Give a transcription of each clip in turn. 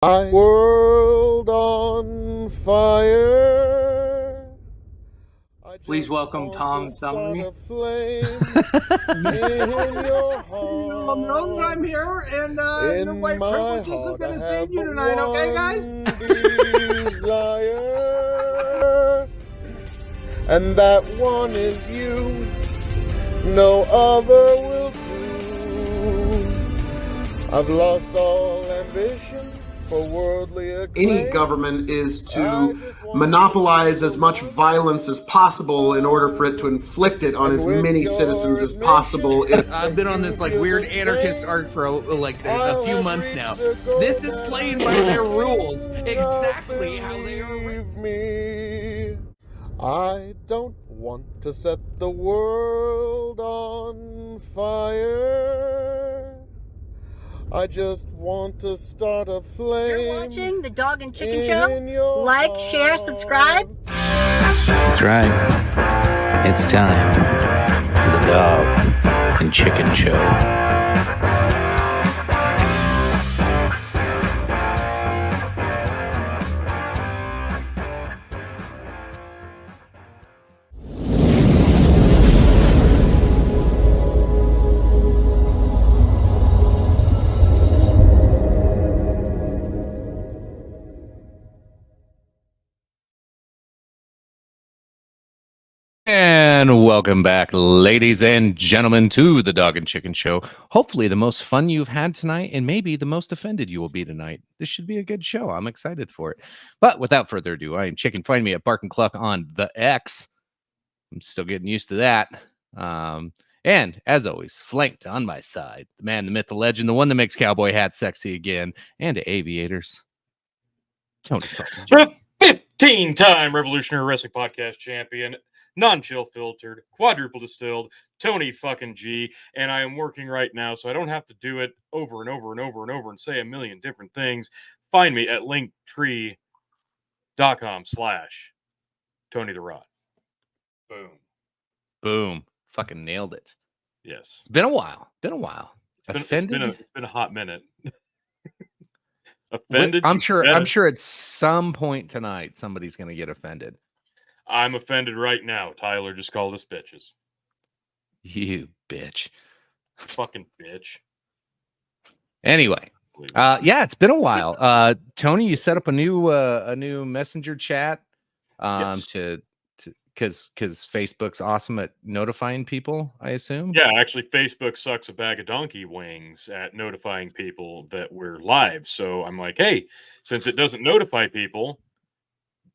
My world on fire. Please welcome Tom Summary. In your heart. I'm here, and your In white my privileges are heart, going I to save have you but tonight, okay, guys? one desire, and that one is you. No other will do. I've lost all ambition for worldly acclaim. Any government is to monopolize as much violence as possible in order for it to inflict it on as many citizens as possible. I've been on this like weird anarchist arc for a few months now. This is playing by their rules, exactly how they are. I don't want to set the world on fire. I just want to start a flame. You're watching the Dog and Chicken Show. Like, share, subscribe. That's right. It's time for the Dog and Chicken Show. And welcome back, ladies and gentlemen, to the Dog and Chicken Show. Hopefully the most fun you've had tonight, and maybe the most offended you will be tonight. This should be a good show. I'm excited for it. But without further ado, I am Chicken. Find me at Bark and Cluck on the X. I'm still getting used to that. And as always, flanked on my side, the man, the myth, the legend, the one that makes cowboy hats sexy again, and to aviators, Tony fucking G. 15-time Revolutionary Wrestling Podcast champion, non-chill filtered, quadruple distilled, Tony fucking G, and I am working right now, so I don't have to do it over and over and over and over and say a million different things. Find me at linktree.com/Tony the Rod. Boom. Boom. Fucking nailed it. Yes. It's been a while. Offended? It's been a hot minute. Offended? I'm sure at some point tonight somebody's going to get offended. I'm offended right now. Tyler just called us bitches. You bitch. Fucking bitch. Anyway, yeah, it's been a while. Tony, you set up a new messenger chat Yes. because Facebook's awesome at notifying people, I assume. Yeah, actually, Facebook sucks a bag of donkey wings at notifying people that we're live. So I'm like, hey, since it doesn't notify people,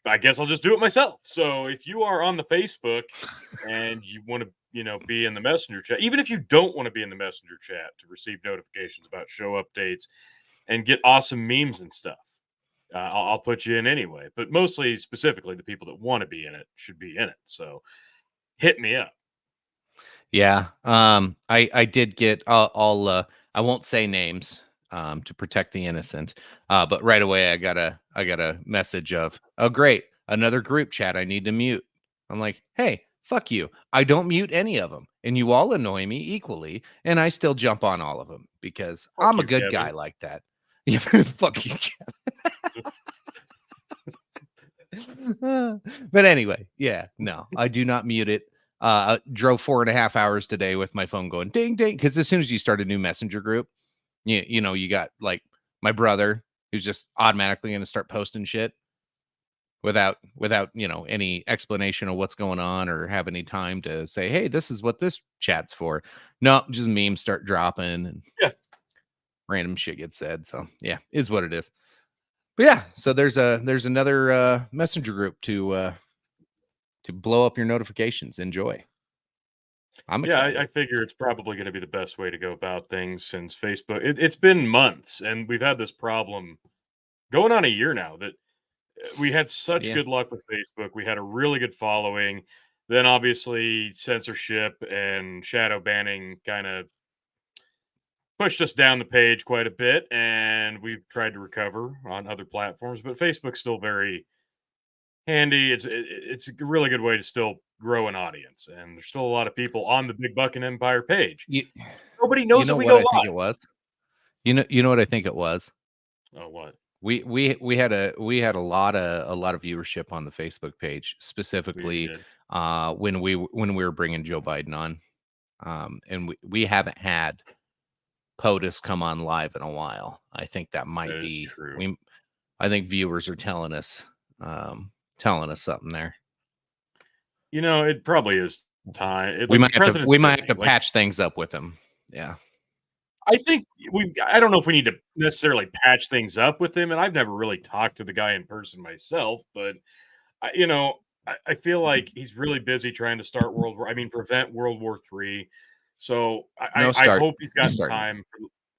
I guess I'll just do it myself. So if you are on the Facebook and you want to, be in the messenger chat, even if you don't want to be in the messenger chat to receive notifications about show updates and get awesome memes and stuff, I'll put you in anyway. But mostly, specifically, the people that want to be in it should be in it. So hit me up. Yeah. I did get. I won't say names to protect the innocent. But right away I got a message of, oh great, another group chat I need to mute. I'm like, hey, fuck you. I don't mute any of them, and you all annoy me equally, and I still jump on all of them because I'm a good Kevin. guy like that. Fuck you, Kevin. But anyway, yeah, no, I do not mute it. Drove 4.5 hours today with my phone going ding ding, because as soon as you start a new messenger group, you got like my brother who's just automatically going to start posting shit without any explanation of what's going on or have any time to say, hey, this is what this chat's for. No, just memes start dropping and random shit gets said. So yeah, is what it is. But yeah, so there's another messenger group to blow up your notifications. Enjoy. I'm excited. I figure it's probably going to be the best way to go about things since Facebook. It's been months, and we've had this problem going on a year now that we had such good luck with Facebook. We had a really good following. Then obviously censorship and shadow banning kind of pushed us down the page quite a bit, and we've tried to recover on other platforms, but Facebook's still very handy. It's a really good way to still grow an audience, and there's still a lot of people on the Big Buck and Empire page. Nobody knows that we go live. It was. You know what I think it was? Oh, what? We had a lot of viewership on the Facebook page, specifically when we were bringing Joe Biden on, and we haven't had POTUS come on live in a while. I think that might be true. I think viewers are telling us something there. You know, it probably is time. We might have to patch things up with him. Yeah. I think I don't know if we need to necessarily patch things up with him, and I've never really talked to the guy in person myself, but I feel like he's really busy trying to prevent World War III. So I hope he's got time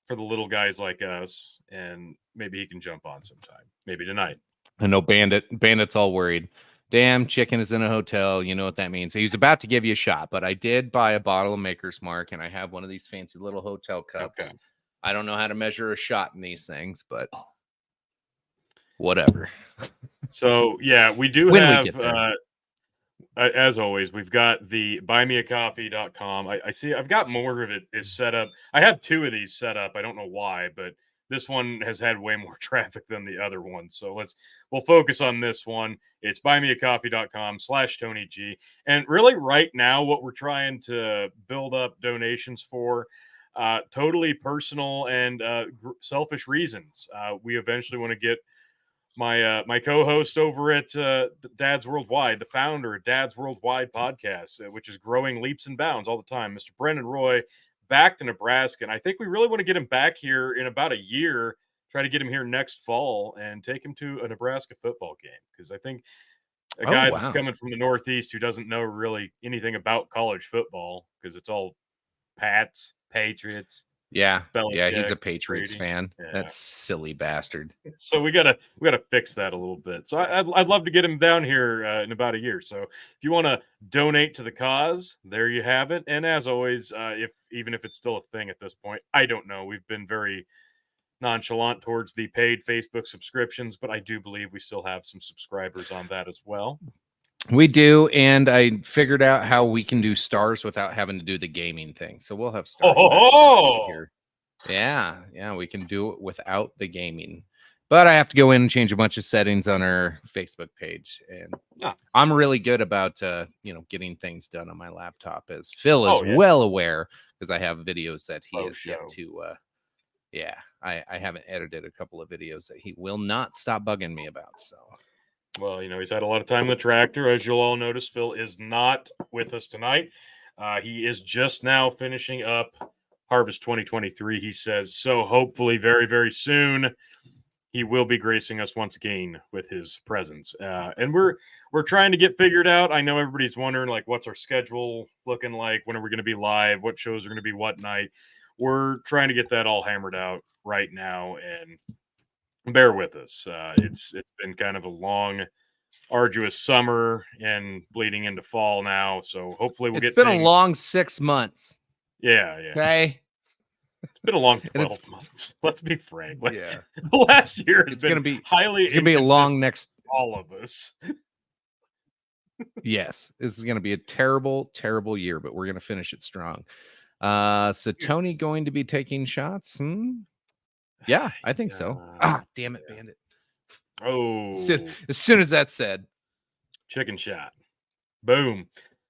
for the little guys like us, and maybe he can jump on sometime, maybe tonight. I know Bandit's all worried. Damn, Chicken is in a hotel. You know what that means. He was about to give you a shot, but I did buy a bottle of Maker's Mark, and I have one of these fancy little hotel cups. Okay. I don't know how to measure a shot in these things, but whatever. So, yeah, we do have, as always, we've got the buymeacoffee.com. I see I've got more of it is set up. I have 2 of these set up. I don't know why, but this one has had way more traffic than the other one. So we'll focus on this one. It's buymeacoffee.com/TonyG. And really right now, what we're trying to build up donations for, totally personal and selfish reasons. We eventually want to get my co-host over at Dad's Worldwide, the founder of Dad's Worldwide podcast, which is growing leaps and bounds all the time, Mr. Brendan Roy, back to Nebraska. And I think we really want to get him back here in about a year, try to get him here next fall and take him to a Nebraska football game. Because I think a guy that's coming from the Northeast who doesn't know really anything about college football, because it's all Pats, Patriots. Yeah, he's a Patriots fan. Yeah. That silly bastard. So we gotta fix that a little bit. So I'd love to get him down here in about a year. So if you want to donate to the cause, there you have it. And as always, even if it's still a thing at this point, I don't know. We've been very nonchalant towards the paid Facebook subscriptions, but I do believe we still have some subscribers on that as well. We do, and I figured out how we can do stars without having to do the gaming thing. So we'll have stars here. Yeah, we can do it without the gaming. But I have to go in and change a bunch of settings on our Facebook page. And I'm really good about getting things done on my laptop, as Phil is well aware, because I have videos that he has yet to I haven't edited a couple of videos that he will not stop bugging me about. So well, he's had a lot of time in the tractor. As you'll all notice, Phil is not with us tonight. He is just now finishing up Harvest 2023, he says. So hopefully very, very soon he will be gracing us once again with his presence. And we're trying to get figured out. I know everybody's wondering, like, what's our schedule looking like? When are we going to be live? What shows are going to be what night? We're trying to get that all hammered out right now, and bear with us. It's been kind of a long, arduous summer and bleeding into fall now. So hopefully we'll get. It's been a long 6 months. Yeah. Okay. It's been a long 12 months. Let's be frank. The last year it's going to be highly. It's going to be a long next. All of us. Yes, this is going to be a terrible, terrible year, but we're going to finish it strong. So Tony going to be taking shots? Yeah, I think so. Damn it, Bandit. Oh. As soon as that's said. Chicken shot. Boom.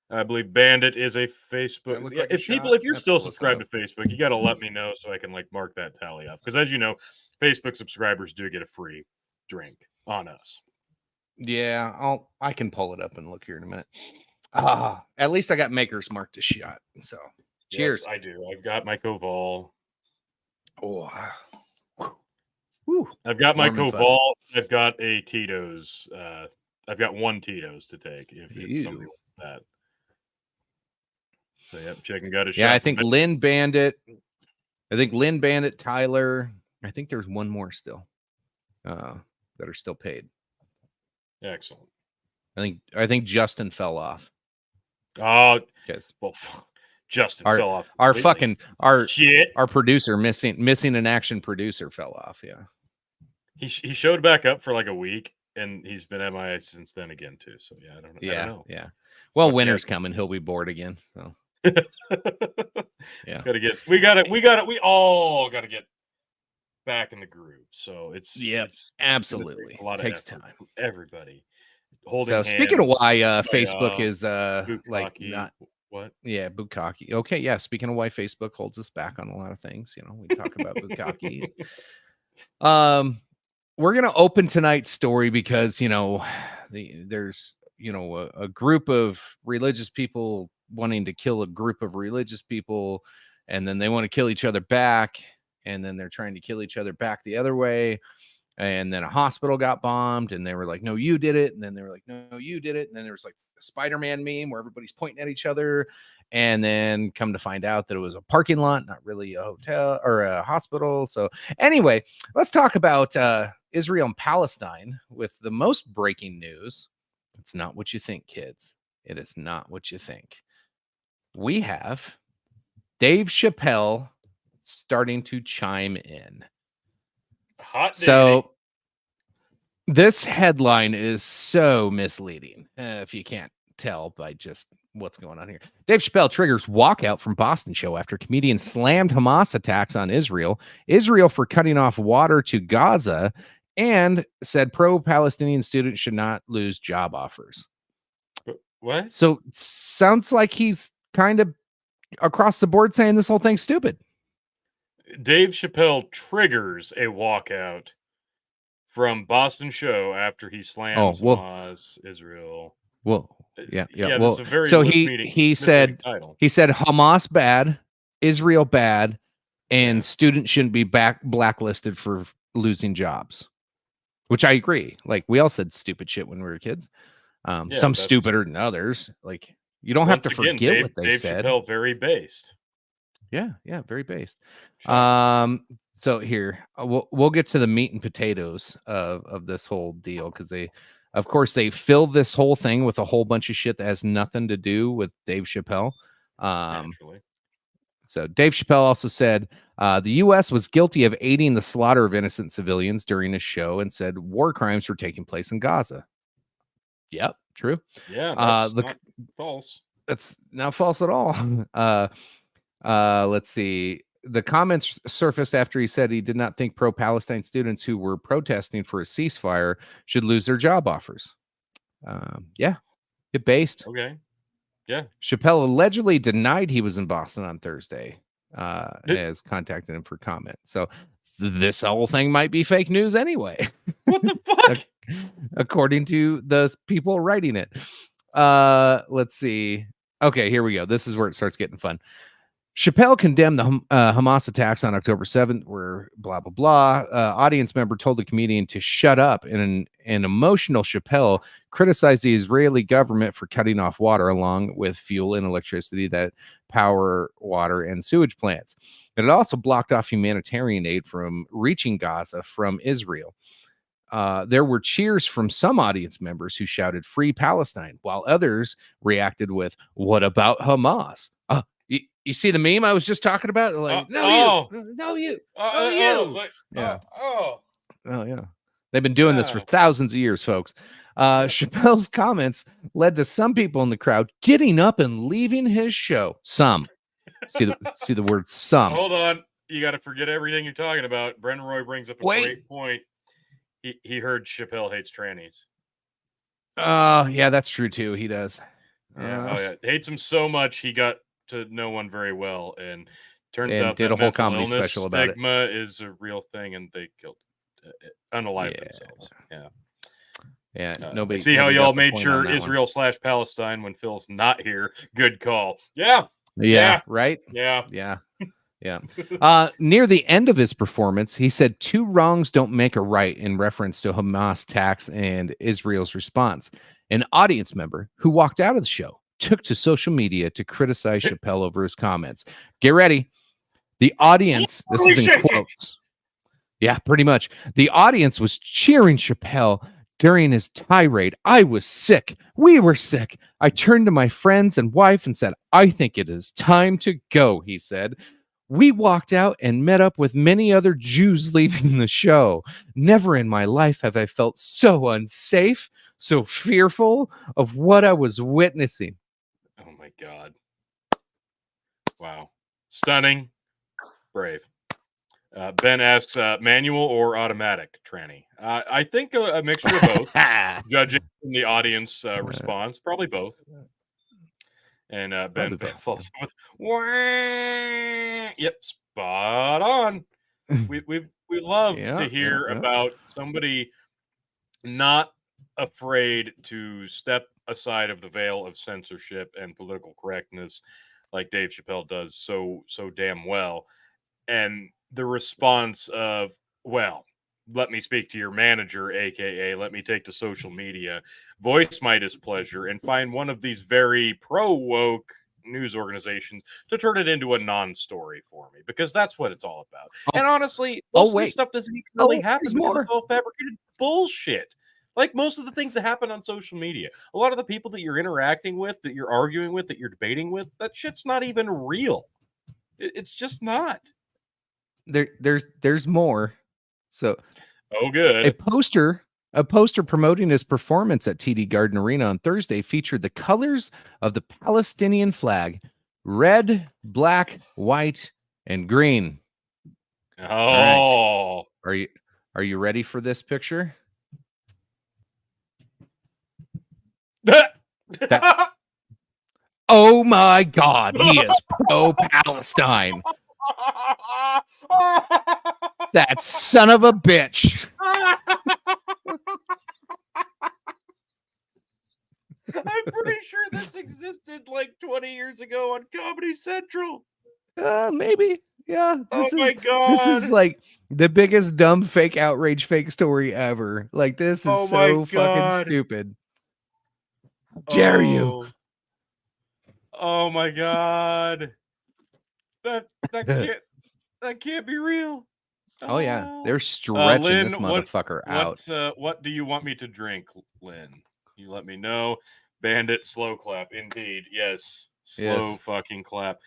I believe Bandit is a Facebook. Like if you're still subscribed to Facebook, you got to let me know so I can mark that tally off. Because as you know, Facebook subscribers do get a free drink on us. Yeah, I can pull it up and look here in a minute. At least I got Maker's Mark to shot. So cheers. Yes, I do. I've got my Koval. Oh. Whew. I've got my Koval. I've got a Tito's. I've got one Tito's to take if somebody wants that. So Chicken got a shot. Yeah, I think Lynn Bandit, Tyler. I think there's one more still that are still paid. Excellent. I think Justin fell off. Oh, yes. Well, Justin fell off. Our producer missing an action producer fell off. Yeah. He showed back up for like a week, and he's been MIA since then again too. So I don't know. Yeah. Well, winter's coming. He'll be bored again. So we all gotta get back in the groove. So it's absolutely a lot takes of effort time. from everybody. Holding So hands, speaking of why kumbaya, Facebook is like bukkake, not what? yeah, bukkake. Okay, yeah. Speaking of why Facebook holds us back on a lot of things, you know, we talk about bukkake. We're gonna open tonight's story because you know there's you know a group of religious people wanting to kill a group of religious people, and then they want to kill each other back, and then they're trying to kill each other back the other way. And then a hospital got bombed, and they were like, "No, you did it." And then they were like, "No, you did it." And then there was like a Spider-Man meme where everybody's pointing at each other, and then come to find out that it was a parking lot, not really a hotel or a hospital. So anyway, let's talk about Israel and Palestine with the most breaking news. It's not what you think, kids. It is not what you think. We have Dave Chappelle starting to chime in. Hot so this headline is so misleading if you can't tell by just what's going on here. Dave Chappelle triggers walkout from Boston show after comedian slammed Hamas attacks on Israel for cutting off water to Gaza, and said pro-Palestinian students should not lose job offers. What? So sounds like he's kind of across the board saying this whole thing's stupid. Dave Chappelle triggers a walkout from Boston show after he slams Hamas, Israel. Well, yeah. Well, so he said Hamas bad, Israel bad, and students shouldn't be blacklisted for losing jobs. Which I agree. Like we all said stupid shit when we were kids. Some stupider than others. Like you don't have to forget what they said. Dave Chappelle, very based. Yeah, very based. So here we'll get to the meat and potatoes of this whole deal, because they fill this whole thing with a whole bunch of shit that has nothing to do with Dave Chappelle. Naturally. So Dave Chappelle also said the U.S. was guilty of aiding the slaughter of innocent civilians during a show, and said war crimes were taking place in Gaza. Yep, true. Yeah, that's not false. That's not false at all. Let's see. The comments surfaced after he said he did not think pro-Palestine students who were protesting for a ceasefire should lose their job offers. Get based. Okay. Yeah. Chappelle allegedly denied he was in Boston on Thursday, has contacted him for comment. So this whole thing might be fake news anyway. What the fuck? According to the people writing it. Let's see. Okay, here we go. This is where it starts getting fun. Chappelle condemned the Hamas attacks on October 7th, where blah, blah, blah. Audience member told the comedian to shut up. And an emotional Chappelle criticized the Israeli government for cutting off water along with fuel and electricity that power water and sewage plants. And it also blocked off humanitarian aid from reaching Gaza from Israel. There were cheers from some audience members who shouted "Free Palestine," while others reacted with "What about Hamas?" You see the meme I was just talking about? Like, no, you. Yeah. They've been doing this for thousands of years, folks. Chappelle's comments led to some people in the crowd getting up and leaving his show. Some. See the word some. Hold on. You got to forget everything you're talking about. Brendan Roy brings up a great point. He heard Chappelle hates trannies. Yeah, that's true too. He does. Hates him so much he got to know one very well, and turns out did that a whole comedy illness, special about stigma is a real thing, and they killed unalived themselves. Nobody see how y'all made sure Israel/Palestine when Phil's not here. Good call. Right. Yeah. Near the end of his performance, he said 2 wrongs don't make a right, in reference to Hamas attacks and Israel's response. An audience member who walked out of the show took to social media to criticize Chappelle over his comments. Get ready. The audience, this is in quotes. Yeah, pretty much. The audience was cheering Chappelle during his tirade. I was sick. We were sick. I turned to my friends and wife and said, I think it is time to go, he said. We walked out and met up with many other Jews leaving the show. Never in my life have I felt so unsafe, so fearful of what I was witnessing. Oh my God. Wow. Stunning. Brave. Ben asks, manual or automatic, tranny? I think a mixture of both. Judging from the audience response, probably both. And Ben falls with, wah! Yep, spot on. We love to hear about somebody not afraid to step aside of the veil of censorship and political correctness, like Dave Chappelle does so damn well. And the response of, well, let me speak to your manager, aka let me take to social media, voice my displeasure, and find one of these very pro-woke news organizations to turn it into a non-story for me, because that's what it's all about. And honestly, most of this stuff doesn't even really happen because it's all fabricated bullshit. Like most of the things that happen on social media, a lot of the people that you're interacting with, that you're arguing with, that you're debating with, that shit's not even real. It's just not. There's more. So, good. A poster promoting his performance at TD Garden Arena on Thursday featured the colors of the Palestinian flag: red, black, white, and green. Oh, right. Are you ready for this picture? Oh my God, he is pro-Palestine. That son of a bitch. I'm pretty sure this existed like 20 years ago on Comedy Central. Maybe. Yeah. My God. This is like the biggest dumb fake outrage fake story ever. Like, this is so fucking stupid. How dare you? Oh my God. That can't be real. Oh yeah, they're stretching Lynn, this motherfucker out. What do you want me to drink, Lynn? You let me know. Bandit slow clap, indeed. Yes, slow fucking clap.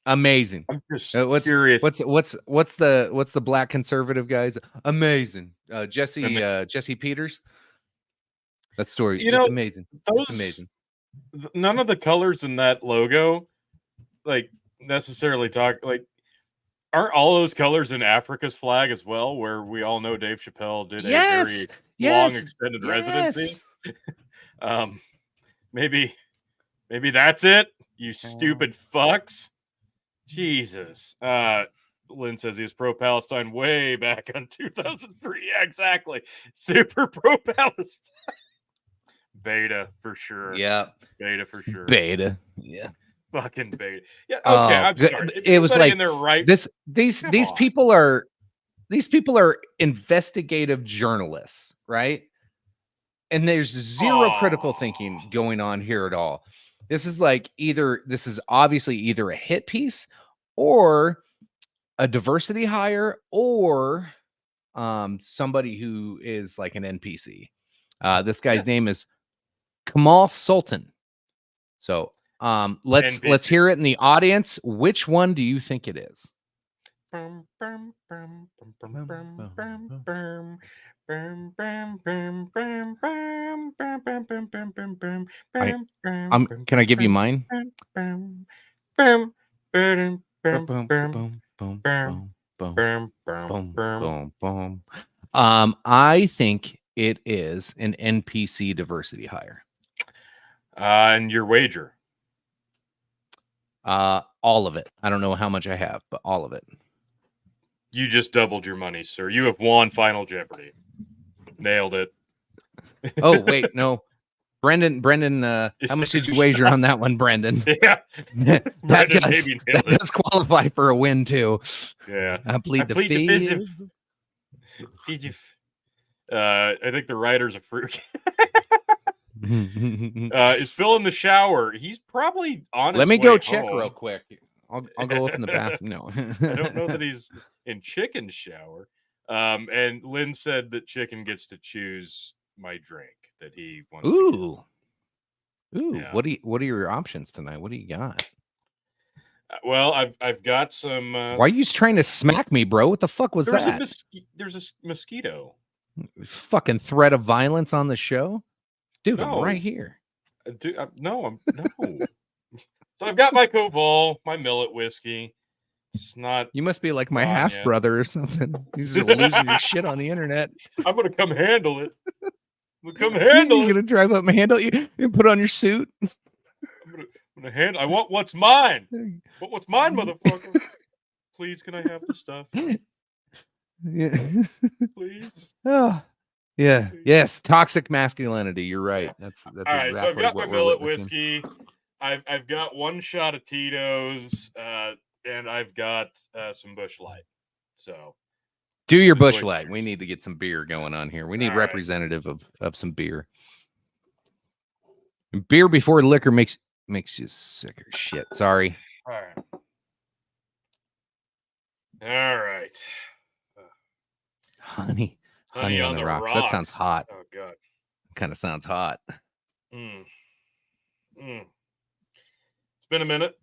Amazing. I'm just curious. What's the black conservative guys? Amazing. Jesse Peters. That story. It's amazing. It's amazing. None of the colors in that logo, like, necessarily talk like. Aren't all those colors in Africa's flag as well, where we all know Dave Chappelle did a very long extended residency? Maybe that's it, you stupid fucks. Jesus. Lynn says he was pro-Palestine way back on 2003. Yeah, exactly. Super pro-Palestine. Beta for sure. Yeah. Beta for sure. Beta. Yeah. Fucking bait. Yeah, okay, I'm sorry. It was like in their right. These people are investigative journalists, right? And there's zero critical thinking going on here at all. This is obviously either a hit piece or a diversity hire or somebody who is like an NPC. This guy's name is Kamal Sultan. So let's hear it in the audience. Which one do you think it is? Can I give you mine? I think it is an NPC diversity hire. And your wager? All of it. I don't know how much I have, but all of it. You just doubled your money, sir. You have won Final Jeopardy. Nailed it. Oh, wait, no. Brendan, how much did you wager on that one, Brendan? Yeah. that does qualify for a win, too. Yeah. I plead the fifth. I think the writer's a fruit. Is Phil in the shower? He's probably on his Let me way go check home. Real quick. I'll go up in the bathroom. No. I don't know that he's in Chicken's shower. And Lynn said that Chicken gets to choose my drink that he wants. Ooh. Yeah. What are your options tonight? What do you got? Well, I've got some. Why are you trying to smack me, bro? What the fuck was that? There's a mosquito. Fucking threat of violence on the show, dude. No. I'm right here. No. So I've got my Cobol, my millet whiskey, It's not. You must be like my half brother or something. He's just losing your shit on the internet. I'm gonna come handle it. I'm gonna come handle it. You're gonna drive up and handle you and put on your suit. I'm gonna handle. I want what's mine. What's mine, motherfucker? Please, can I have the stuff? Yeah. Please. Oh, yeah. Please. Yes. Toxic masculinity. You're right. That's all right. Exactly So I've got what my Millet whiskey. I've got one shot of Tito's, and I've got some Busch Light. So do your Busch Light. We need to get some beer going on here. We need representative of some beer. Beer before liquor makes you sick or shit. Sorry. All right. Honey on the rocks. That sounds hot. Oh god. Kind of sounds hot. It's been a minute.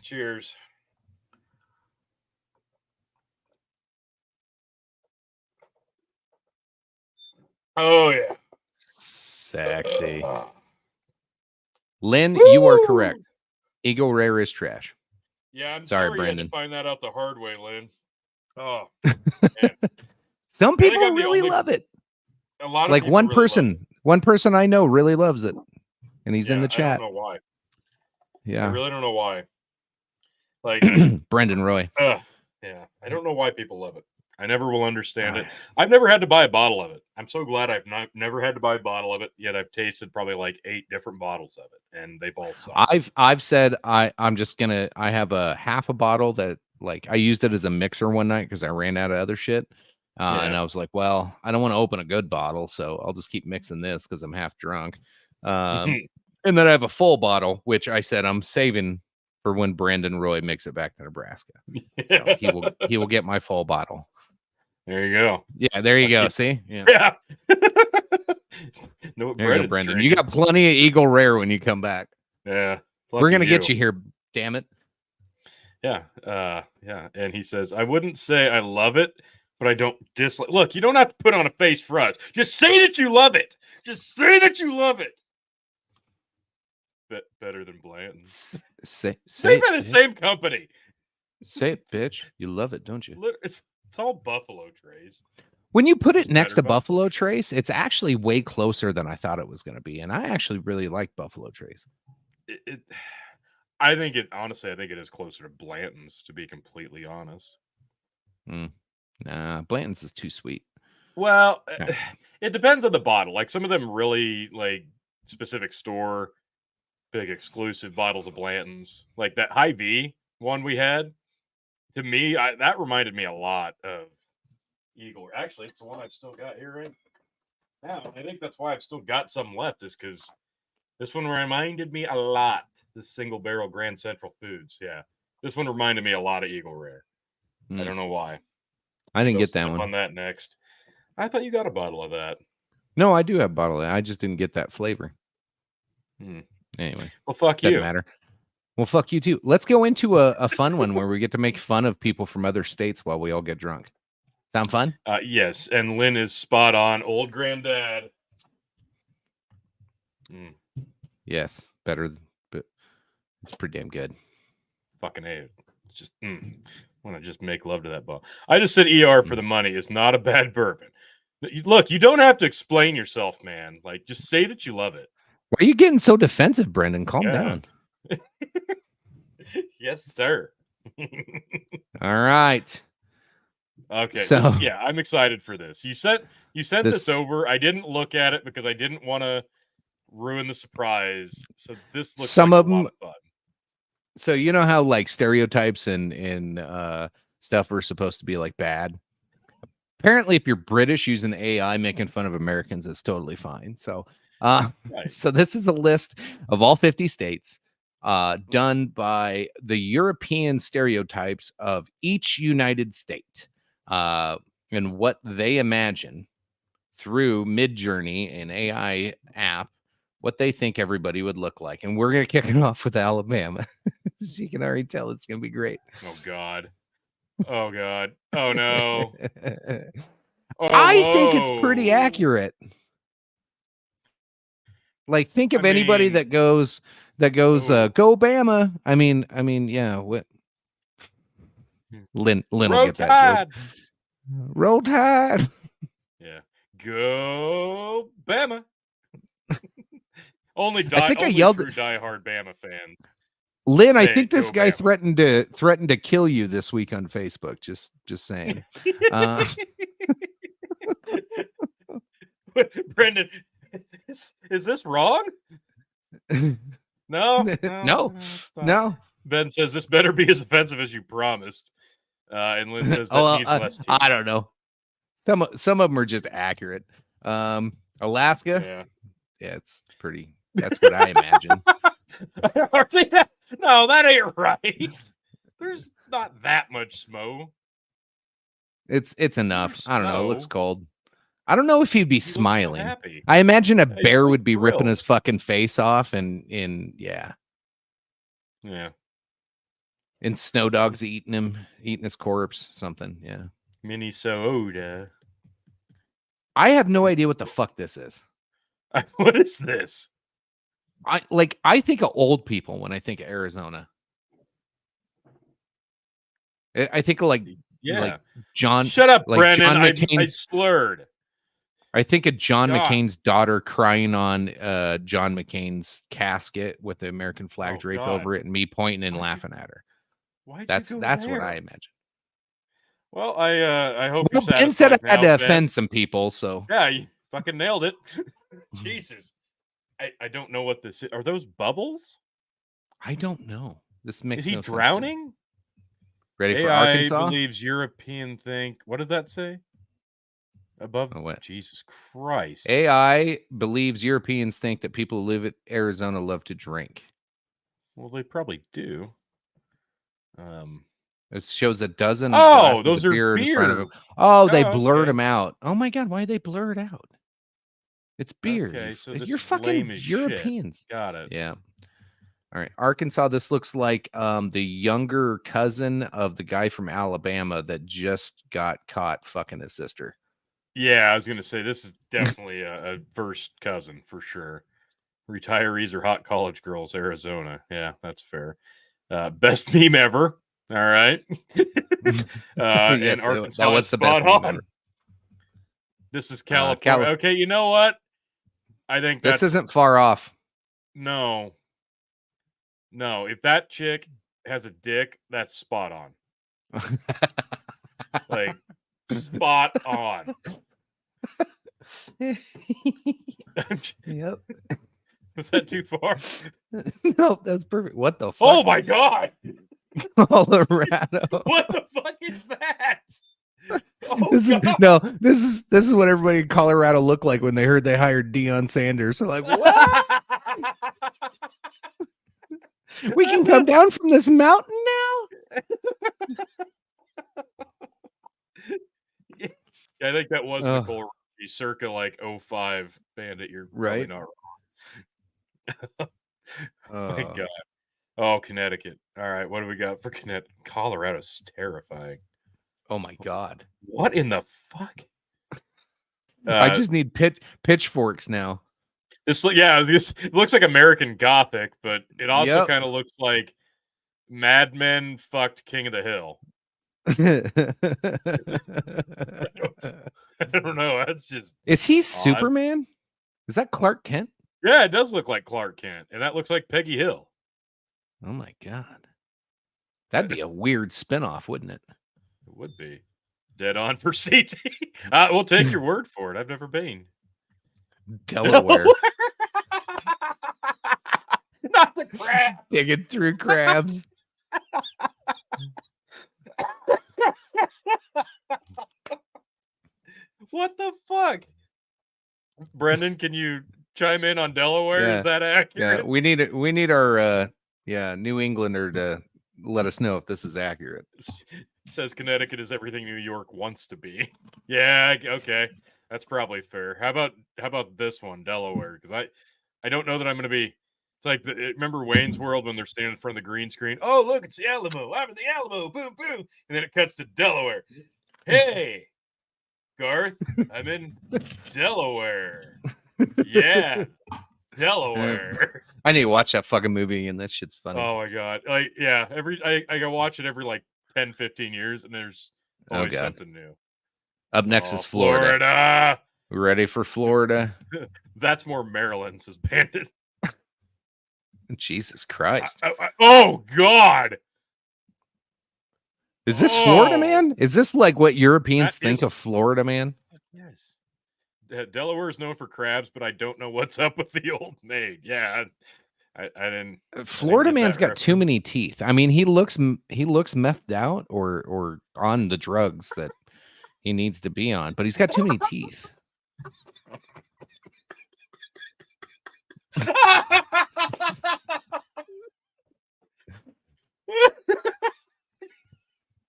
Cheers. Oh yeah. Sexy. Lynn, you are correct. Eagle Rare is trash. Yeah, I'm sorry, Brandon. Brandon. You had to find that out the hard way, Lynn. Oh. Some people really love it. A lot of like one really person I know really loves it, and he's in the chat. I don't know why. Yeah, I really don't know why. Like Brendan Roy. Yeah, I don't know why people love it. I never will understand it. I've never had to buy a bottle of it. I'm so glad I've never had to buy a bottle of it. Yet I've tasted probably like 8 different bottles of it, and they've all sucked. I've said I'm just gonna. I have a half a bottle that like I used it as a mixer one night because I ran out of other shit. And I was like, well, I don't want to open a good bottle, so I'll just keep mixing this because I'm half drunk. And then I have a full bottle, which I said I'm saving for when Brandon Roy makes it back to Nebraska. So he will get my full bottle. There you go. Yeah, there you go. See? Yeah. No, there you go, Brendan. You got plenty of Eagle Rare when you come back. Yeah. We're gonna get you here, damn it. Yeah. Yeah. And he says, I wouldn't say I love it, but I don't dislike. Look, you don't have to put on a face for us. Just say that you love it. Just say that you love it. Better than Blanton's. Say by the same company. Say it, bitch. You love it, don't you? It's all Buffalo Trace. When you put it next to Buffalo Trace, it's actually way closer than I thought it was going to be, and I actually really like Buffalo Trace. I think it is closer to Blanton's, to be completely honest. Nah, Blanton's is too sweet. Well, it depends on the bottle. Like some of them really like specific store, big exclusive bottles of Blanton's. Like that High V one we had. To me, that reminded me a lot of Eagle. Actually, it's the one I've still got here right now. I think that's why I've still got some left, is because this one reminded me a lot. This single barrel Grand Central Foods. Yeah. This one reminded me a lot of Eagle Rare. I don't know why. I didn't get that one. On that next. I thought you got a bottle of that. No, I do have a bottle of that. I just didn't get that flavor. Anyway. Well, fuck you. Doesn't matter. Well, fuck you too. Let's go into a fun one where we get to make fun of people from other states while we all get drunk. Sound fun? Yes. And Lynn is spot on. Old granddad. Yes. Better, but it's pretty damn good. Fucking hate it. It's just want to just make love to that bottle. I just said ER for the money. It's not a bad bourbon. Look, you don't have to explain yourself, man. Like, just say that you love it. Why are you getting so defensive, Brendan? Calm down. Yes, sir. All right. Okay. So I'm excited for this. You sent this over. I didn't look at it because I didn't want to ruin the surprise. So this looks some like of a them. lot of fun. So you know how like stereotypes and stuff are supposed to be like bad. Apparently, if you're British using AI making fun of Americans, it's totally fine. So, so this is a list of all 50 states done by the European stereotypes of each United State and what they imagine through Midjourney, an AI app, what they think everybody would look like. And we're going to kick it off with Alabama. So you can already tell it's going to be great. Oh, God. Oh, God. Oh, no. I think it's pretty accurate. Like, think of anybody that goes, go Bama. I mean, yeah. What? Lynn will get that joke. Roll Tide. Yeah. Go Bama. only I think I only yelled true diehard Bama fans. Lynn, I Say think this go guy Bama. threatened to kill you this week on Facebook. Just saying. Brendan, is this wrong? No. No. Ben says this better be as offensive as you promised. And Lynn says that needs less tea. I don't know. Some of them are just accurate. Alaska. Yeah, it's pretty. That's what I imagine. Are they that? No, that ain't right. There's not that much snow. It's enough. I don't know. It looks cold. I don't know if he'd be smiling. So happy. I imagine a bear would be thrilled. ripping his fucking face off and yeah. And Snow Dog's eating his corpse, something. Yeah. Minnesota. I have no idea what the fuck this is. What is this? I think of old people when I think of Arizona. I think of like John. Shut up, like Brennan. John I slurred. I think of John McCain's daughter crying on John McCain's casket with the American flag draped over it, and me pointing and laughing at her. That's what I imagine. Well, I hope. Well, Ben said I had to offend some people, so yeah, you fucking nailed it. Jesus, I don't know what this is. Are those bubbles? I don't know. This makes is he no sense drowning? Ready for AI Arkansas? Believes European think. What does that say? Above. Oh, what? Jesus Christ. AI believes Europeans think that people who live in Arizona love to drink. Well, they probably do. It shows a dozen. Oh, those of are beer in front of beer. them. Oh, they Oh, blurred okay. them out. Oh my god, why did they blur it out? It's beer. Okay, so this You're is fucking lame as Europeans. Shit. Got it. Yeah. All right, Arkansas. This looks like the younger cousin of the guy from Alabama that just got caught fucking his sister. Yeah, I was gonna say this is definitely a first cousin for sure. Retirees or hot college girls, Arizona. Yeah, that's fair. Best meme ever. All right. And Arkansas, what's the best on. meme ever? This is California. Okay, you know what? I think this isn't far off. No, if that chick has a dick, that's spot on. Like spot on. Yep. Was that too far? Nope, that's perfect. What the fuck? Oh my god. Colorado. What the fuck is that? This is what everybody in Colorado looked like when they heard they hired Deion Sanders. They're like, what? We can come down from this mountain now? Yeah, I think that was Nicole circa like 05 Bandit. You're right. Not wrong. My God. Oh, Connecticut. All right, what do we got for Connecticut? Colorado's terrifying. Oh my God. What in the fuck? I just need pitchforks now. This looks like American Gothic, but it also kind of looks like Mad Men fucked King of the Hill. I don't know. That's just. Is he odd. Superman? Is that Clark Kent? Yeah, it does look like Clark Kent, and that looks like Peggy Hill. Oh my God. That'd be a weird spinoff, wouldn't it? It would be. Dead on for CT. We'll take your word for it. I've never been. Delaware. Not the crab. Digging through crabs. What the fuck? Brendan, can you chime in on Delaware? Yeah. Is that accurate? Yeah, we need our New Englander to let us know if this is accurate. Says Connecticut is everything New York wants to be. Yeah, okay. That's probably fair. How about this one, Delaware? Because I don't know that I'm going to be. It's like remember Wayne's World when they're standing in front of the green screen. Oh, look, it's the Alamo. I'm at the Alamo. Boom, boom, and then it cuts to Delaware. Hey, Garth, I'm in Delaware. Yeah, Delaware. I need to watch that fucking movie, and that shit's funny. Oh my God! Like, yeah, I go watch it every like 10, 15 years, and there's always something new. Up next is Florida. Ready for Florida? That's more Maryland, says Bandit. Jesus Christ. Oh, God. Is this Florida Man? Is this like what Europeans think of Florida Man? Yes. Delaware is known for crabs, but I don't know what's up with the Old Maid. Yeah, I didn't. Florida Man's got too many teeth. I mean, he looks methed out or on the drugs that he needs to be on, but he's got too many teeth.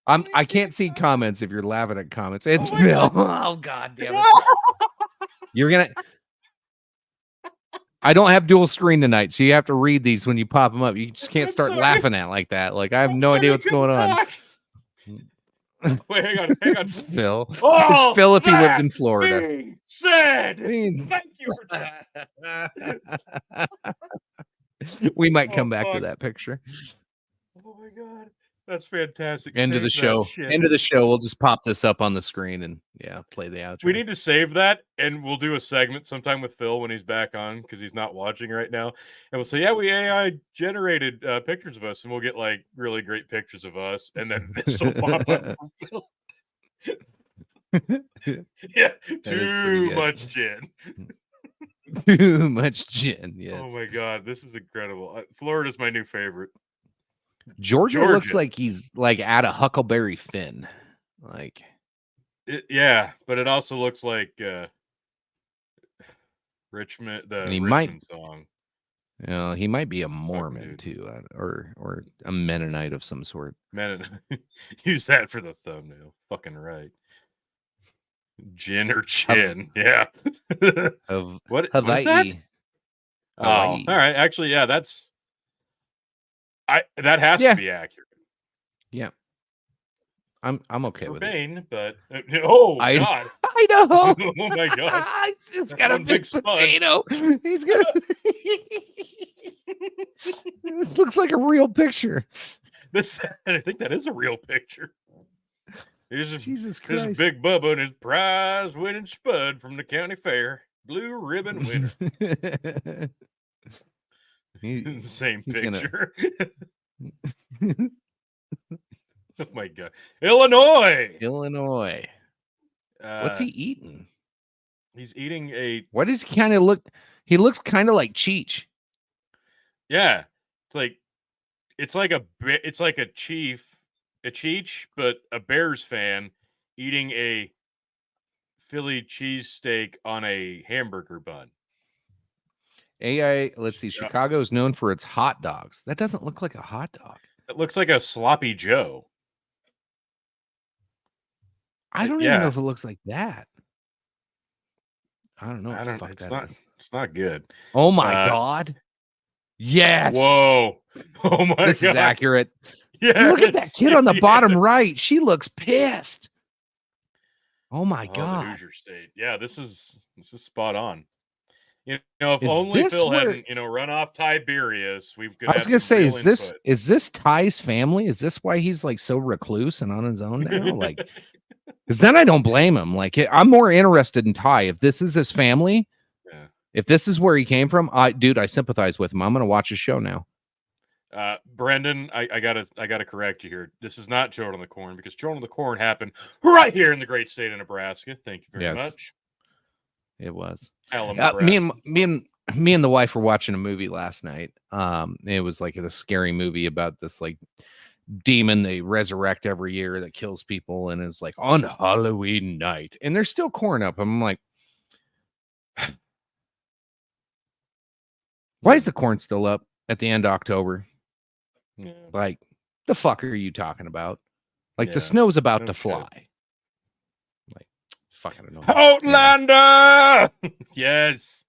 I can't see comments if you're laughing at comments. It's Bill. Oh, God damn it. You're gonna. I don't have dual screen tonight, so you have to read these when you pop them up. You just can't start laughing at like that. Like I have no idea what's going on. Wait, hang on. It's Phil. It's Phil if he lived in Florida. Being said. Thank you for that. We might come back to that picture. Oh my God. That's fantastic. End of the show. End of the show. We'll just pop this up on the screen and play the outro. We need to save that, and we'll do a segment sometime with Phil when he's back on because he's not watching right now. And we'll say, yeah, we AI generated pictures of us, and we'll get like really great pictures of us, and then this will pop up from Phil. Yeah, too much gin. Too much gin. Yes. Oh my God, this is incredible. Florida's my new favorite. Georgia looks like he's like at a Huckleberry Finn, like yeah, but it also looks like Richmond. Richmond song. You know, he might be a Mormon too, or a Mennonite of some sort. Mennonite. Use that for the thumbnail. Fucking right. Gin or chin? Yeah. What Hawaii? Was that? Hawaii. Oh, all right. Actually, yeah, that has to be accurate. Yeah, I'm okay with it. But God, I know. Oh my God, it's got a big potato. He's got. This looks like a real picture. I think that is a real picture. Jesus Christ! This Big Bubba and his prize-winning spud from the county fair, blue ribbon winner. Same picture. Oh my God. Illinois. What's he eating? He's eating a. What does he kind of look? He looks kind of like Cheech. Yeah, it's like a Cheech, but a Bears fan eating a Philly cheesesteak on a hamburger bun. AI, let's see. Chicago is known for its hot dogs. That doesn't look like a hot dog. It looks like a sloppy Joe. I don't even know if it looks like that. I don't know. It's not good. Oh my God. Yes. Whoa. Oh my God. This is accurate. Yeah. Look at that kid on the bottom right. She looks pissed. Oh my God. The Hoosier State. Yeah, this is spot on. You know, if only Phil hadn't, run off Tiberius, we could. I was gonna say, is this Ty's family? Is this why he's like so recluse and on his own now? Like, because then I don't blame him. Like, I'm more interested in Ty. If this is his family, if this is where he came from, I sympathize with him. I'm gonna watch his show now. Brendan, I gotta correct you here. This is not Children of the Corn, because Children of the Corn happened right here in the great state of Nebraska. Thank you very much. It was. Me and the wife were watching a movie last night. It was like a scary movie about this like demon they resurrect every year that kills people and is like on Halloween night, and there's still corn up. I'm like, why is the corn still up at the end of October? Yeah. Like, the fuck are you talking about? Like, the snow's about to fly. Like, fucking annoying. Outlander. Yes.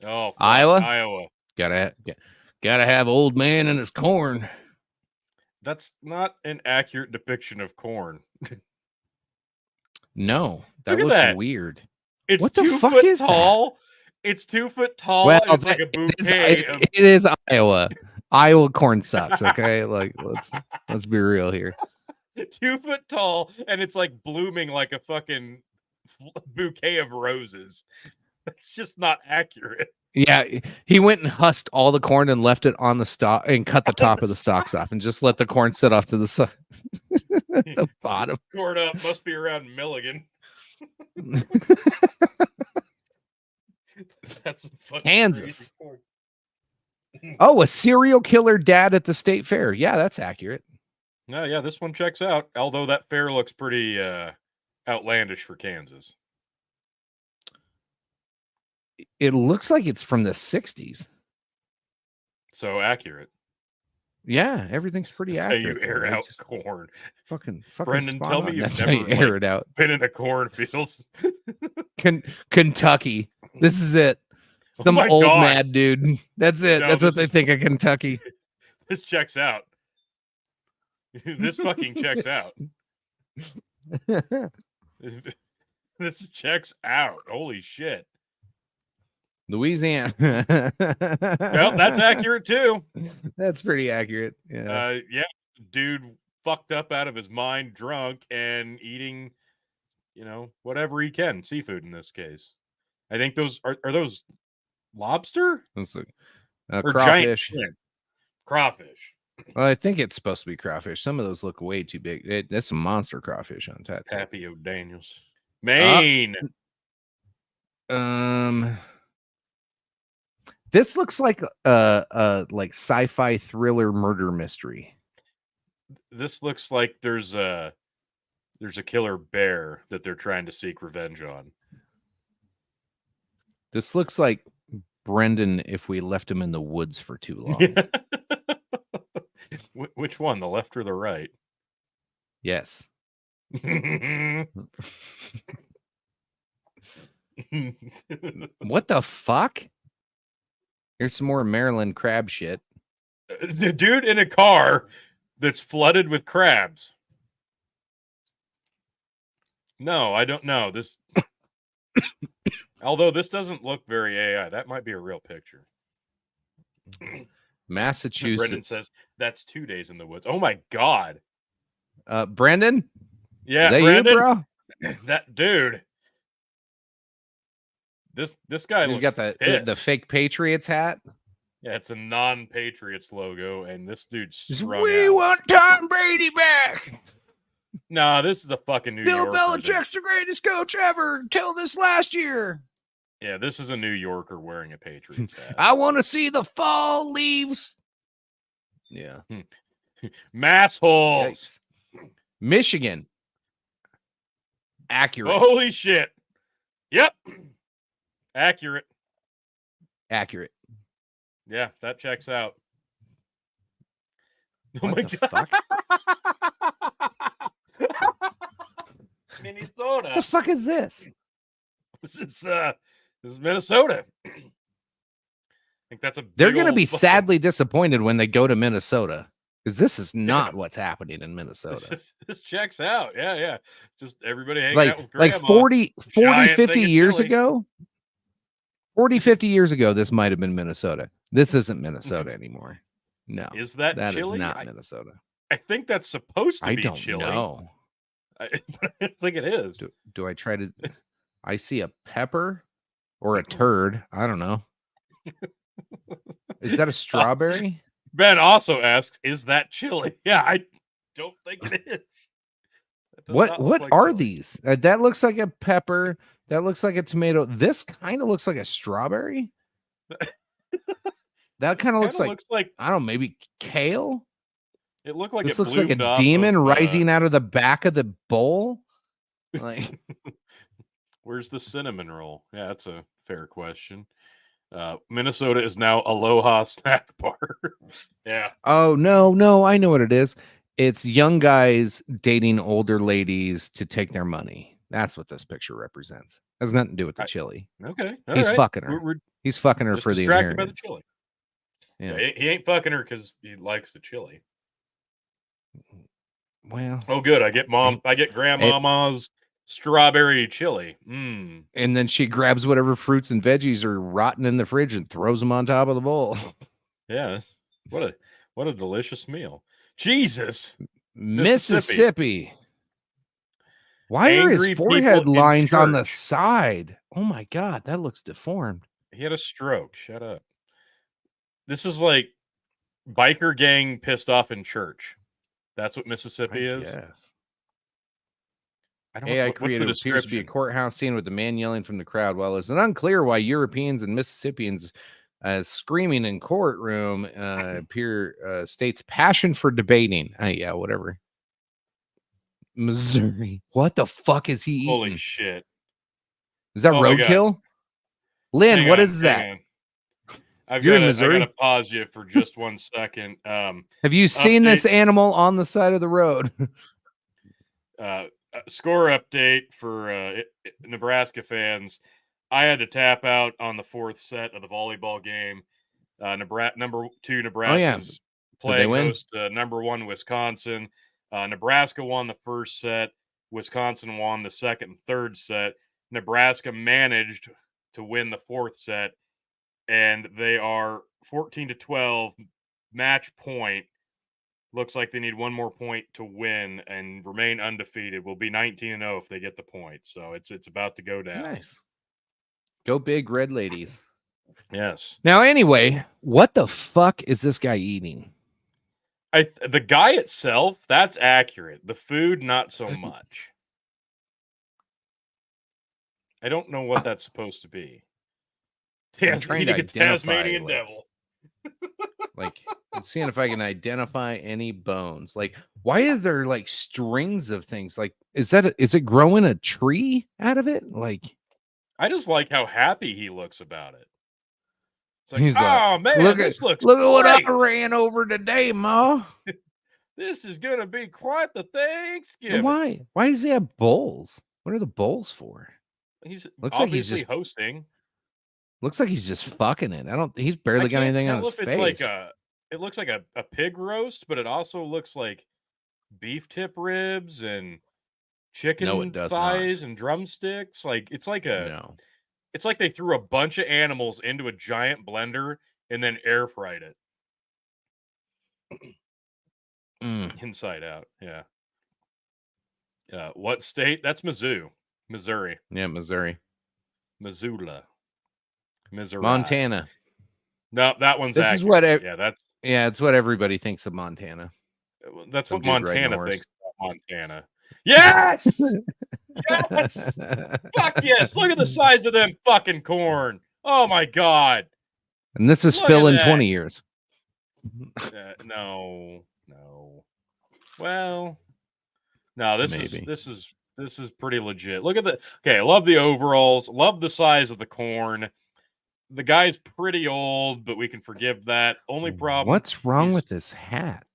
Oh, Iowa. Gotta have old man and his corn. That's not an accurate depiction of corn. No, that looks weird. It's what the 2 fuck foot is tall. That? It's 2 foot tall. Well, it's like a bouquet. It is Iowa. Iowa corn sucks. Okay, like let's be real here. 2 foot tall, and it's like blooming like a fucking bouquet of roses. That's just not accurate. Yeah, he went and husked all the corn and left it on the stalk and cut the top of the stalks off and just let the corn sit off to the side. The bottom. Corn up must be around Milligan. That's Kansas. Oh, a serial killer dad at the state fair. Yeah, that's accurate. No, yeah, this one checks out. Although that fair looks pretty outlandish for Kansas. It looks like it's from the 60s. So accurate. Yeah, everything's pretty That's accurate. How you air out corn. Fucking Brendan, tell me you've never never air it out. been in a cornfield. Kentucky. This is it. Some old mad dude. That's it. No, that's what they think of Kentucky. This checks out. This fucking checks out. This checks out. Holy shit. Louisiana. Well, that's accurate too. That's pretty accurate. Yeah. Yeah. Dude fucked up out of his mind, drunk, and eating, whatever he can. Seafood in this case. I think those are those lobster? Let's look. Or Crawfish. Giant crawfish. Well, I think it's supposed to be crawfish. Some of those look way too big. That's some monster crawfish on tap. Happy O'Daniels. Maine. This looks like a sci-fi thriller murder mystery. This looks like there's a killer bear that they're trying to seek revenge on. This looks like Brendan if we left him in the woods for too long. Which one, the left or the right? Yes. What the fuck? Here's some more Maryland crab shit. The dude in a car that's flooded with crabs. No, I don't know. This although this doesn't look very AI, that might be a real picture. Massachusetts. Brendan says that's 2 days in the woods. Oh my god. Brendan? Yeah, is that Brendan? you, bro? That dude. This guy you looks got the fake Patriots hat. Yeah, it's a non-Patriots logo, and this dude's we want Tom Brady back. Nah, this is a fucking New Yorker. Bill Belichick's the greatest coach ever till this last year. Yeah, this is a New Yorker wearing a Patriots hat. I want to see the fall leaves. Yeah. Mass holes. Michigan. Accurate. Holy shit. Yep. Accurate. Yeah, that checks out. Oh my god. Fuck? Minnesota. The fuck is this? This is Minnesota. I think that's They're going to be sadly disappointed when they go to Minnesota because this is not what's happening in Minnesota. This checks out. Yeah. Just everybody hanging out with grandma. Like 40, 50 years ago. 40, 50 years ago, this might have been Minnesota. This isn't Minnesota anymore. No. Is that chili? is not Minnesota. I think that's supposed to be don't chili. know. I think it is. Do I try to... I see a pepper or a turd. I don't know. Is that a strawberry? Ben also asks, is that chili? Yeah, I don't think it is. What are these? That looks like a pepper. That looks like a tomato. This kind of looks like a strawberry. That kind of looks like I don't know, maybe kale. It looked like this looks like a demon rising out of the back of the bowl. Like, where's the cinnamon roll? Yeah, that's a fair question. Minnesota is now Aloha Snack Bar. Yeah. Oh no, I know what it is. It's young guys dating older ladies to take their money. That's what this picture represents. Has nothing to do with the chili. Okay. He's fucking her. He's fucking her for the inheritance. By the chili. Yeah. He ain't fucking her because he likes the chili. Well. Oh, good. I get grandmama's strawberry chili. And then she grabs whatever fruits and veggies are rotten in the fridge and throws them on top of the bowl. Yeah. What a delicious meal. Jesus. Mississippi. Why are Angry his forehead people in lines on the church. side? Oh my God, that looks deformed. He had a stroke. Shut up. This is like biker gang pissed off in church. That's what Mississippi is. Yes. I don't AI know. What's the created appears to be a description? courthouse scene with the man yelling from the crowd. While it's unclear why Europeans and Mississippians screaming in courtroom states passion for debating. Yeah, whatever. Missouri. What the fuck is he eating? Holy shit. Is that Oh my God. roadkill? Lynn, Hang what on, is that? hang on. You're in I Missouri? gotta pause you for just 1 second. Have you seen this animal on the side of the road? Score update for Nebraska fans. I had to tap out on the 4th set of the volleyball game. Number 2 Nebraska's playing host number 1 Wisconsin. Nebraska won the 1st set. Wisconsin won the 2nd and 3rd set. Nebraska managed to win the 4th set, and they are 14-12 match point. Looks like they need 1 more point to win and remain undefeated. Will be 19-0 if they get the point. So it's about to go down. Nice. Go big, red ladies. Yes. Now, anyway, what the fuck is this guy eating? The guy itself, that's accurate. The food, not so much. I don't know what that's supposed to be. I'm trying to identify, Tasmanian devil. Like, I'm seeing if I can identify any bones. Like, why is there like strings of things? Like, is it growing a tree out of it? Like, I just like how happy he looks about it. It's like, he's oh man, look this looks look at what I great. ran over today, Ma. This is gonna be quite the Thanksgiving. Why? Why does he have bowls? What are the bowls for? He's looks obviously like he's just hosting. Looks like he's just fucking it. He's barely got anything on his face. It looks like a pig roast, but it also looks like beef tip ribs and chicken thighs and drumsticks. Like it's like it's like they threw a bunch of animals into a giant blender and then air fried it. Inside out. Yeah. What state? That's Missouri. Yeah, Missouri. Missoula. Missouri. Montana. No, that one's this accurate. Is what it's what everybody thinks of Montana. That's what Montana thinks about Montana. Yes! Yes! Fuck yes! Look at the size of them fucking corn. Oh my God. And this is Phil in 20 years. No. Well, no, this is pretty legit. Look at I love the overalls, love the size of the corn. The guy's pretty old, but we can forgive that. Only problem. What's wrong with this hat?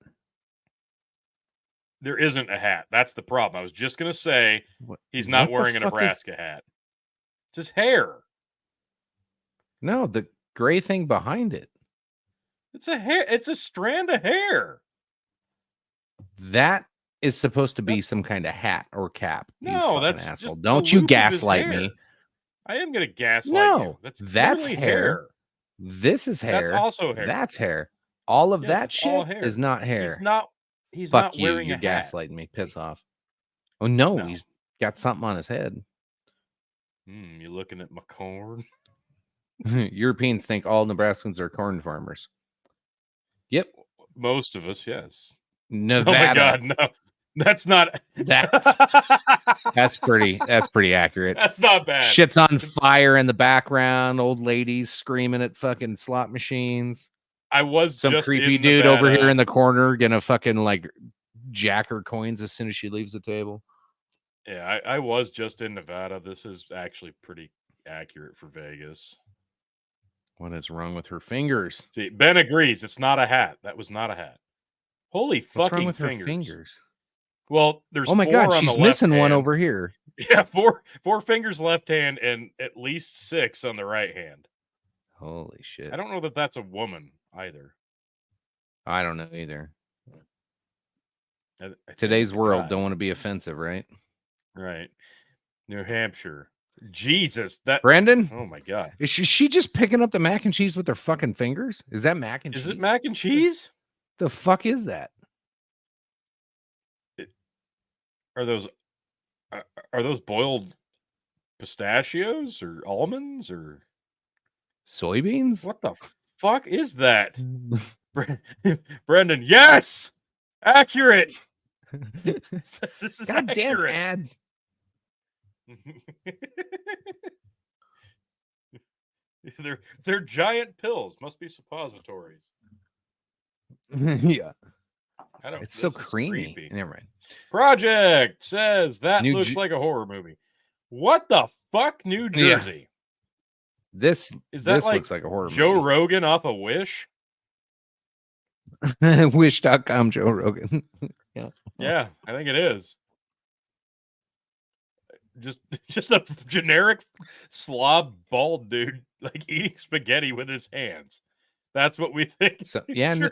There isn't a hat. That's the problem. I was just going to say he's not wearing a Nebraska hat. It's his hair. No, the gray thing behind it. It's a hair. It's a strand of hair. That is supposed to be some kind of hat or cap. No, that's asshole. Don't you gaslight me. I am going to gaslight you. That's hair. This is hair. That's also hair. That's hair. All of that shit is not hair. He's Fuck not you. wearing You're a hat. gaslighting me. Piss off. Oh no, he's got something on his head. You looking at my corn? Europeans think all Nebraskans are corn farmers. Yep. Most of us, yes. Nevada. Oh my God, no. That's not that's pretty accurate. That's not bad. Shit's on fire in the background, old ladies screaming at fucking slot machines. I was some just creepy dude over here in the corner gonna fucking like jack her coins as soon as she leaves the table. Yeah, I was just in Nevada. This is actually pretty accurate for Vegas. What is wrong with her fingers? See, Ben agrees. It's not a hat. That was not a hat. Holy What's fucking wrong with fingers. Her fingers? Well, there's oh my four God, on she's the missing left one hand. over here. Yeah, four fingers left hand and at least 6 on the right hand. Holy shit! I don't know that that's a woman either. I don't know either. I Today's world don't want to be offensive, right? Right. New Hampshire. Jesus, that Brandon. Oh my God, is she just picking up the mac and cheese with her fucking fingers? Is that mac and cheese? Is it mac and cheese? The fuck is that? Are those boiled pistachios or almonds or soybeans? What the fuck is that? Brendan, yes! Accurate! This is Goddamn accurate. ads. They're giant pills. Must be suppositories. Yeah. It's so this is creamy. creepy. Never mind. Project says that looks like a horror movie. What the fuck, New Jersey? This looks like a horror Joe movie. Rogan off a Wish? Wish.com Joe Rogan. Yeah, I think it is. Just a generic slob bald dude like eating spaghetti with his hands. That's what we think. So yeah,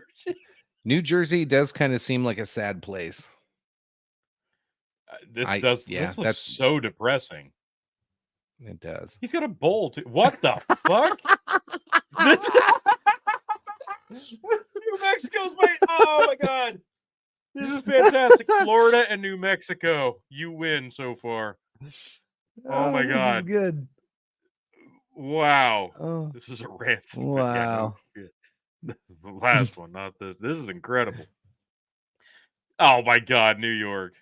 New Jersey does kind of seem like a sad place. This looks so depressing. It does. He's got a bowl too. What the fuck? New Mexico's oh my god. This is fantastic. Florida and New Mexico. You win so far. Oh my god. Good. Wow. Oh. This is a ransom. Wow. The last one, not this. This is incredible. Oh my god, New York.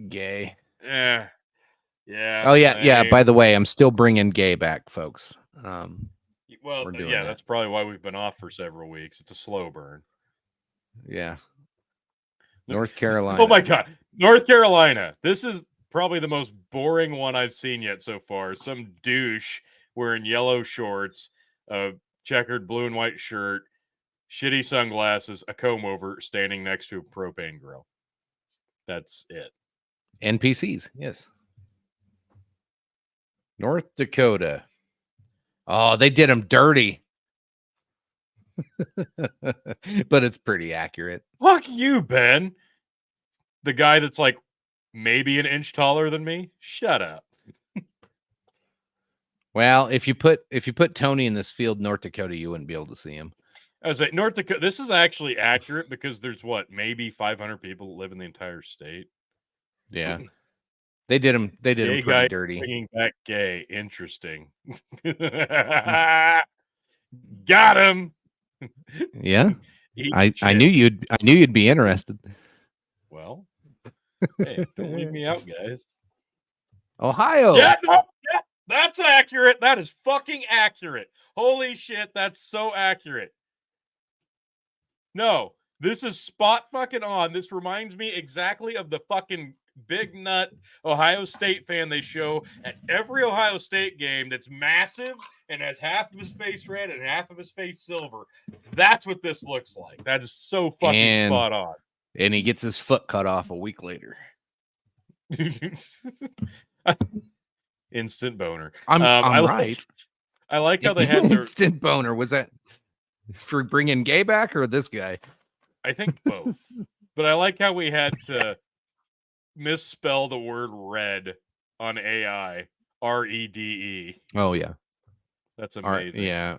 Gay. Yeah. Yeah. Oh yeah, yeah. By the way, I'm still bringing gay back, folks. Well, yeah, that's probably why we've been off for several weeks. It's a slow burn. Yeah. North Carolina. Oh my god, North Carolina. This is probably the most boring one I've seen yet so far. Some douche wearing yellow shorts, a checkered blue and white shirt, shitty sunglasses, a comb over, standing next to a propane grill. That's it. NPCs, yes. North Dakota. Oh, they did them dirty. But it's pretty accurate. Fuck you, Ben. The guy that's like maybe an inch taller than me. Shut up. Well, if you put Tony in this field, North Dakota, you wouldn't be able to see him. I was like, North Dakota. This is actually accurate because there's maybe 500 people that live in the entire state. Yeah. They did him pretty guy dirty. Bringing back gay. Interesting. Got him. Yeah. I knew you'd be interested. Well, hey, don't leave me out, guys. Ohio. Yeah, no, yeah, that's accurate. That is fucking accurate. Holy shit, that's so accurate. No, this is spot fucking on. This reminds me exactly of the fucking big nut Ohio State fan they show at every Ohio State game that's massive and has half of his face red and half of his face silver. That's what this looks like. That is so fucking spot on. And he gets his foot cut off a week later. Instant boner. I'm right. I like how they had their instant boner. Was that for bringing gay back or this guy? I think both. But I like how we had to misspell the word red on AI. REDE. Oh yeah. That's amazing. Yeah.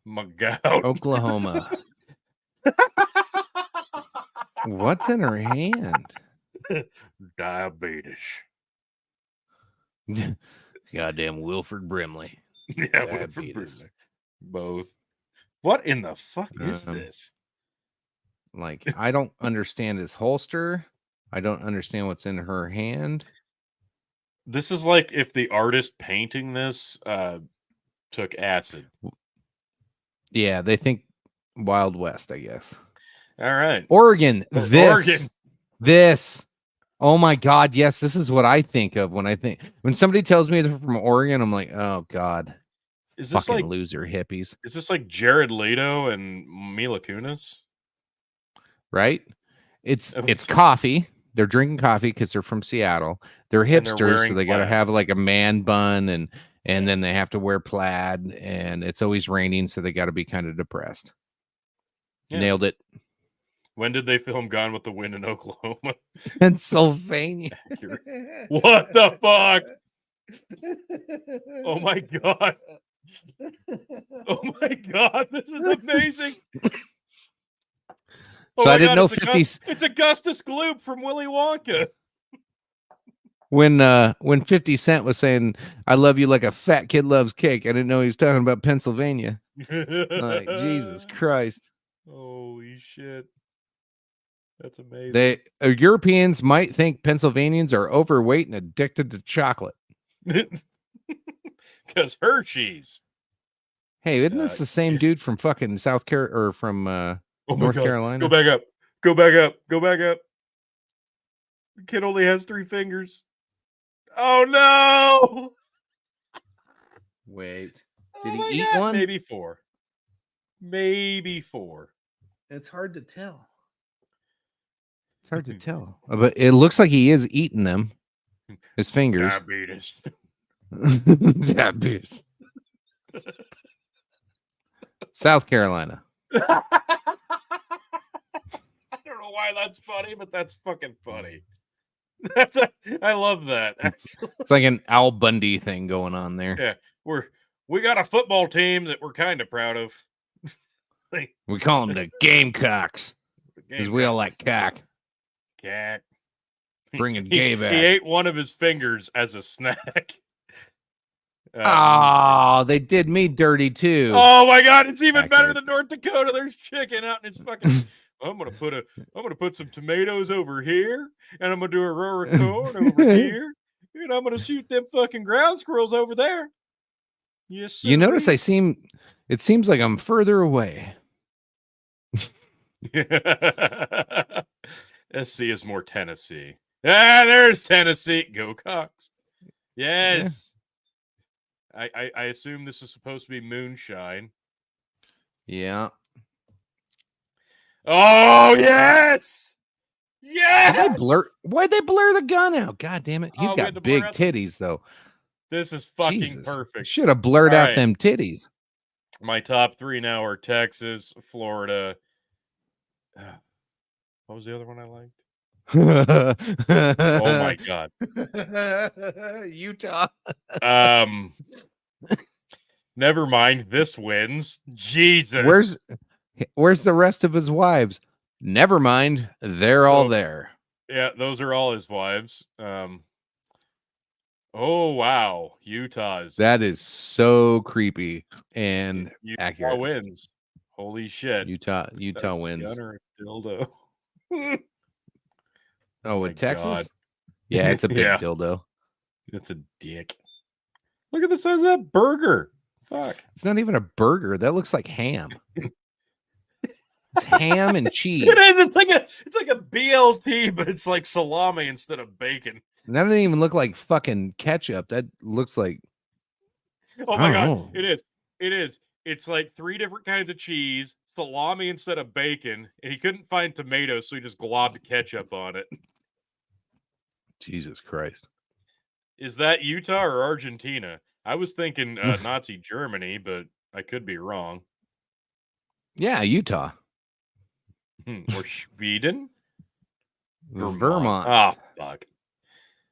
My God. Oklahoma. What's in her hand? Diabetes. Goddamn Wilford Brimley. Yeah, Wilford Brimley. Both. What in the fuck is this? Like, I don't understand his holster. I don't understand what's in her hand. This is like if the artist painting this took acid. Yeah, they think Wild West, I guess. All right. Oregon. Oregon. This. Oh my God. Yes, this is what I think of when somebody tells me they're from Oregon, I'm like, oh God. Is this fucking like loser hippies? Is this like Jared Leto and Mila Kunis? Right? It's coffee. They're drinking coffee because they're from Seattle. They're hipsters, so they got to have like a man bun and then they have to wear plaid, and it's always raining, so they got to be kind of depressed. Yeah. Nailed it. When did they film Gone with the Wind in Oklahoma? Pennsylvania. What the fuck? Oh my God. Oh my God. This is amazing. So I didn't know 50s. It's Augustus Gloop from Willy Wonka. when 50 Cent was saying I love you like a fat kid loves cake, I didn't know he was talking about Pennsylvania. Like, Jesus Christ. Holy shit. That's amazing. Europeans might think Pennsylvanians are overweight and addicted to chocolate. Because Hershey's. Hey, isn't this the same dude from fucking South Carolina or from North Carolina? Go back up. Go back up. Go back up. The kid only has 3 fingers. Oh no! Wait. Did he eat one? Maybe 4. Maybe 4. It's hard to tell. It's hard to tell. But it looks like he is eating them. His fingers. Diabetes. Diabetes. South Carolina. I don't know why that's funny, but that's fucking funny. I love that. It's like an Al Bundy thing going on there. Yeah, we got a football team that we're kind of proud of. We call them the Gamecocks because we all like cack. Cack. Bringing gay back. He ate one of his fingers as a snack. Oh, they did me dirty too. Oh my God, it's even better than North Dakota. There's chicken out in his fucking. I'm gonna put some tomatoes over here, and I'm gonna do a row of corn over here, and I'm gonna shoot them fucking ground squirrels over there. Yes, sir. You notice it seems like I'm further away. SC is more Tennessee. Ah, there's Tennessee. Go Cox. Yes. Yeah. I assume this is supposed to be moonshine. Yeah. Oh yes. Yes. Why'd they blur the gun out? God damn it. He's got big titties though. This is fucking perfect. Should have blurred out them titties. My top 3 now are Texas, Florida. What was the other one I liked? Oh my God. Utah. Never mind. This wins. Jesus. Where's the rest of his wives? Never mind. They're all there. Yeah, those are all his wives. Oh wow, Utah's. That is so creepy and Utah accurate. Wins. Holy shit. Utah wins. Gunner dildo. Oh, in Texas? God. Yeah, it's a big dildo. It's a dick. Look at the size of that burger. Fuck. It's not even a burger. That looks like ham. It's ham and cheese. It is. It's like a BLT, but it's like salami instead of bacon. And that doesn't even look like fucking ketchup. That looks like. Oh my God. It is. It is. It's like 3 different kinds of cheese, salami instead of bacon, and he couldn't find tomatoes, so he just globbed ketchup on it. Jesus Christ. Is that Utah or Argentina? I was thinking Nazi Germany, but I could be wrong. Yeah, Utah. Or Sweden? Vermont. Oh, fuck.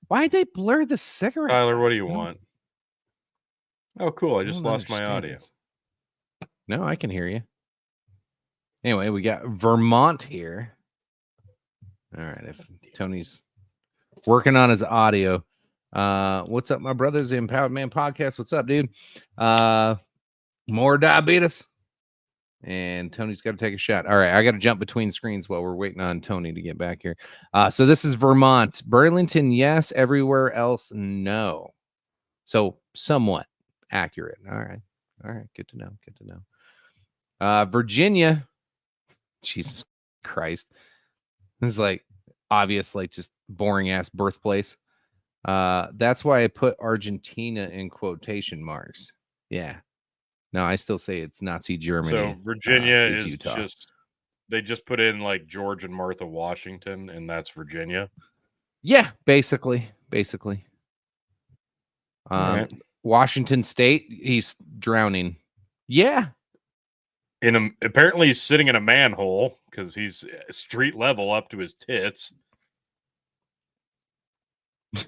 Why'd they blur the cigarettes? Tyler, what do you want? Oh, cool. I just lost my audio. No, I can hear you. Anyway, we got Vermont here. All right. If Tony's working on his audio. What's up, my brothers? The Empowered Man Podcast. What's up, dude? More diabetes. And Tony's got to take a shot. All right, I got to jump between screens while we're waiting on Tony to get back here. So this is Vermont. Burlington, yes. Everywhere else, no. So somewhat accurate. All right. Good to know. Virginia. Jesus Christ. This is like obvious, like just boring ass birthplace. That's why I put Argentina in quotation marks. Yeah. No, I still say it's Nazi Germany. So Virginia is Utah. They just put in like George and Martha Washington, and that's Virginia. Yeah, basically. Right. Washington State, he's drowning. Yeah. Apparently he's sitting in a manhole because he's street level up to his tits.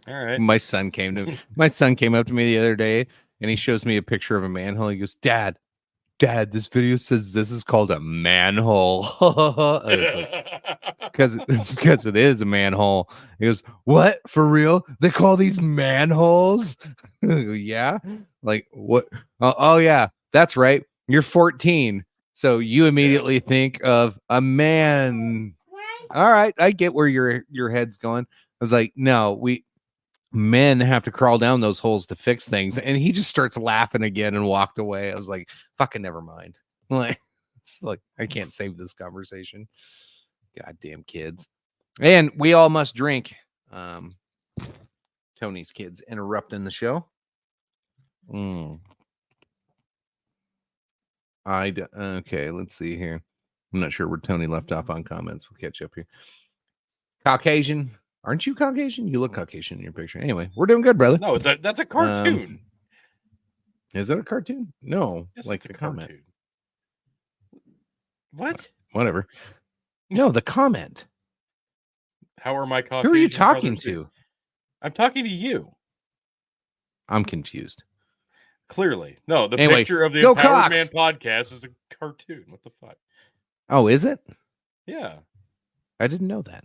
All right. My son came up to me the other day, and he shows me a picture of a manhole. He goes, "Dad, Dad, this video says this is called a manhole. It's because it is a manhole. He goes, what? For real? They call these manholes? Yeah. Like what? Oh, yeah, that's right. You're 14. So you immediately think of a man. All right. I get where your head's going. I was like, no, men have to crawl down those holes to fix things. And he just starts laughing again and walked away. I was like, fucking never mind. Like, it's like, I can't save this conversation. Goddamn kids. And we all must drink. Tony's kids interrupting the show. Okay, let's see here. I'm not sure where Tony left off on comments. We'll catch up here. Caucasian. Aren't you Caucasian? You look Caucasian in your picture. Anyway, we're doing good, brother. No, that's a cartoon. Is that a cartoon? No, yes, like the comment. Cartoon. What? Whatever. No, the comment. How are my Caucasian? Who are you talking to? I'm talking to you. I'm confused. Clearly. No, the picture of the Empowered Man podcast is a cartoon. What the fuck? Oh, is it? Yeah. I didn't know that.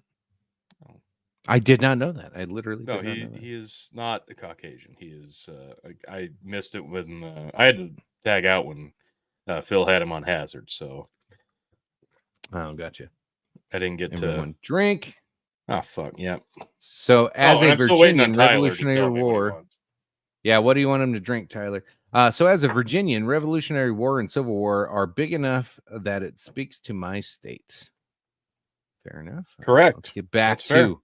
I did not know that. I literally did not know that. He is not a Caucasian. He is. I missed it when I had to tag out when Phil had him on Hazard. So. Oh, gotcha. I didn't get to drink. Oh fuck! Yep. So as a Virginian Revolutionary War. Yeah, what do you want him to drink, Tyler? So as a Virginian, Revolutionary War and Civil War are big enough that it speaks to my state. Fair enough. Correct. Let's get back to.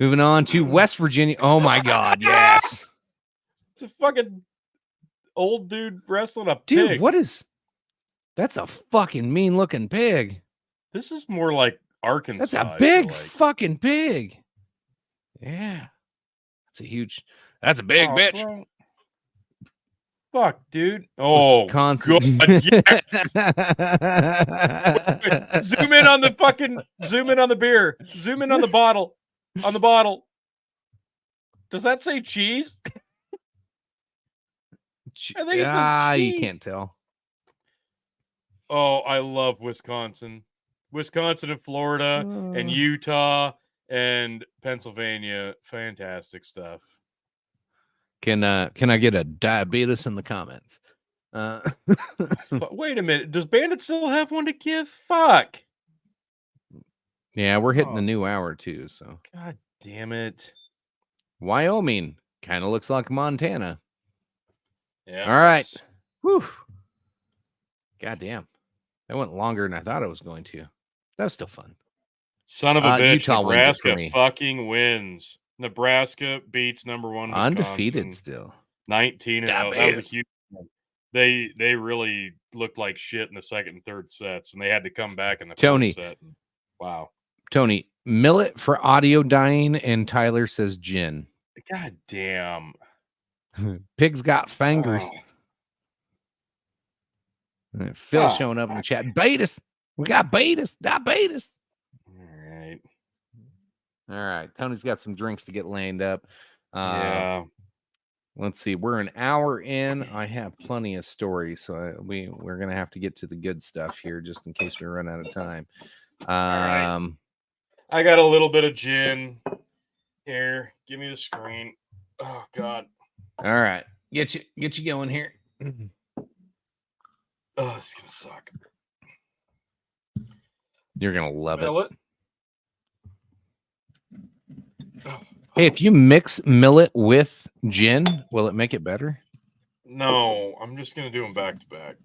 Moving on to West Virginia. Oh my God, yes. It's a fucking old dude wrestling a pig. Dude, what is... That's a fucking mean-looking pig. This is more like Arkansas. That's a big fucking pig. Yeah. That's a big bitch. Bro. Fuck, dude. Oh, Wisconsin. God, yes. Zoom in on the beer. Zoom in on the bottle. On the bottle. Does that say cheese? I think it says cheese. You can't tell. Oh, I love Wisconsin. Wisconsin and Florida and Utah and Pennsylvania. Fantastic stuff. Can I get a diabetes in the comments? Wait a minute. Does Bandit still have one to give? Fuck. Yeah, we're hitting the new hour too, so. God damn it. Wyoming kind of looks like Montana. Yeah. All right. Whew. God damn. That went longer than I thought it was going to. That was still fun. Son of a bitch. Utah Nebraska fucking wins. Nebraska beats number 1 Wisconsin. Undefeated still. 19-0. That was a huge one. They really looked like shit in the second and third sets, and they had to come back in the fourth set. Wow. Tony, millet for audio dying, and Tyler says gin. God damn. Pigs got fingers. Phil showing up in the chat. Betas. We got betas. Diabetes. All right. Tony's got some drinks to get lined up. Yeah. Let's see. We're an hour in. I have plenty of stories, so we're gonna have to get to the good stuff here, just in case we run out of time. All right. I got a little bit of gin here. Give me the screen. Oh God. All right. Get you going here. Oh, it's gonna suck. You're gonna love it. Oh. Hey, if you mix millet with gin, will it make it better? No, I'm just gonna do them back to back.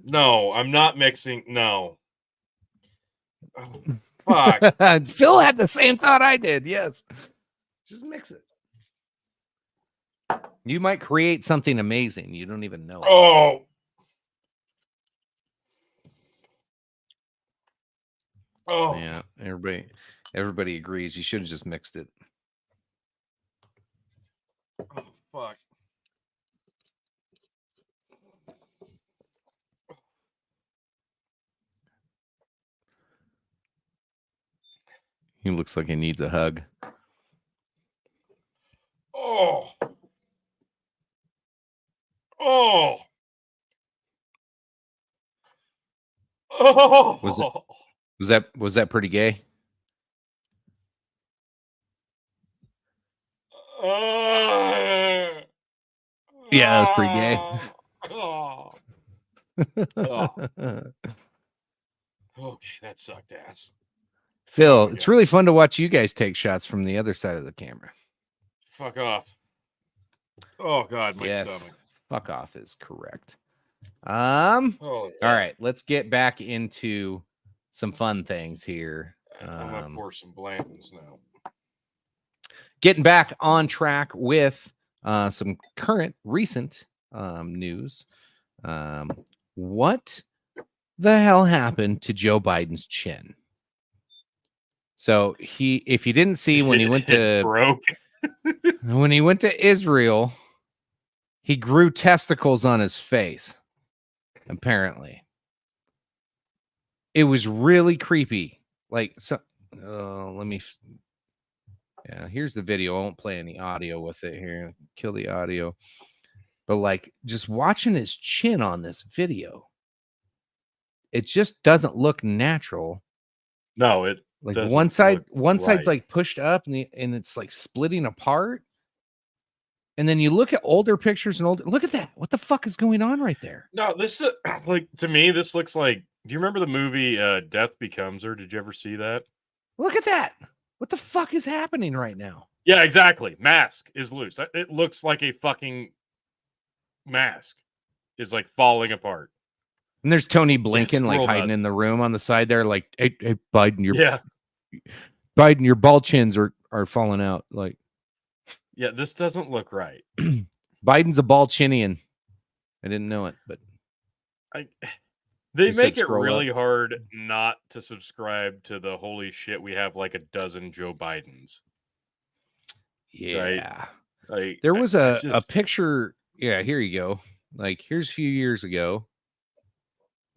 No, I'm not mixing. No. Oh, fuck. Phil had the same thought I did. Yes. Just mix it. You might create something amazing. You don't even know. Oh. Oh. Yeah, everybody agrees. You should have just mixed it. Oh, fuck. He looks like he needs a hug. Oh. Oh. Oh. Was that pretty gay? Yeah, that was pretty gay. Okay, that sucked ass. Phil, it's really fun to watch you guys take shots from the other side of the camera. Fuck off. Oh God, my stomach. Fuck off is correct. All right, let's get back into some fun things here. I'm gonna pour some Blanton's now. Getting back on track with some current recent news. What the hell happened to Joe Biden's chin? So if you didn't see when he went to when he went to Israel, he grew testicles on his face. Apparently, it was really creepy. Like, so let me. Yeah, here's the video. I won't play any audio with it here. Kill the audio. But like, just watching his chin on this video, it just doesn't look natural. No, it like one side's like pushed up and it's like splitting apart. And then you look at older pictures and look at that. What the fuck is going on right there? No, this like to me, this looks like. Do you remember the movie Death Becomes Her? Did you ever see that? Look at that. What the fuck is happening right now? Yeah, exactly. Mask is loose. It looks like a fucking mask is like falling apart. And there's Tony Blinken like hiding in the room on the side there, like, hey Biden, your ball chins are falling out. Like, yeah, this doesn't look right. Biden's a ball chinian. I didn't know it, but they make it really hard not to subscribe to the holy shit. We have like a dozen Joe Bidens. Yeah, right? Like there was a picture. Yeah, here you go. Like, here's a few years ago.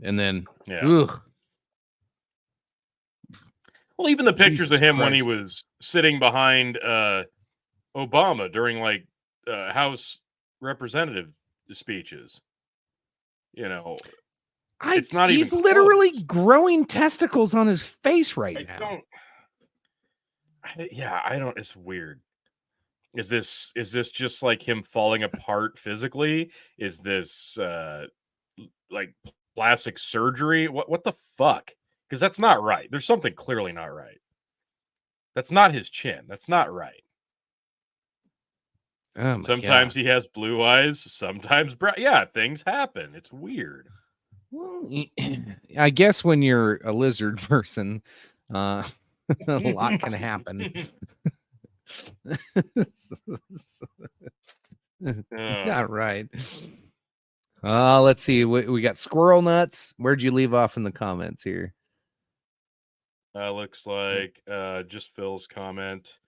And then, well, even the pictures of him when he was sitting behind Obama during like House representative speeches, you know, it's not even. He's literally growing testicles on his face right now. I don't. It's weird. Is this just like him falling apart physically? Is this like plastic surgery? What the fuck? Because that's not right. There's something clearly not right. That's not his chin. That's not right. Oh sometimes he has blue eyes. Sometimes brown. Yeah, things happen. It's weird. Well, I guess when you're a lizard person, a lot can happen. Not right. Let's see. We got squirrel nuts. Where'd you leave off in the comments here? Looks like just Phil's comment.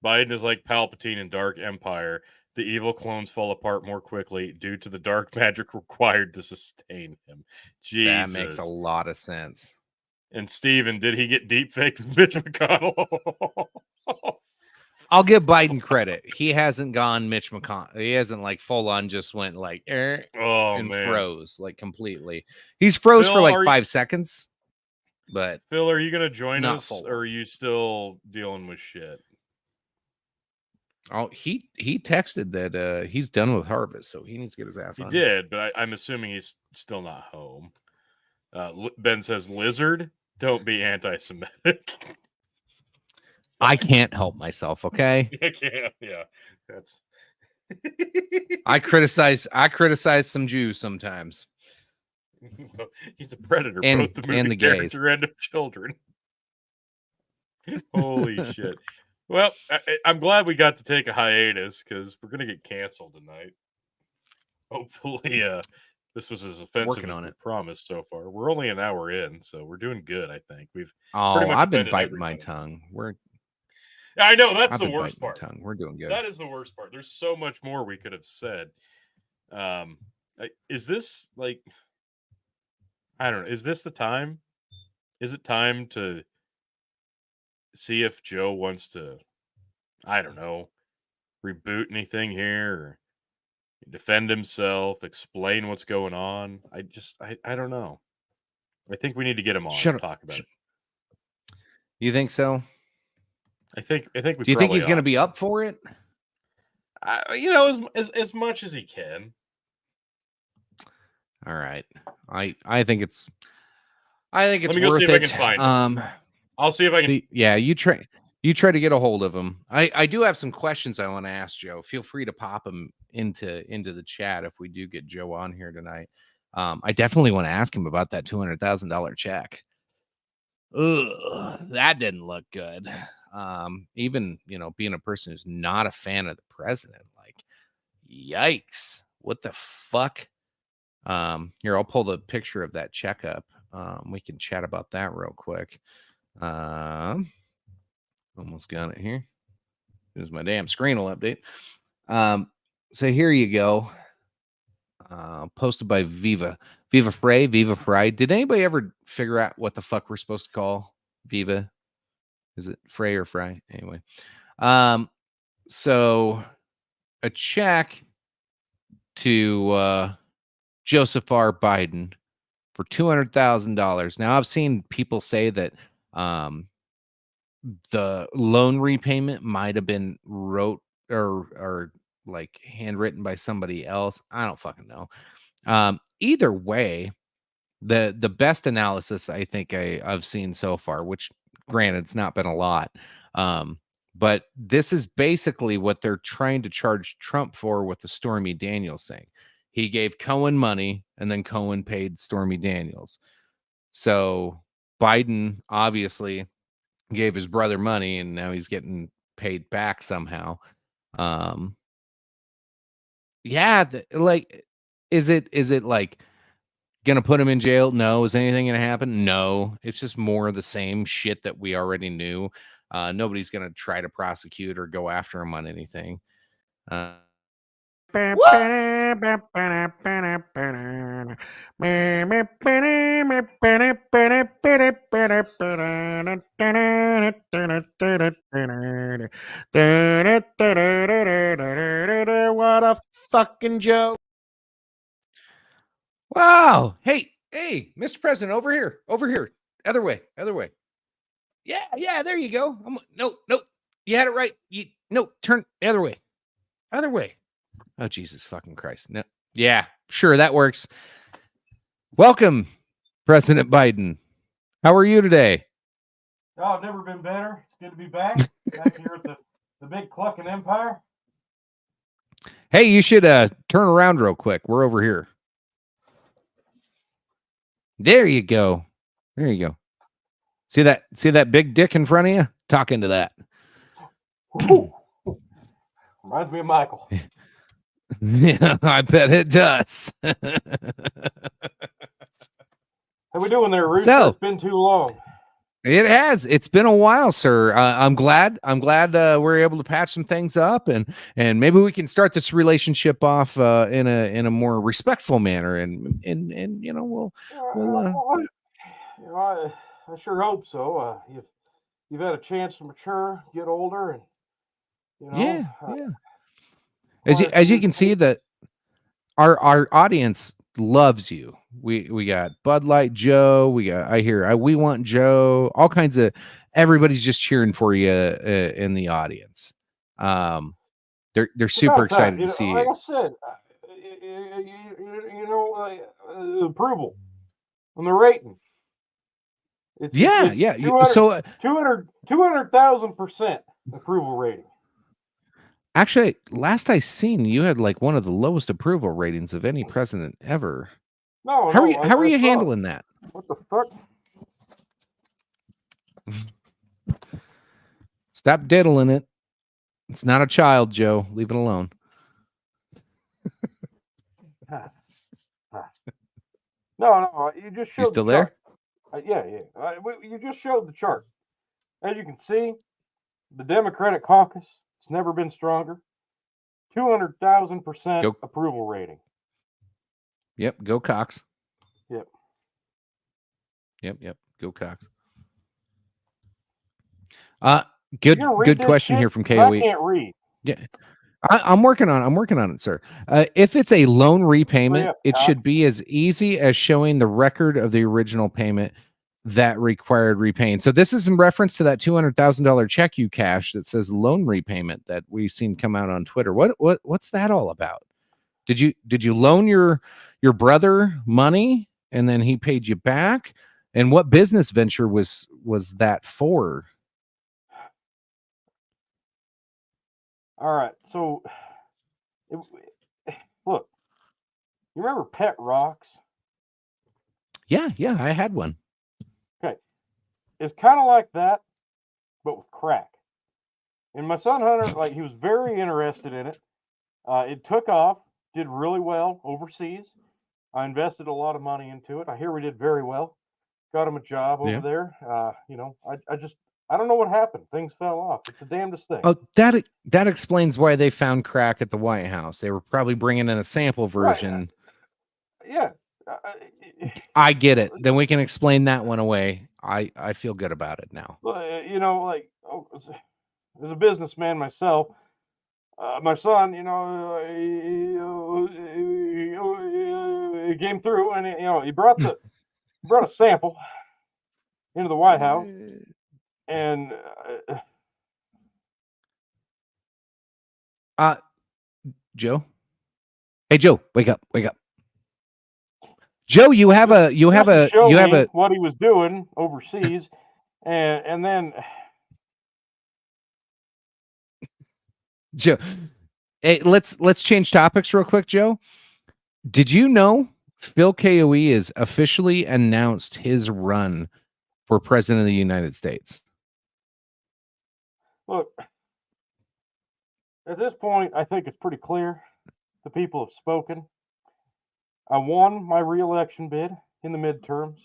Biden is like Palpatine in Dark Empire. The evil clones fall apart more quickly due to the dark magic required to sustain him. Jesus. That makes a lot of sense. And Steven, did he get deep faked with Mitch McConnell? I'll give Biden credit. He hasn't gone Mitch McConnell. He hasn't like full on just went like and froze like completely. He's froze for like 5 seconds. But Phil, are you going to join us or are you still dealing with shit? Oh, he texted that he's done with harvest, so he needs to get his ass on. He did, but I'm assuming he's still not home. Ben says, lizard, don't be anti-Semitic. I can't help myself, okay? I can't, yeah. That's I criticize some Jews sometimes. He's a predator, and, both the movie and the character gays. and of children. Holy shit. Well, I'm glad we got to take a hiatus because we're going to get canceled tonight. Hopefully, this was as offensive as we promised so far. We're only an hour in, so we're doing good, I think. I've been biting my tongue. I know, that's the worst part. We're doing good. That is the worst part. There's so much more we could have said. Is this, like, I don't know, is this the time? Is it time to see if Joe wants to, I don't know, reboot anything here? Or defend himself, explain what's going on. I don't know. I think we need to get him on to talk about it. You think so? I think we. Do you think he's going to be up for it? As much as he can. All right. I think it's worth it. Let me go see if I can find him. I'll see if I can. See, yeah, you try to get a hold of him. I do have some questions I want to ask Joe. Feel free to pop them into the chat if we do get Joe on here tonight. I definitely want to ask him about that $200,000 check. Ugh, that didn't look good. Even being a person who's not a fan of the president, like, yikes, what the fuck? Here, I'll pull the picture of that check up. We can chat about that real quick. Almost got it here. Here's my damn screen will update. So here you go. Posted by Viva Frey. Did anybody ever figure out what the fuck we're supposed to call Viva? Is it Frey or Fry? Anyway. So a check to Joseph R. Biden for $200,000. Now, I've seen people say that the loan repayment might have been wrote or like handwritten by somebody else. I don't fucking know. Either way, the best analysis I think I've seen so far, which granted it's not been a lot, but this is basically what they're trying to charge Trump for with the Stormy Daniels thing. He gave Cohen money, and then Cohen paid Stormy Daniels. So Biden obviously gave his brother money, and now he's getting paid back somehow. Yeah, is it like gonna put him in jail? No. Is anything gonna happen? No. It's just more of the same shit that we already knew. Nobody's gonna try to prosecute or go after him on anything. What a fucking joke. Wow. Hey, Mr. President, over here. Other way. Yeah, there you go. No. You had it right. Turn the other way. Oh, Jesus fucking Christ. No. Yeah, sure, that works. Welcome, President Biden. How are you today? Oh, I've never been better. It's good to be back here at the big clucking empire. Hey, you should turn around real quick. We're over here. There you go. See that big dick in front of you? Talk into that. Reminds me of Michael. Yeah, I bet it does. How we doing there, Rooster? So, it's been too long. It has. It's been a while, sir. I'm glad we're able to patch some things up, and maybe we can start this relationship off in a more respectful manner, and we'll. I sure hope so. You've had a chance to mature, get older, and yeah. As you can see, that our audience loves you. We got Bud Light Joe. We want Joe. All kinds of everybody's just cheering for you in the audience. They're super excited to see you. Like I said, approval on the rating. It's so 200,000% approval rating. Actually, last I seen, you had like one of the lowest approval ratings of any president ever. No, how are you handling that? What the fuck? Stop diddling it. It's not a child, Joe. Leave it alone. No, you just showed. You still there? Yeah. You just showed the chart. As you can see, the Democratic caucus, it's never been stronger. 200,000% approval rating. Yep. Go Cox. Yep. Go Cox. Good question here from KOE. I can't read. Yeah. I'm working on it, sir. If it's a loan repayment, it should be as easy as showing the record of the original payment that required repaying. So this is in reference to that $200,000 check you cashed that says loan repayment that we've seen come out on Twitter. What's that all about? Did you loan your brother money and then he paid you back? And what business venture was that for? All right, so look, you remember Pet Rocks? Yeah, I had one. Okay, it's kind of like that, but with crack. And my son Hunter, like, he was very interested in it. It took off, did really well overseas. I invested a lot of money into it. I hear we did very well. Got him a job over there. I don't know what happened. Things fell off. It's the damnedest thing. Oh, that explains why they found crack at the White House. They were probably bringing in a sample version. Right. Yeah. I get it. Then we can explain that one away. I feel good about it now. As a businessman myself, my son, he came through and he brought a sample into the White House, and Joe. Hey, Joe, wake up. Joe, you have a what he was doing overseas, and then Joe. Hey, let's change topics real quick, Joe. Did you know Phil KOE has officially announced his run for president of the United States? Look, at this point, I think it's pretty clear. The people have spoken. I won my re-election bid in the midterms.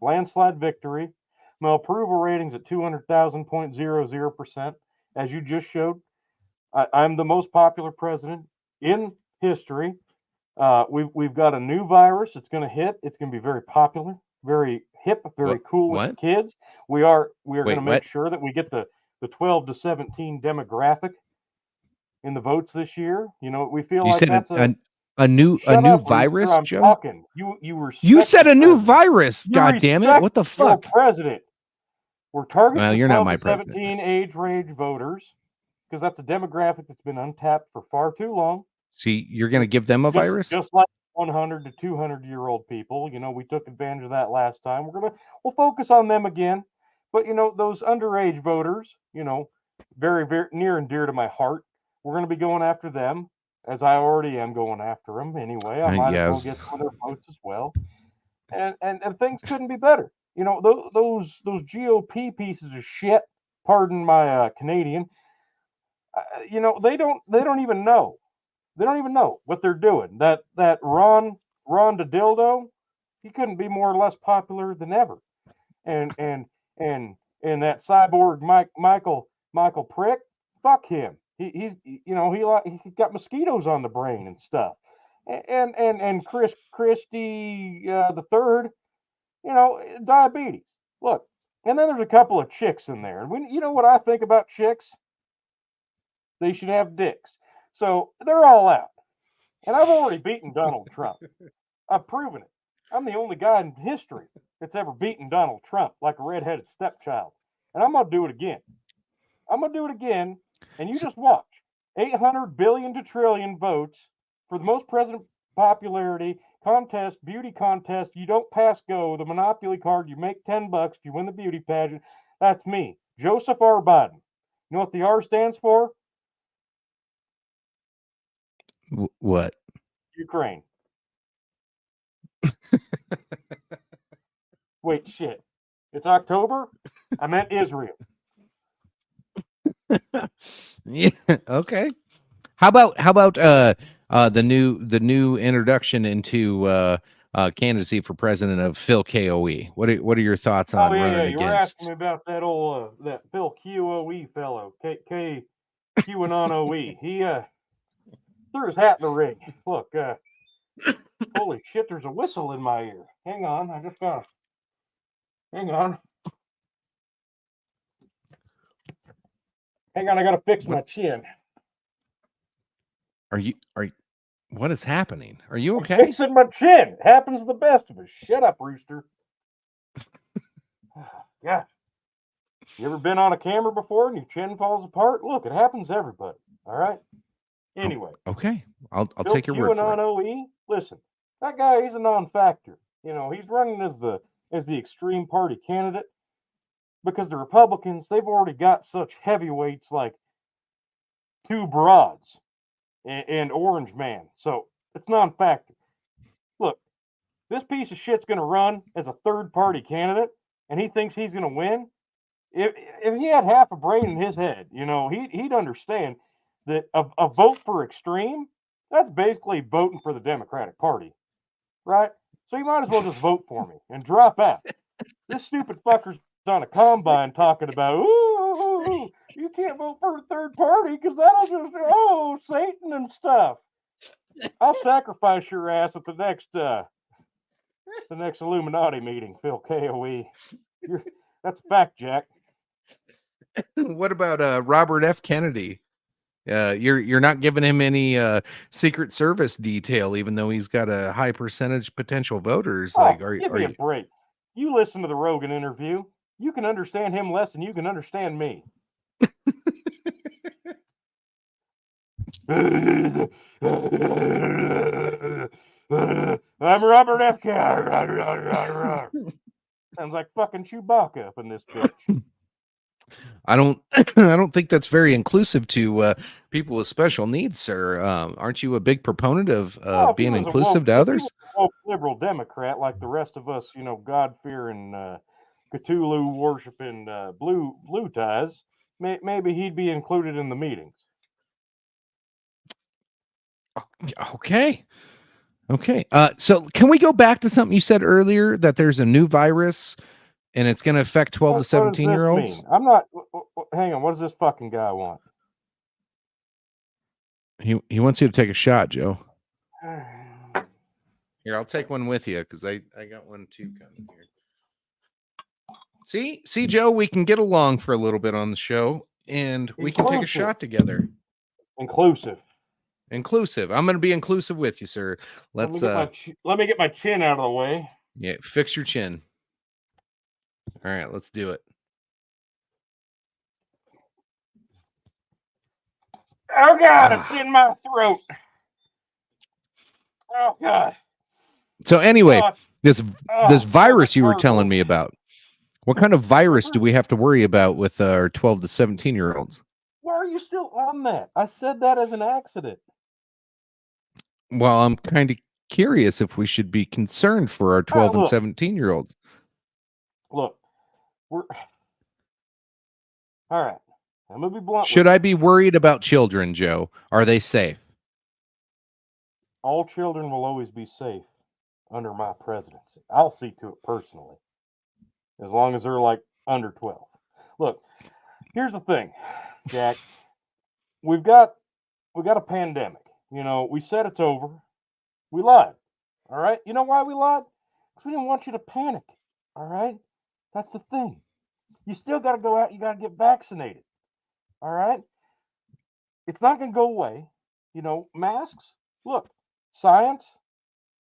Landslide victory. My approval rating's at 200,000.00%. As you just showed, I'm the most popular president in history. We've got a new virus. It's going to hit. It's going to be very popular, very hip, very cool with the kids. We are going to make sure that we get the 12 to 17 demographic in the votes this year. We feel you like said that's a new virus, I'm Joe. talking. You said a new virus. God damn it! What the fuck? President. We're targeting well, you're 12 not my to 17 age range voters because that's a demographic that's been untapped for far too long. See, you're going to give them a virus, just like 100 to 200-year-old people. We took advantage of that last time. We'll focus on them again. But those underage voters, very, very near and dear to my heart. We're going to be going after them, as I already am going after them anyway. I might as well get some of their votes as well. And things couldn't be better. Those GOP pieces of shit. Pardon my Canadian. They don't even know. They don't even know what they're doing. That Ron the dildo, he couldn't be more or less popular than ever. And that cyborg Michael Prick, fuck him. He's he got mosquitoes on the brain and stuff. And Christie the third, diabetes. Look, and then there's a couple of chicks in there. And you know what I think about chicks? They should have dicks. So they're all out. And I've already beaten Donald Trump. I've proven it. I'm the only guy in history that's ever beaten Donald Trump like a redheaded stepchild. And I'm going to do it again. And you just watch. 800 billion to trillion votes for the most president popularity contest, beauty contest. You don't pass go. The Monopoly card, you make $10 if you win the beauty pageant. That's me, Joseph R. Biden. You know what the R stands for? What? Ukraine. Wait, shit. It's October? I meant Israel. Yeah. Okay. How about the new introduction into candidacy for president of Phil KOE? What are your thoughts on running against? You were asking me about that old that Phil QOE fellow, K QAnon OE. He threw his hat in the ring. Look, holy shit! There's a whistle in my ear. Hang on, I gotta fix my chin. what is happening? Are you okay? I'm fixing my chin. It happens to the best of us. Shut up, Rooster. Yeah. You ever been on a camera before and your chin falls apart? Look, it happens to everybody. All right. Anyway. Okay. I'll take your word for it. QAnon. Listen, that guy, he's a non-factor. You know, he's running as the extreme party candidate because the Republicans, they've already got such heavyweights like two broads and Orange Man. So it's non-factor. Look, this piece of shit's going to run as a third-party candidate, and he thinks he's going to win. If he had half a brain in his head, you know, he'd understand that a vote for extreme, that's basically voting for the Democratic Party, right? So you might as well just vote for me and drop out. This stupid fucker's on a combine talking about, ooh, you can't vote for a third party because that'll just, Satan and stuff. I'll sacrifice your ass at the next Illuminati meeting, Phil KOE. That's fact, Jack. What about Robert F. Kennedy? You're not giving him any Secret Service detail, even though he's got a high percentage potential voters. Give me a break. You listen to the Rogan interview. You can understand him less than you can understand me. I'm Robert F. Kennedy. Sounds like fucking Chewbacca up in this bitch. I don't think that's very inclusive to people with special needs, sir. Aren't you a big proponent of being inclusive to others? If he was a woke liberal Democrat like the rest of us, you know, God-fearing, Cthulhu worshiping blue ties, maybe he'd be included in the meetings. Okay. So can we go back to something you said earlier, that there's a new virus and it's going to affect 12 to 17-year-olds? I'm not. Hang on. What does this fucking guy want? He wants you to take a shot, Joe. Here, I'll take one with you because I got one too coming here. See, Joe, we can get along for a little bit on the show, and we can take a shot together. Inclusive. I'm going to be inclusive with you, sir. Let me get my chin out of the way. Yeah, fix your chin. All right, let's do it. Oh God, it's in my throat. Oh God. So anyway, this virus you were telling me about. What kind of virus do we have to worry about with our 12 to 17-year-olds? Why are you still on that? I said that as an accident. Well, I'm kind of curious if we should be concerned for our 12 and 17-year-olds. Look, we're all right. I'm gonna be blunt. Should I be worried about children, Joe? Are they safe? All children will always be safe under my presidency. I'll see to it personally, as long as they're like under 12. Look, here's the thing, Jack. We've got a pandemic. You know, we said it's over. We lied. All right. You know why we lied? Because we didn't want you to panic. All right. That's the thing. You still got to go out. You got to get vaccinated. All right. It's not going to go away. You know, masks. Look, science.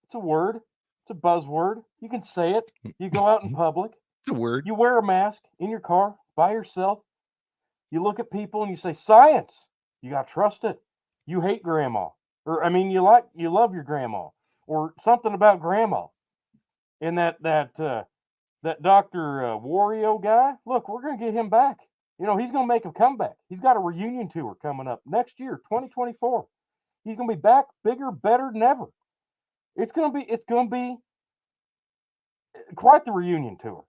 It's a word. It's a buzzword. You can say it. You go out in public. It's a word. You wear a mask in your car by yourself. You look at people and you say, science. You got to trust it. You hate grandma. Or, I mean, you love your grandma. Or something about grandma. And that Dr. Wario guy, look, we're going to get him back. You know, he's going to make a comeback. He's got a reunion tour coming up next year, 2024. He's going to be back bigger, better than ever. It's going to be quite the reunion tour.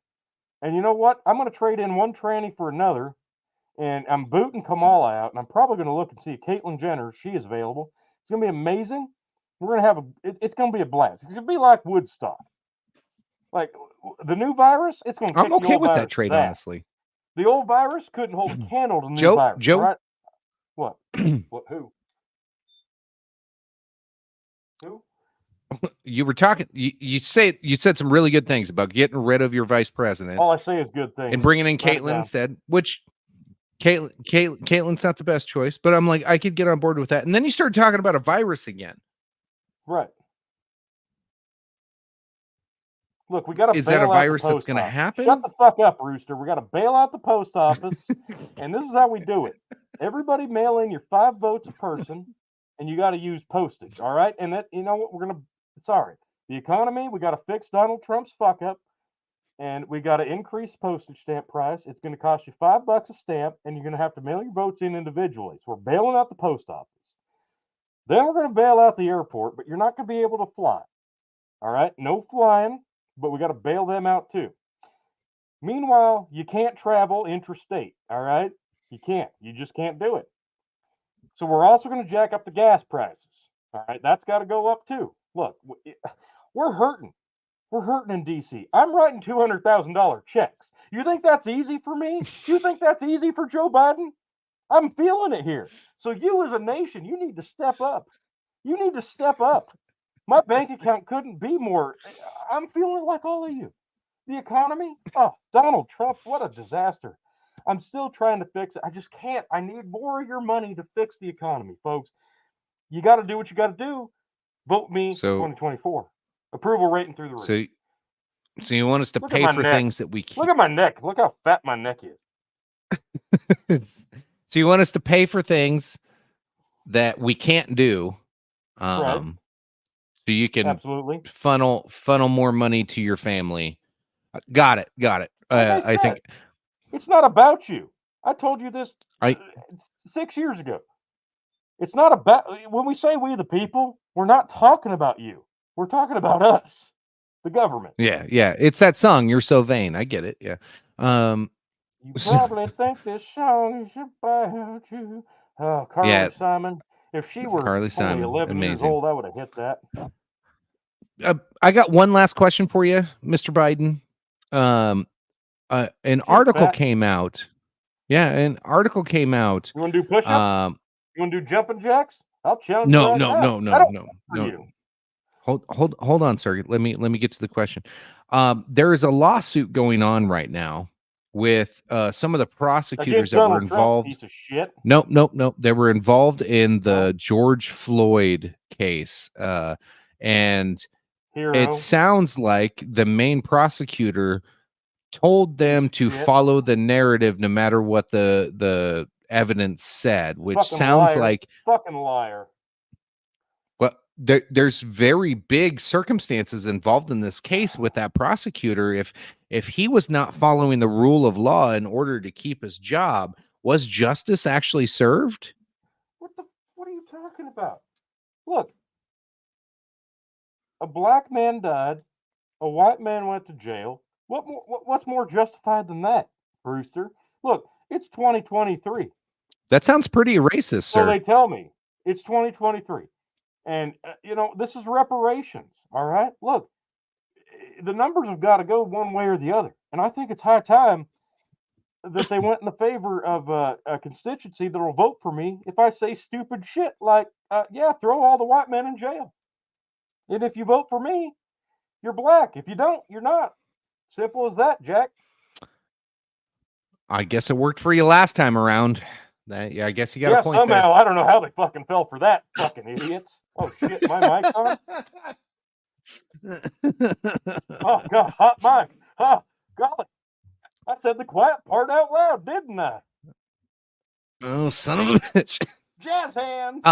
And you know what? I'm going to trade in one tranny for another. And I'm booting Kamala out. And I'm probably going to look and see if Caitlyn Jenner, she is available. It's going to be amazing. We're going to have it's going to be a blast. It's going to be like Woodstock. Like the new virus, it's going to. I'm okay with that trade, honestly. The old virus couldn't hold a candle to the new virus. Joe, right? What? What? Who? You were talking. You said some really good things about getting rid of your vice president. All I say is good things and bringing in Caitlyn instead. Which Caitlin's not the best choice, but I'm like, I could get on board with that. And then you start talking about a virus again. Right. Look, we got to Is that a bail out the virus that's post going to office. happen? Shut the fuck up, Rooster. We got to bail out the post office, and this is how we do it. Everybody mail in your 5 votes a person, and you got to use postage, all right? And that, you know what, we're going to, sorry. The economy, we got to fix Donald Trump's fuck up, and we got to increase postage stamp price. It's going to cost you $5 a stamp, and you're going to have to mail your votes in individually. So we're bailing out the post office. Then we're going to bail out the airport, but you're not going to be able to fly, all right? No flying. But we got to bail them out too. Meanwhile, you can't travel interstate, all right? You can't. You just can't do it. So we're also going to jack up the gas prices, all right? That's got to go up too. Look, we're hurting. We're hurting in D.C. I'm writing $200,000 checks. You think that's easy for me? You think that's easy for Joe Biden? I'm feeling it here. So you as a nation, you need to step up. You need to step up. My bank account couldn't be more. I'm feeling like all of you. The economy? Oh, Donald Trump, what a disaster. I'm still trying to fix it. I just can't. I need more of your money to fix the economy, folks. You got to do what you got to do. Vote me 2024. Approval rating through the roof. So you want us to pay for things that we can't. Look at my neck. Look how fat my neck is. So you want us to pay for things that we can't do. Right. So you can absolutely funnel more money to your family. Got it. I think it's not about you. I told you this 6 years ago. It's not about, when we say we the people, we're not talking about you. We're talking about us, the government. Yeah. It's that song, You're So Vain. I get it. Yeah. You probably think this song is about you. Oh, Carly Simon. If she were Carly only Simon. 11 years old, I would have hit that. I got one last question for you, Mr. Biden. An article came out. Yeah, an article came out. You want to do push-ups? You want to do jumping jacks? I'll challenge no, you. No. Hold on, sir. Let me get to the question. There is a lawsuit going on right now with some of the prosecutors that were involved. Piece of shit. Nope. They were involved in the George Floyd case. And it sounds like the main prosecutor told them to follow the narrative no matter what the evidence said, which fucking sounds liar. like fucking liar. Well, there's very big circumstances involved in this case with that prosecutor. If he was not following the rule of law in order to keep his job, was justice actually served? What are you talking about? Look, a black man died, a white man went to jail. What's more justified than that, Brewster? Look, it's 2023. That sounds pretty racist, sir. So they tell me it's 2023. And, this is reparations, all right? Look, the numbers have got to go one way or the other. And I think it's high time that they went in the favor of a constituency that will vote for me if I say stupid shit like, throw all the white men in jail. And if you vote for me, you're black. If you don't, you're not. Simple as that, Jack. I guess it worked for you last time around. I guess you got a point somehow. there. I don't know how they fucking fell for that, fucking idiots. Oh, shit, my mic's on? Oh, God, hot mic. Oh, golly. I said the quiet part out loud, didn't I? Oh, son of a bitch. Jazz hands.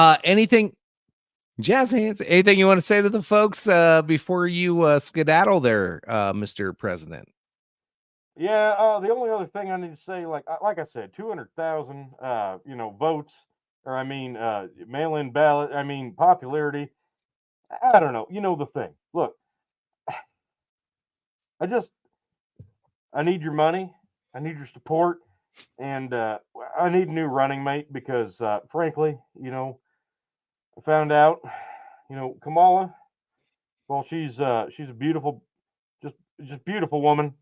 Jazz hands. Anything you want to say to the folks before you skedaddle there, Mr. President? Yeah, the only other thing I need to say, like I said, 200,000, votes, or mail-in ballot, popularity. I don't know. You know the thing. Look, I need your money. I need your support. And I need a new running mate because, frankly, I found out, Kamala, well, she's a beautiful, just beautiful woman.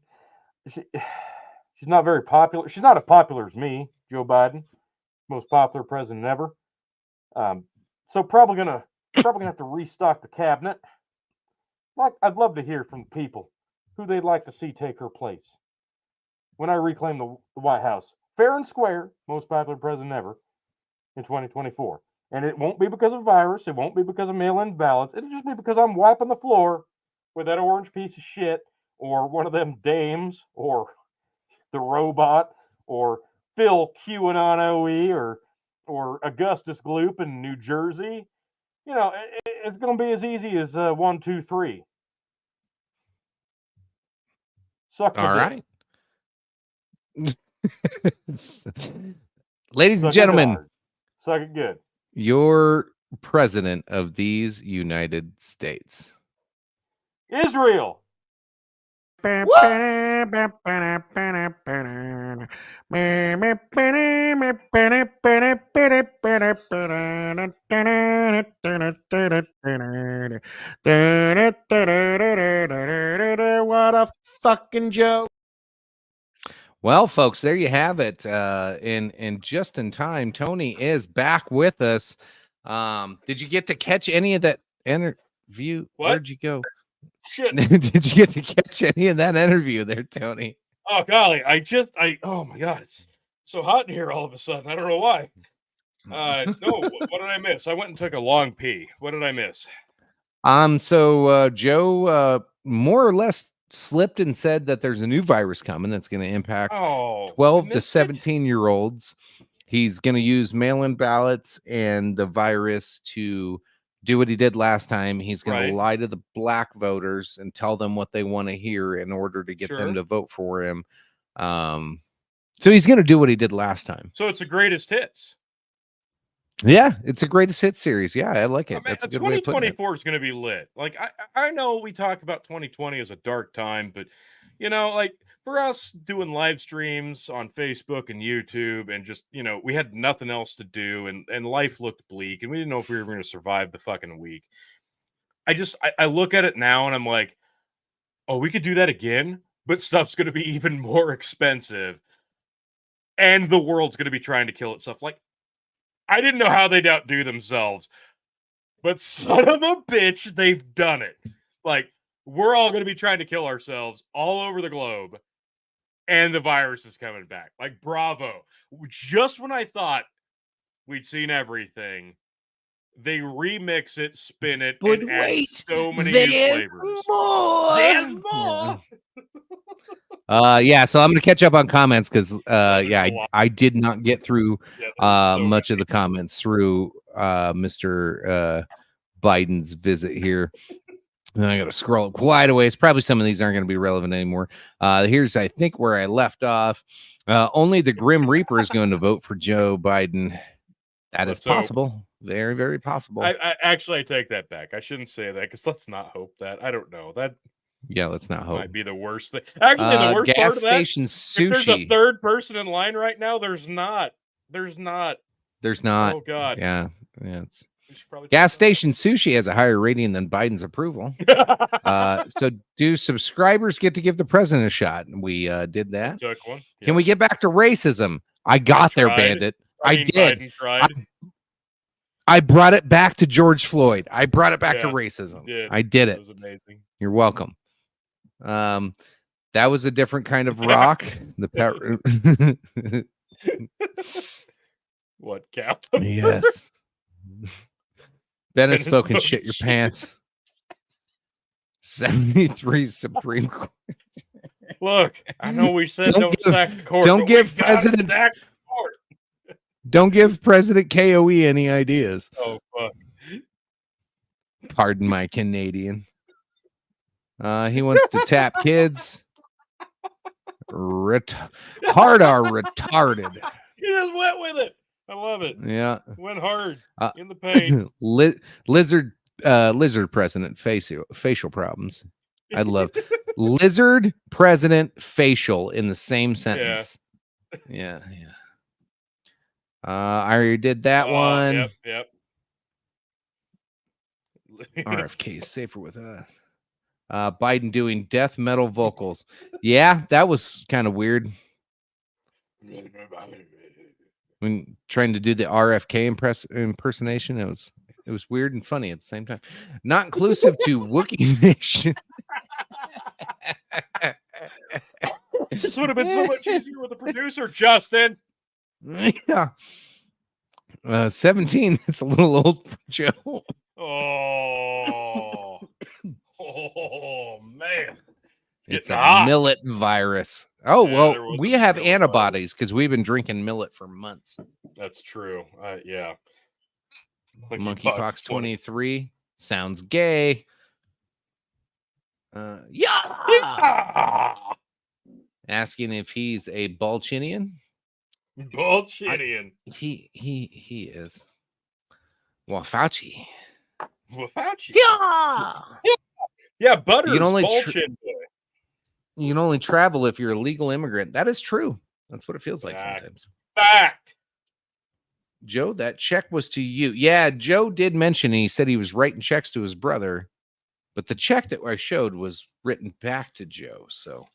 She's not very popular. She's not as popular as me, Joe Biden, most popular president ever. So probably gonna have to restock the cabinet. Like, I'd love to hear from the people who they'd like to see take her place when I reclaim the White House fair and square, most popular president ever in 2024. And it won't be because of virus. It won't be because of mail-in ballots. It'll just be because I'm wiping the floor with that orange piece of shit, or one of them dames, or the robot, or Phil QAnon OE, or Augustus Gloop in New Jersey. You know, it's going to be as easy as 1, 2, 3. Suck All my right. Ladies and Suck gentlemen, suck it good. Your president of these United States. Israel. What a fucking joke. Well, folks, there you have it. And just in time, Tony is back with us. Did you get to catch any of that interview? What? Where'd you go? Shit. Did you get to catch any of that interview there, Tony? Oh golly, oh my god, it's so hot in here all of a sudden. I don't know why. No, what did I miss? I went and took a long pee. What did I miss? So Joe more or less slipped and said that there's a new virus coming that's going to impact 12 to 17-year-olds. He's going to use mail-in ballots and the virus to do what he did last time. He's going to lie to the black voters and tell them what they want to hear in order to get them to vote for him. So he's going to do what he did last time. So it's the greatest hits. Yeah, it's a greatest hit series. Yeah, I like it. Oh, man, that's a good way of putting it. 2024 is going to be lit. Like I know we talk about 2020 as a dark time, but you know, like for us doing live streams on Facebook and YouTube, and just, you know, we had nothing else to do, and life looked bleak, and we didn't know if we were going to survive the fucking week. I look at it now and I'm like, oh, we could do that again, but stuff's going to be even more expensive, and the world's going to be trying to kill itself. Like, I didn't know how they'd outdo themselves, but son of a bitch, they've done it. Like, we're all going to be trying to kill ourselves all over the globe, and the virus is coming back. Like, bravo. Just when I thought we'd seen everything, they remix it, spin it, but and wait, add so many new flavors. There's more! Yeah, so I'm gonna catch up on comments because I did not get through much of the comments through Mr. Biden's visit here. And I gotta scroll quite a ways. Probably some of these aren't gonna be relevant anymore. Here's, I think, where I left off. Only the Grim Reaper is going to vote for Joe Biden. That is possible. Very, very possible. I take that back. I shouldn't say that, because let's not hope that. I don't know. Yeah, let's not hope. Might be the worst thing. Actually, the worst gas part of that, station sushi. if there's a third person in line right now, there's not. There's not. Oh God. Yeah. It's gas station sushi has a higher rating than Biden's approval. So do subscribers get to give the president a shot? And we did that. Took one. Yeah. Can we get back to racism? I got there, Bandit. I did. Biden tried. I brought it back to George Floyd. I brought it back to racism. I did it. It was amazing. You're welcome. That was a different kind of rock. What cow? Yes. Bennett spoke and shit your pants. 73 Supreme Court. Look, I know we said don't stack the court. Don't give President. Don't give President KOE any ideas. Oh fuck. Pardon my Canadian. He wants to tap kids. Hard are retarded. He just went with it. I love it. Yeah. Went hard in the paint. Lizard president facial problems. I love lizard president facial in the same sentence. Yeah. I already did that one. Yep. RFK is safer with us. Biden doing death metal vocals. Yeah, that was kind of weird. When trying to do the RFK impersonation, it was weird and funny at the same time. Not inclusive to Wookiee Nation. This would have been so much easier with the producer, Justin. Yeah. 17. It's a little old for Joe. Oh, oh man. It's getting a hot. millet virus. Oh, Yeah, well, there was we a have millet virus. antibodies because we've been drinking millet for months. That's true. Yeah. Monkeypox 23 sounds gay. Yeah. Yeah. Asking if he's a Balchinian. Balchinian. He is. Well, Fauci. Well, Fauci. Yeah. Yeah, Butters. You can only you can only travel if you're a legal immigrant. That is true. That's what it feels like sometimes. Fact. Joe, that check was to you. Yeah, Joe did mention he said he was writing checks to his brother, but the check that I showed was written back to Joe. So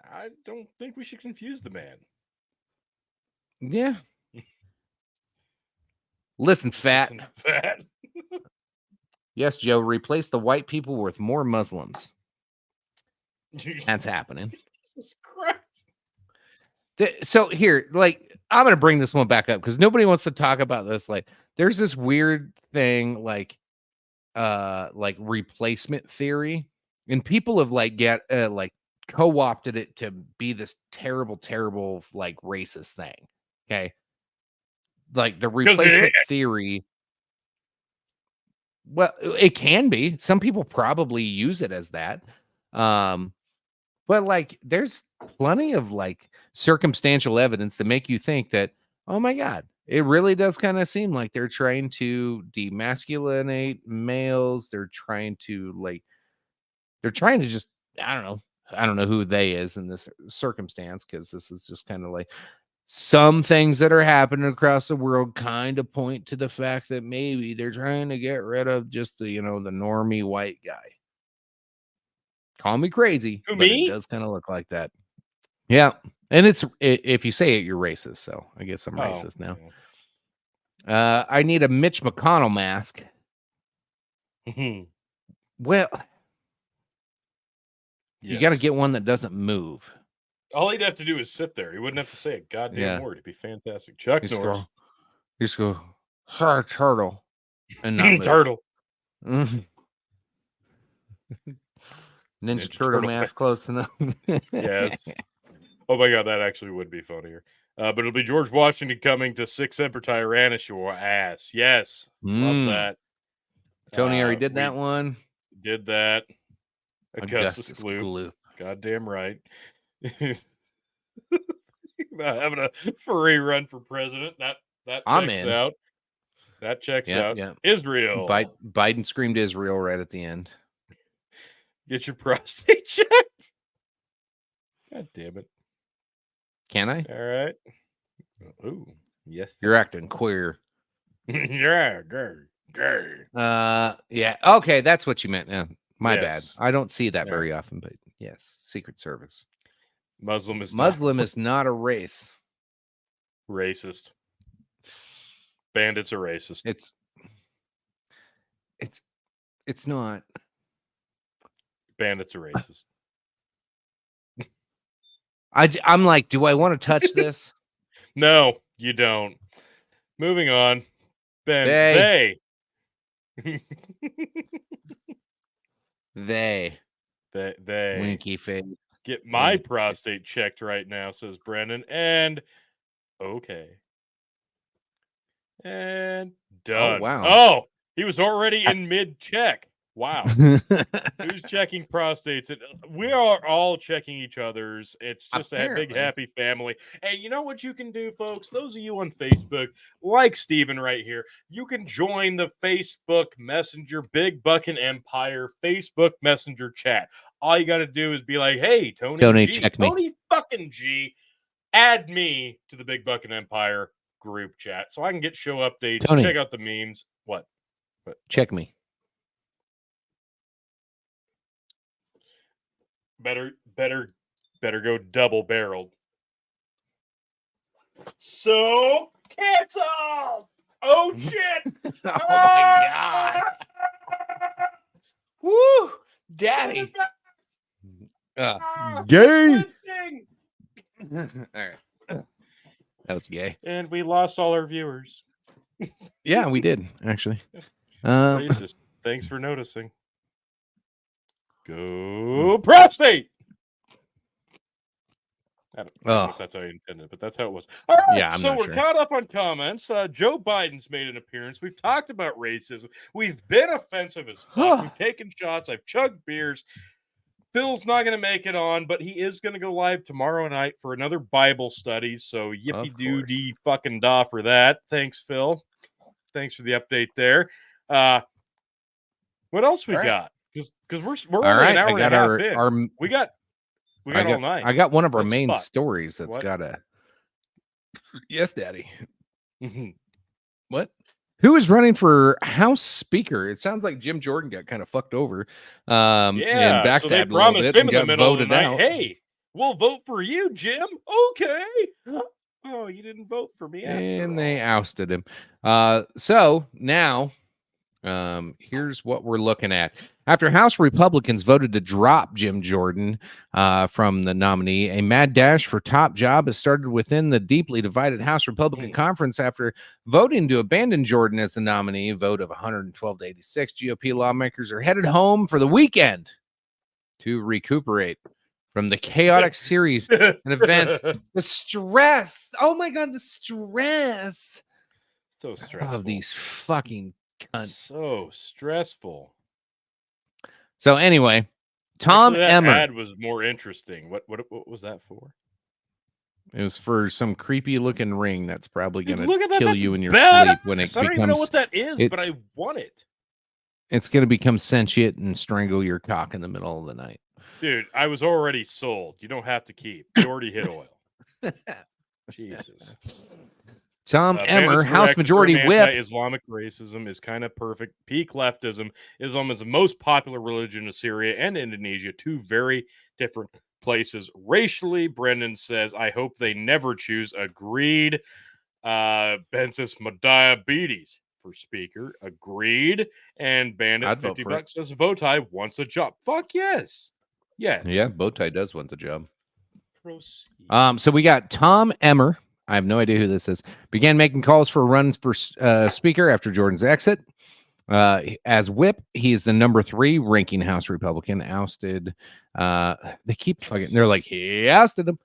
I don't think we should confuse the man. Yeah. Listen, fat. Yes, Joe, replace the white people with more Muslims. That's happening. Jesus Christ. So here, like, I'm going to bring this one back up because nobody wants to talk about this. Like, there's this weird thing, like replacement theory, and people have like co-opted it to be this terrible, terrible, like racist thing. Okay. Like the replacement theory. Well, it can be. Some people probably use it as that. But like there's plenty of like circumstantial evidence to make you think that, oh my God, it really does kind of seem like they're trying to demasculinate males. They're trying to just, I don't know who they is in this circumstance, because this is just kind of like some things that are happening across the world kind of point to the fact that maybe they're trying to get rid of just the, the normie white guy. Call me crazy, but it does kind of look like that. Yeah. And if you say it, you're racist. So I guess I'm racist now. Yeah. I need a Mitch McConnell mask. Well, you got to get one that doesn't move. All he'd have to do is sit there. He wouldn't have to say a goddamn word. It'd be fantastic. Chuck Norris. Just go, turtle. And not move. Turtle. Ninja Turtle mask close enough. Yes. Oh my God, that actually would be funnier. But it'll be George Washington coming to 6th Emperor Tyrannus your ass. Yes. Love that. Tony already did that one. Did that. Augustus Gloop. Goddamn right. Having a furry run for president. That checks out. That checks out. Yeah. Israel. Biden screamed Israel right at the end. Get your prostate checked. God damn it. Can I? All right. Ooh, yes. You're acting queer. Yeah. Yeah. Okay, that's what you meant. Yeah. My bad. Yes. I don't see that very often, but yes, Secret Service. Muslim is not a race. Racist. Bandits are racist. It's not. Bandits are racist. I'm like, do I want to touch this? No, you don't. Moving on. Ben, they winky face. Get my prostate checked right now, says Brennan. And okay. And done. Oh, wow. Oh, he was already in mid-check. Wow. Who's checking prostates? We are all checking each other's. It's just a big happy family. And you know what you can do, folks? Those of you on Facebook, like Steven right here, you can join the Facebook Messenger Big Bucking Empire Facebook Messenger chat. All you got to do is be like, hey, Tony G, check me. Tony fucking G, add me to the Big Bucking Empire group chat so I can get show updates, Tony, check out the memes. What? Check me. Better go double barreled. So canceled. Oh shit! Oh my God! Woo, Daddy. Gay. All was gay. And we lost all our viewers. Yeah, we did actually. Racist. Thanks for noticing. Go prostate. I don't know if that's how you intended, but that's how it was. All right, yeah, so we're caught up on comments. Joe Biden's made an appearance. We've talked about racism. We've been offensive as fuck. We've taken shots. I've chugged beers. Phil's not going to make it on, but he is going to go live tomorrow night for another Bible study. So yippee-doo-dee fucking da for that. Thanks, Phil. Thanks for the update there. What else we got? Because we're only an hour and a half in. We got all night. I got one of our main stories that's got a. Yes, Daddy. What? Who is running for House Speaker? It sounds like Jim Jordan got kind of fucked over. And backstabbed so they promised him in the middle of the night. Hey, we'll vote for you, Jim. Okay. Oh, you didn't vote for me. And they ousted him. So now. Here's what we're looking at. After House Republicans voted to drop Jim Jordan from the nominee, a mad dash for top job has started within the deeply divided House Republican conference after voting to abandon Jordan as the nominee. A vote of 112 to 86. GOP lawmakers are headed home for the weekend to recuperate from the chaotic series and events. The stress. Oh my God, the stress. So stressful. Of these fucking cunts. So stressful. So anyway, Tom Emmer. That ad was more interesting. What was that for? It was for some creepy looking ring that's probably going to kill you in your sleep when it becomes. I don't even know what that is, but I want it. It's going to become sentient and strangle your cock in the middle of the night. Dude, I was already sold. You don't have to keep. You already hit oil. Jesus. Tom Emmer, House Majority Whip. Islamic racism is kind of perfect. Peak leftism. Islam is the most popular religion in Syria and Indonesia, two very different places. Racially, Brendan says, I hope they never choose. Agreed. Bensis Diabetes for speaker. Agreed. And Bandit $50 says Bowtie wants a job. Fuck yes. Yes. Yeah, Bowtie does want the job. Proceed. So we got Tom Emmer. I have no idea who this is. Began making calls for a run for speaker after Jordan's exit. As whip, he is the number 3 ranking House Republican. Ousted. They keep fucking. They're like, he ousted him.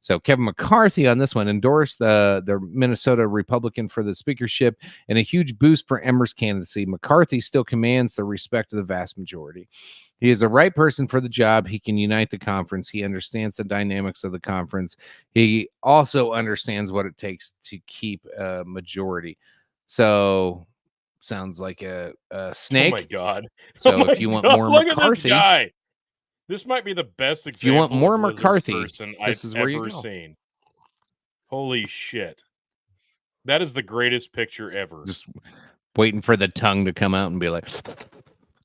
So Kevin McCarthy on this one endorsed the Minnesota Republican for the speakership, and a huge boost for Emmer's candidacy. McCarthy still commands the respect of the vast majority. He is the right person for the job. He can unite the conference. He understands the dynamics of the conference. He also understands what it takes to keep a majority. So sounds like a snake. Oh my God. So if you want more McCarthy, this might be the best example. If you want more McCarthy, person this is where you go. Seen. Holy shit. That is the greatest picture ever. Just waiting for the tongue to come out and be like.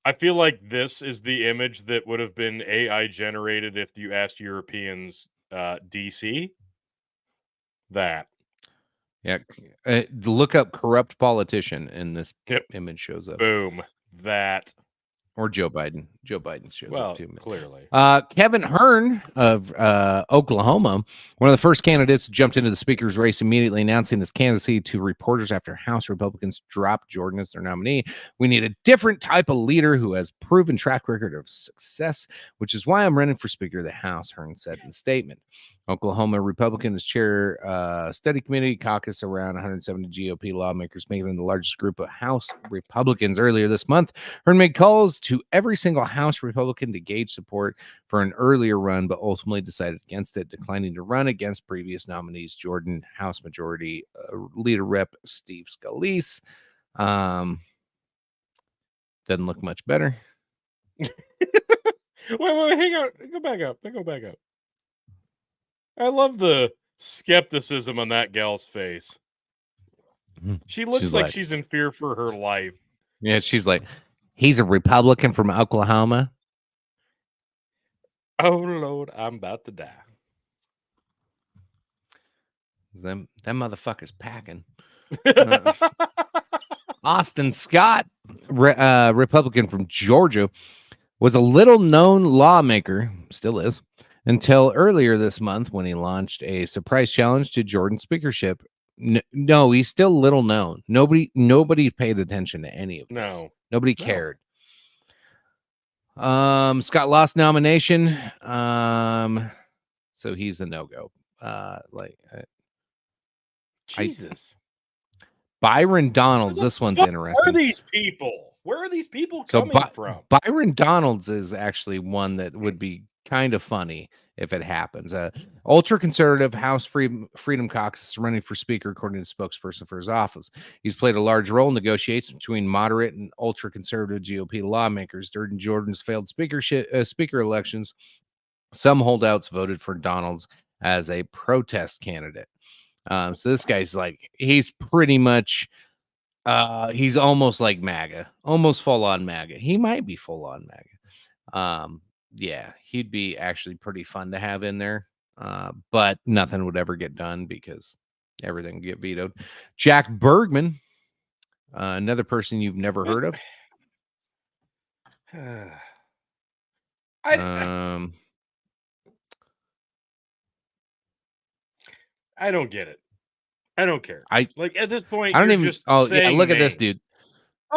I feel like this is the image that would have been AI generated if you asked Europeans DC. That. Yeah. Look up corrupt politician and this image shows up. Boom. That. Or Joe Biden. Joe Biden shows up too. Clearly. Kevin Hern of Oklahoma, one of the first candidates, jumped into the speaker's race, immediately announcing his candidacy to reporters after House Republicans dropped Jordan as their nominee. We need a different type of leader who has proven track record of success, which is why I'm running for Speaker of the House, Hern said in a statement. Oklahoma Republicans chair study committee caucus around 170 GOP lawmakers, making them the largest group of House Republicans. Earlier this month, Hern made calls to every single House Republican to gauge support for an earlier run, but ultimately decided against it, declining to run against previous nominees Jordan, House Majority Leader Rep Steve Scalise. Doesn't look much better. wait, hang on. Go back up. I love the skepticism on that gal's face. She looks like she's in fear for her life. Yeah, she's like, he's a Republican from Oklahoma. Oh, Lord, I'm about to die. Them motherfuckers packing. Austin Scott, Republican from Georgia, was a little-known lawmaker, still is, until earlier this month when he launched a surprise challenge to Jordan's speakership. No, he's still little known. Nobody paid attention to any of this. Nobody cared. Scott lost nomination. So he's a no-go. Jesus. Byron Donalds. This one's interesting. Where are these people? Where are these people coming from? Byron Donalds is actually one that would be kind of funny if it happens. Ultra-conservative House Freedom Caucus is running for speaker, according to spokesperson for his office. He's played a large role in negotiations between moderate and ultra-conservative GOP lawmakers during Jordan's failed speaker elections. Some holdouts voted for Donalds as a protest candidate. So this guy's he's pretty much he's almost like MAGA, almost full on MAGA. He might be full on MAGA. Yeah, he'd be actually pretty fun to have in there. But nothing would ever get done because everything would get vetoed. Jack Bergman, another person you've never heard of. I don't get it. I don't care. Like at this point, I don't even. Just look names. At this dude.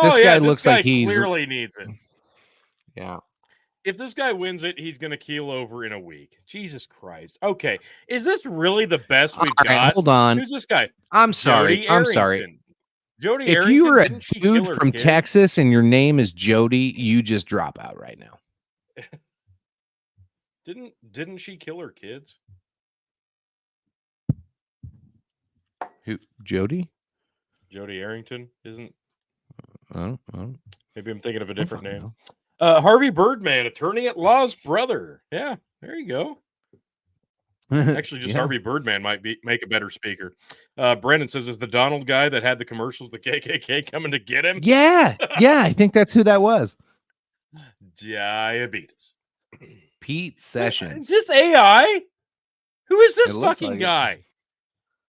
This guy looks like he clearly needs it. Yeah. If this guy wins it, he's going to keel over in a week. Jesus Christ. Okay. Is this really the best we've got? Hold on. Who's this guy? I'm sorry. Jody if Arrington, you're a dude from Texas and your name is Jody, you just drop out right now. Didn't she kill her kids? Who? Jody? Jody Arrington isn't. Maybe I'm thinking of a different name. Harvey Birdman, attorney at law's brother. Yeah, there you go. Actually, just Harvey Birdman might make a better speaker. Brandon says, is the Donald guy that had the commercials, the KKK coming to get him? Yeah, I think that's who that was. Diabetes. Pete Sessions. Is this AI? Who is this fucking guy?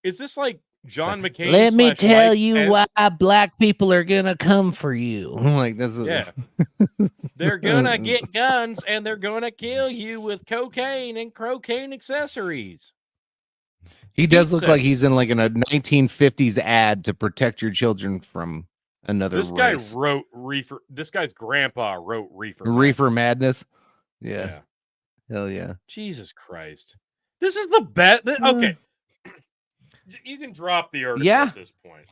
Is this like John McCain? Let me tell you why black people are gonna come for you. Like this is they're gonna get guns and they're gonna kill you with cocaine and cocaine accessories. He does look like he's in like in a 1950s ad to protect your children from another race. Guy wrote reefer. This guy's grandpa wrote reefer. Reefer Madness. Yeah. Hell yeah. Jesus Christ. This is the best. Okay. You can drop the article at this point.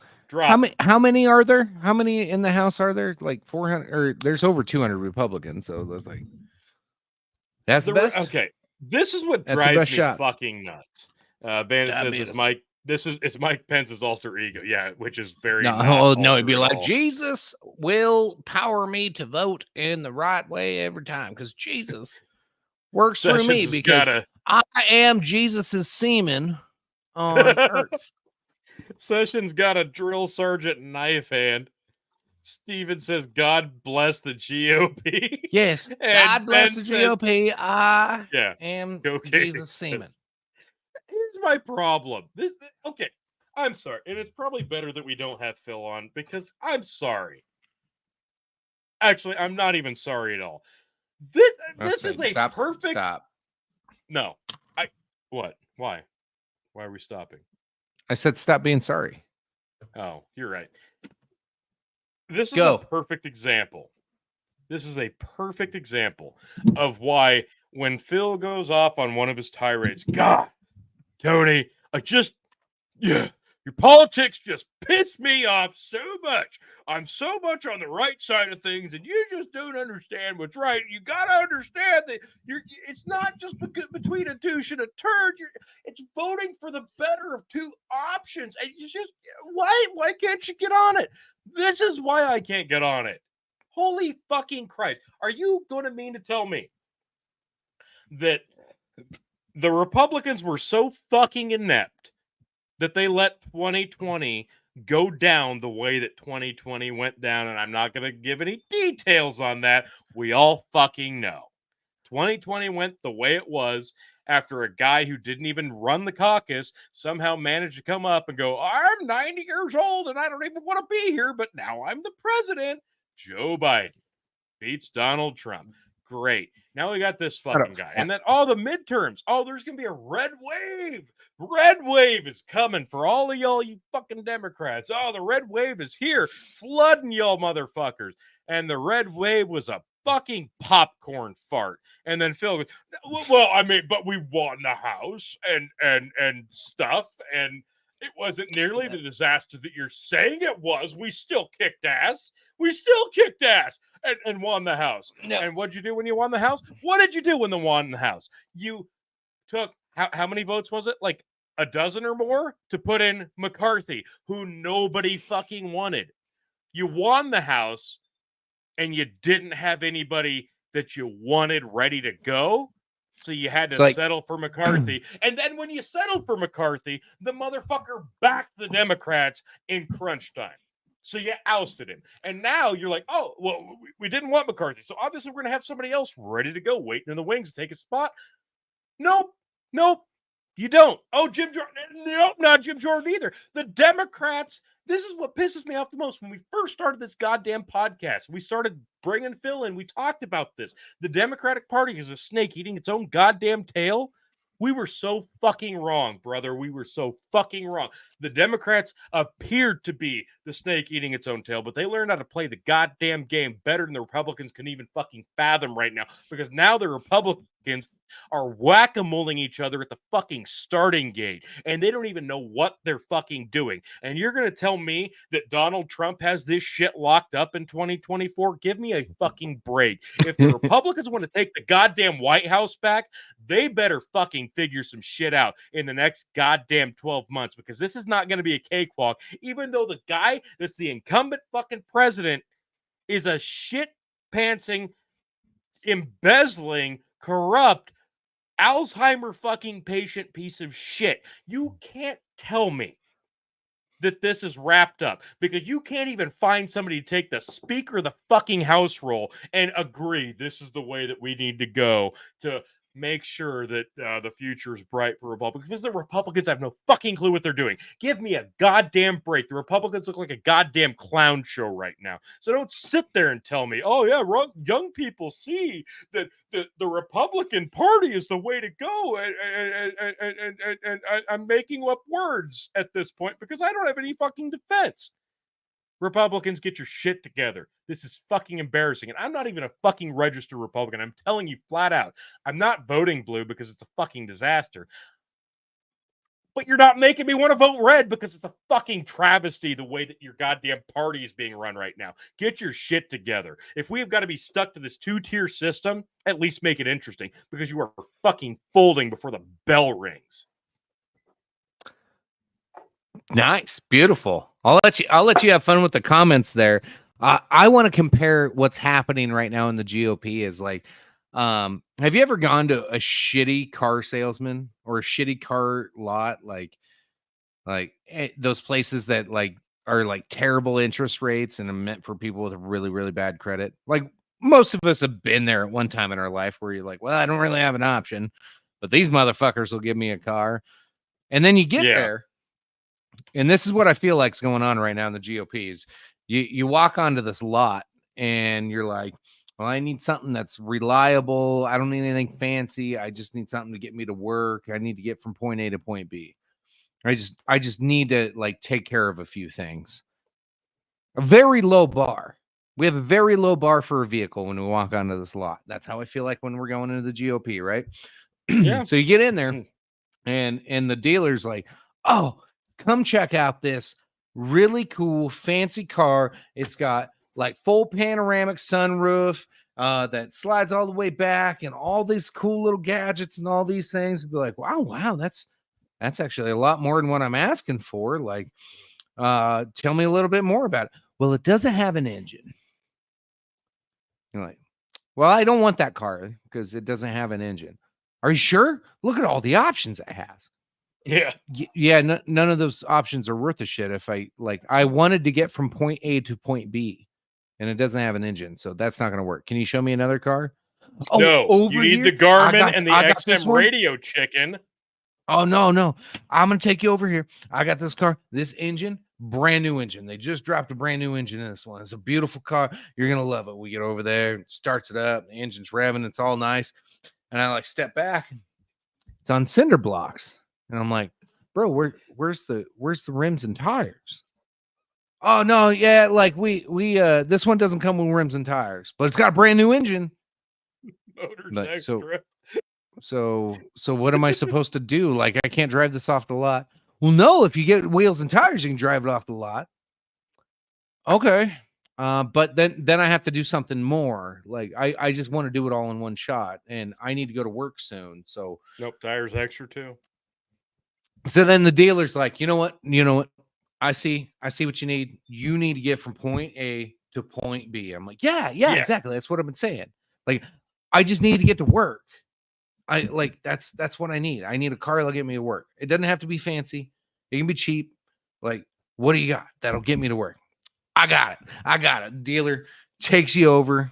How many are there? How many in the House are there? Like 400 or there's over 200 Republicans, so that's the best. Okay. This is what drives me fucking nuts. Bandit says it's Mike Pence's alter ego. Yeah, which is very no, he'd be like, Jesus will power me to vote in the right way every time because Jesus works through me because I am Jesus's semen on earth. Sessions got a drill sergeant knife hand. Steven says, God bless the GOP. Yes, God bless the GOP. I am Jesus semen. Here's my problem. Okay, I'm sorry. And it's probably better that we don't have Phil on because I'm sorry. Actually, I'm not even sorry at all. This is a perfect... Stop. No. What? Why? Why are we stopping? I said stop being sorry. Oh, you're right. This is a perfect example. This is a perfect example of why when Phil goes off on one of his tirades, God, Tony, your politics just piss me off so much. I'm so much on the right side of things, and you just don't understand what's right. You got to understand that it's not just between a douche and a turd. It's voting for the better of two options. And you just, why can't you get on it? This is why I can't get on it. Holy fucking Christ. Are you going to mean to tell me that the Republicans were so fucking inept that they let 2020 go down the way that 2020 went down? And I'm not going to give any details on that. We all fucking know. 2020 went the way it was after a guy who didn't even run the caucus somehow managed to come up and go, I'm 90 years old and I don't even want to be here, but now I'm the president. Joe Biden beats Donald Trump. Great. Now we got this fucking guy. And then all the midterms. Oh, there's going to be a red wave. Red wave is coming for all of y'all, you fucking Democrats. Oh, the red wave is here, flooding y'all motherfuckers. And the red wave was a fucking popcorn fart. And then Phil goes, well, I mean, but we won the House and stuff. And it wasn't nearly the disaster that you're saying it was. We still kicked ass. We still kicked ass and won the House. No. And what'd you do when you won the House? What did you do when you won the House? You took, how many votes was it? Like a dozen or more to put in McCarthy, who nobody fucking wanted. You won the House and you didn't have anybody that you wanted ready to go. So you had to settle for McCarthy. And then when you settled for McCarthy, the motherfucker backed the Democrats in crunch time. So you ousted him. And now you're like, oh, well, we didn't want McCarthy. So obviously we're going to have somebody else ready to go, waiting in the wings to take a spot. Nope. You don't. Oh, Jim Jordan. Nope, not Jim Jordan either. The Democrats, this is what pisses me off the most. When we first started this goddamn podcast, we started bringing Phil in. We talked about this. The Democratic Party is a snake eating its own goddamn tail. We were so fucking wrong, brother. We were so fucking wrong. The Democrats appeared to be the snake eating its own tail, but they learned how to play the goddamn game better than the Republicans can even fucking fathom right now, because now the Republicans are whack-a-moling each other at the fucking starting gate, and they don't even know what they're fucking doing. And you're going to tell me that Donald Trump has this shit locked up in 2024? Give me a fucking break. If the Republicans want to take the goddamn White House back, they better fucking figure some shit out in the next goddamn 12 months, because this is not going to be a cakewalk, even though the guy that's the incumbent fucking president is a shit-pantsing, embezzling, corrupt, Alzheimer fucking patient piece of shit. You can't tell me that this is wrapped up, because you can't even find somebody to take the Speaker of the fucking House role and agree this is the way that we need to go to make sure that the future is bright for Republicans, because the Republicans have no fucking clue what they're doing. Give me a goddamn break. The Republicans look like a goddamn clown show right now. So don't sit there and tell me, oh yeah, young people see that the Republican Party is the way to go, and I'm making up words at this point because I don't have any fucking defense. Republicans, get your shit together. This is fucking embarrassing. And I'm not even a fucking registered Republican. I'm telling you flat out, I'm not voting blue because it's a fucking disaster. But you're not making me want to vote red because it's a fucking travesty the way that your goddamn party is being run right now. Get your shit together. If we have got to be stuck to this two-tier system, at least make it interesting, because you are fucking folding before the bell rings. Nice, beautiful. I'll let you have fun with the comments there. I want to compare what's happening right now in the GOP is like, have you ever gone to a shitty car salesman or a shitty car lot, like those places that like are like terrible interest rates and are meant for people with really, really bad credit? Like most of us have been there at one time in our life where you're like, well, I don't really have an option, but these motherfuckers will give me a car. And then you get there. And this is what I feel like is going on right now in the GOPs. You walk onto this lot and you're like, well, I need something that's reliable. I don't need anything fancy. I just need something to get me to work. I need to get from point A to point B. I just need to like take care of a few things. A very low bar. We have a very low bar for a vehicle when we walk onto this lot. That's how I feel like when we're going into the GOP, right? Yeah. So you get in there and the dealer's like, oh, come check out this really cool, fancy car. It's got like full panoramic sunroof that slides all the way back and all these cool little gadgets and all these things. Be like, wow, that's actually a lot more than what I'm asking for. Like, tell me a little bit more about it. Well, it doesn't have an engine. You're like, well, I don't want that car because it doesn't have an engine. Are you sure? Look at all the options it has. Yeah. None of those options are worth a shit. If I wanted to get from point A to point B and it doesn't have an engine, so that's not going to work. Can you show me another car? Oh, no, you need the Garmin and the XM radio chicken. Oh, no. I'm going to take you over here. I got this car. This engine, brand new engine. They just dropped a brand new engine in this one. It's a beautiful car. You're gonna love it. We get over there, it starts it up, the engine's revving, it's all nice. And I like step back, it's on cinder blocks. And I'm like, bro, where's the rims and tires? Oh no, yeah, like we this one doesn't come with rims and tires, but it's got a brand new engine. Motor's Like, extra. So what am I supposed to do? Like, I can't drive this off the lot. Well, no, if you get wheels and tires, you can drive it off the lot. Okay. But then I have to do something more. Like, I just want to do it all in one shot, and I need to go to work soon. So Nope, tires extra too. So then the dealer's like, you know what? I see what you need. You need to get from point A to point B. I'm like, yeah, exactly. That's what I've been saying. Like, I just need to get to work. That's what I need. I need a car that'll get me to work. It doesn't have to be fancy. It can be cheap. Like, what do you got that'll get me to work? I got it. Dealer takes you over,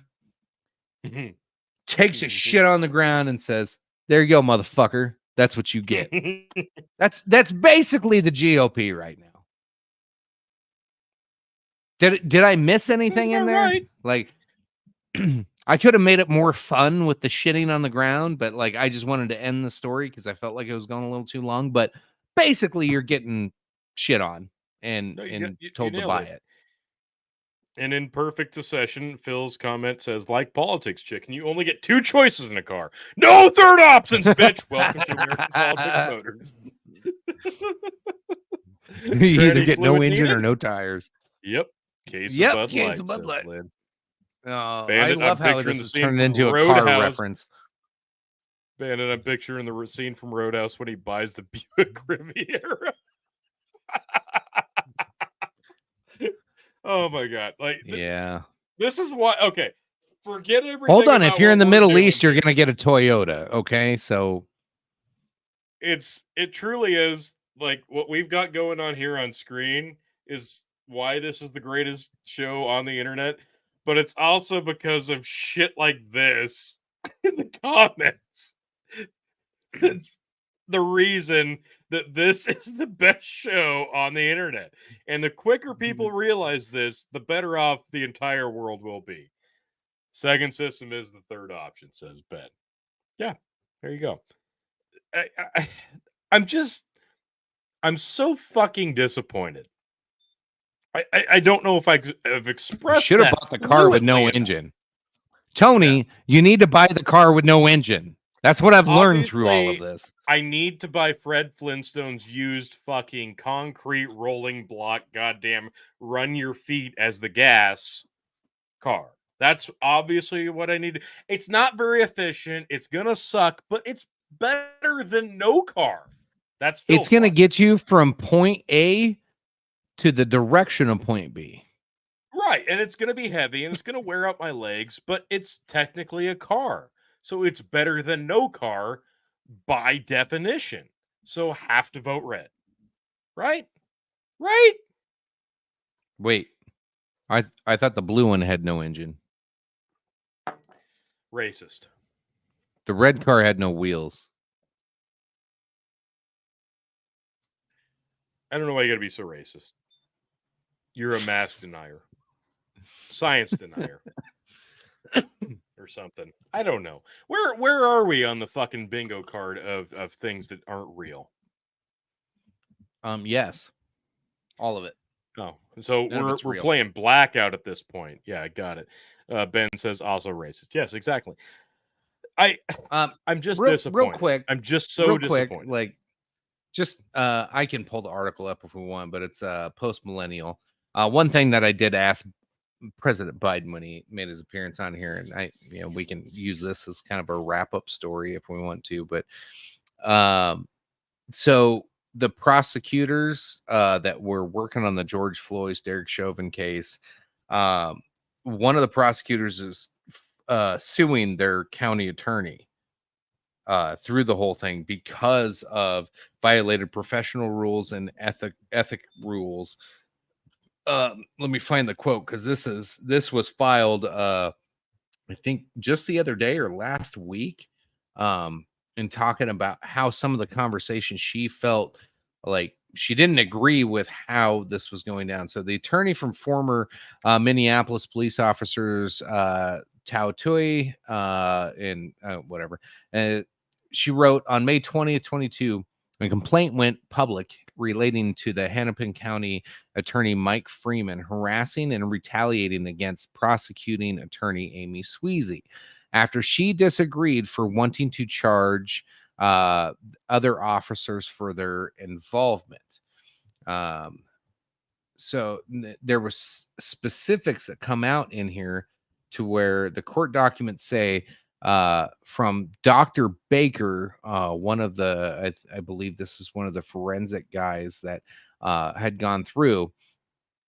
takes a shit on the ground and says, there you go, motherfucker. That's what you get. That's basically the GOP right now. Did I miss anything in there? Right. Like, I could have made it more fun with the shitting on the ground, but like, I just wanted to end the story because I felt like it was going a little too long. But basically, you're getting shit on and told to buy it. And in perfect succession, Phil's comment says, like politics, chicken, you only get two choices in a car. No third options, bitch. Welcome to American Politics Motors. You either get no engine or no tires. Yep. Case of Bud Light. Oh, Bandit, I love how this is turned into a car reference. Bandit, I'm picturing the scene from Roadhouse when he buys the Buick Riviera. Oh my god! Like, yeah, this is what. Okay, forget everything. Hold on, if you're in the Middle East, you're gonna get a Toyota. Okay, so it truly is like what we've got going on here on screen is why this is the greatest show on the internet. But it's also because of shit like this in the comments. The reason that this is the best show on the internet. And the quicker people realize this, the better off the entire world will be. Second system is the third option, says Ben. Yeah, there you go. I'm so fucking disappointed. I don't know if I've expressed. You should have bought the car with no engine. Tony, you need to buy the car with no engine. That's what I've learned through all of this. I need to buy Fred Flintstone's used fucking concrete rolling block, goddamn run your feet as the gas car. That's obviously what I need. It's not very efficient. It's gonna suck, but it's better than no car. It's gonna get you from point A to the direction of point B. Right, and it's gonna be heavy and it's gonna wear out my legs, but it's technically a car. So it's better than no car by definition. So have to vote red. Right? Right? Wait. I thought the blue one had no engine. Racist. The red car had no wheels. I don't know why you gotta be so racist. You're a mask denier. Science denier. Or something. I don't know. Where are we on the fucking bingo card of things that aren't real? Yes. All of it. Oh, so we're playing blackout at this point. Yeah, I got it. Ben says also racist. Yes, exactly. I'm just disappointed. Real quick. I'm just so disappointed. Quick, like, just I can pull the article up if we want, but it's post millennial. One thing that I did ask President Biden when he made his appearance on here, and we can use this as kind of a wrap-up story if we want to, but so the prosecutors that were working on the George Floyd, Derek Chauvin case, one of the prosecutors is suing their county attorney through the whole thing because of violated professional rules and ethic rules. Let me find the quote, because this was filed I think just the other day or last week, in talking about how some of the conversations she felt like she didn't agree with how this was going down. So the attorney from former Minneapolis police officers, Tao Tui, and whatever, she wrote on May 20th, 22, a complaint went public relating to the Hennepin County attorney Mike Freeman harassing and retaliating against prosecuting attorney Amy Sweezy after she disagreed for wanting to charge other officers for their involvement. So there was specifics that come out in here to where the court documents say from Dr. Baker, one of the, I believe this is one of the forensic guys that had gone through.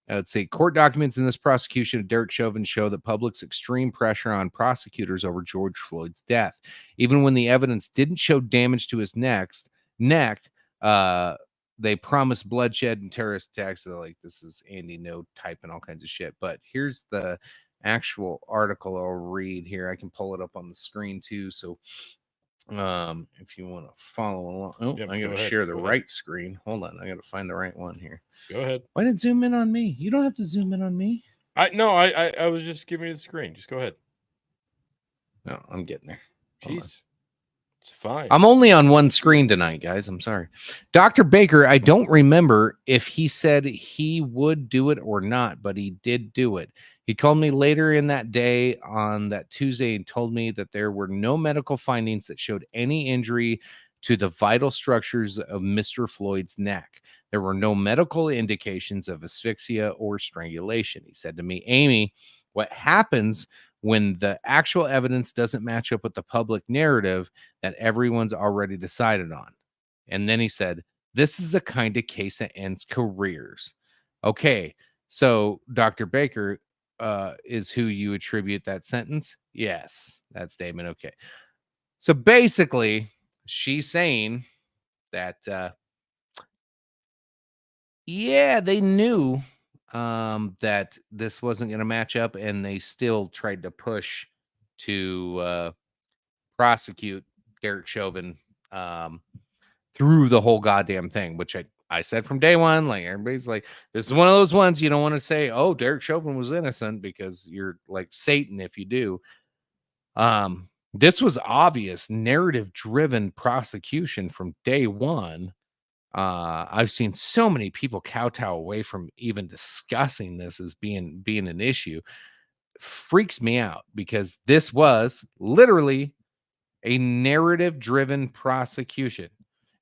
Let's say court documents in this prosecution of Derek Chauvin show that public's extreme pressure on prosecutors over George Floyd's death. Even when the evidence didn't show damage to his neck, they promised bloodshed and terrorist attacks. They're like, this is Andy No typing all kinds of shit. But here's the actual article I'll read here. I can pull it up on the screen too. So if you want to follow along. Oh, Yep, I gotta share the right screen. Hold on, I gotta find the right one here. Go ahead. Why did it zoom in on me? You don't have to zoom in on me. I was just giving you the screen. Just go ahead. No, I'm getting there. Jeez. It's fine. I'm only on one screen tonight, guys. I'm sorry. Dr. Baker, I don't remember if he said he would do it or not, but he did do it. He called me later in that day on that Tuesday and told me that there were no medical findings that showed any injury to the vital structures of Mr. Floyd's neck. There were no medical indications of asphyxia or strangulation. He said to me, Amy, what happens when the actual evidence doesn't match up with the public narrative that everyone's already decided on? And then he said, this is the kind of case that ends careers. Okay, so Dr. Baker is who you attribute that sentence? Yes, that statement. Okay. So basically, she's saying that, yeah, they knew that this wasn't going to match up, and they still tried to push to prosecute Derek Chauvin through the whole goddamn thing, which I said from day one. Like, everybody's like, this is one of those ones you don't want to say, oh, Derek Chauvin was innocent, because you're like Satan if you do. This was obvious narrative-driven prosecution from day one. I've seen so many people kowtow away from even discussing this as being an issue. Freaks me out, because this was literally a narrative-driven prosecution.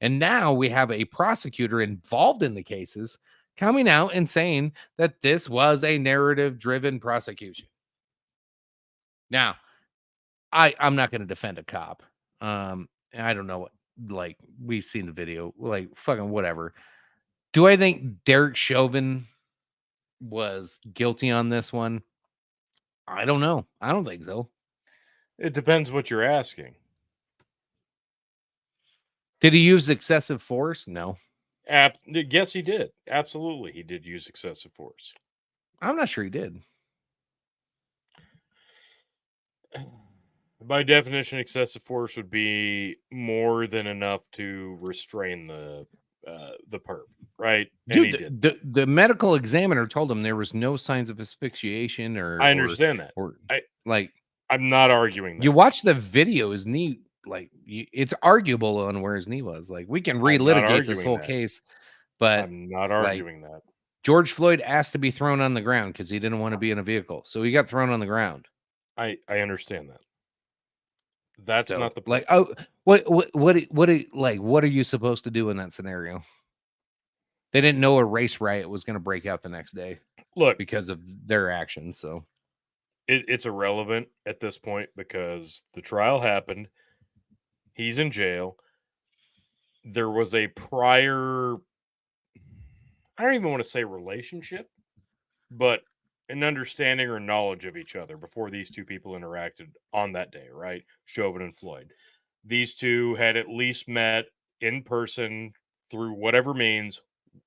And now we have a prosecutor involved in the cases coming out and saying that this was a narrative-driven prosecution. Now, I'm not going to defend a cop. I don't know what, like, we've seen the video, like, fucking whatever. Do I think Derek Chauvin was guilty on this one? I don't know. I don't think so. It depends what you're asking. Did he use excessive force? No. Yes, he did. Absolutely, he did use excessive force. I'm not sure he did. By definition, excessive force would be more than enough to restrain the perp, right? Dude, the medical examiner told him there was no signs of asphyxiation or. I understand that. I'm not arguing that. You watch the video, his knee, like, it's arguable on where his knee was. Like, we can relitigate this whole case, but I'm not arguing that. George Floyd asked to be thrown on the ground because he didn't want to be in a vehicle, so he got thrown on the ground. I understand that. That's not the point. Like, oh, what are you supposed to do in that scenario? They didn't know a race riot was going to break out the next day. Look, because of their actions. So it's irrelevant at this point, because the trial happened. He's in jail. There was a prior, I don't even want to say relationship, but an understanding or knowledge of each other before these two people interacted on that day, right? Chauvin and Floyd. These two had at least met in person through whatever means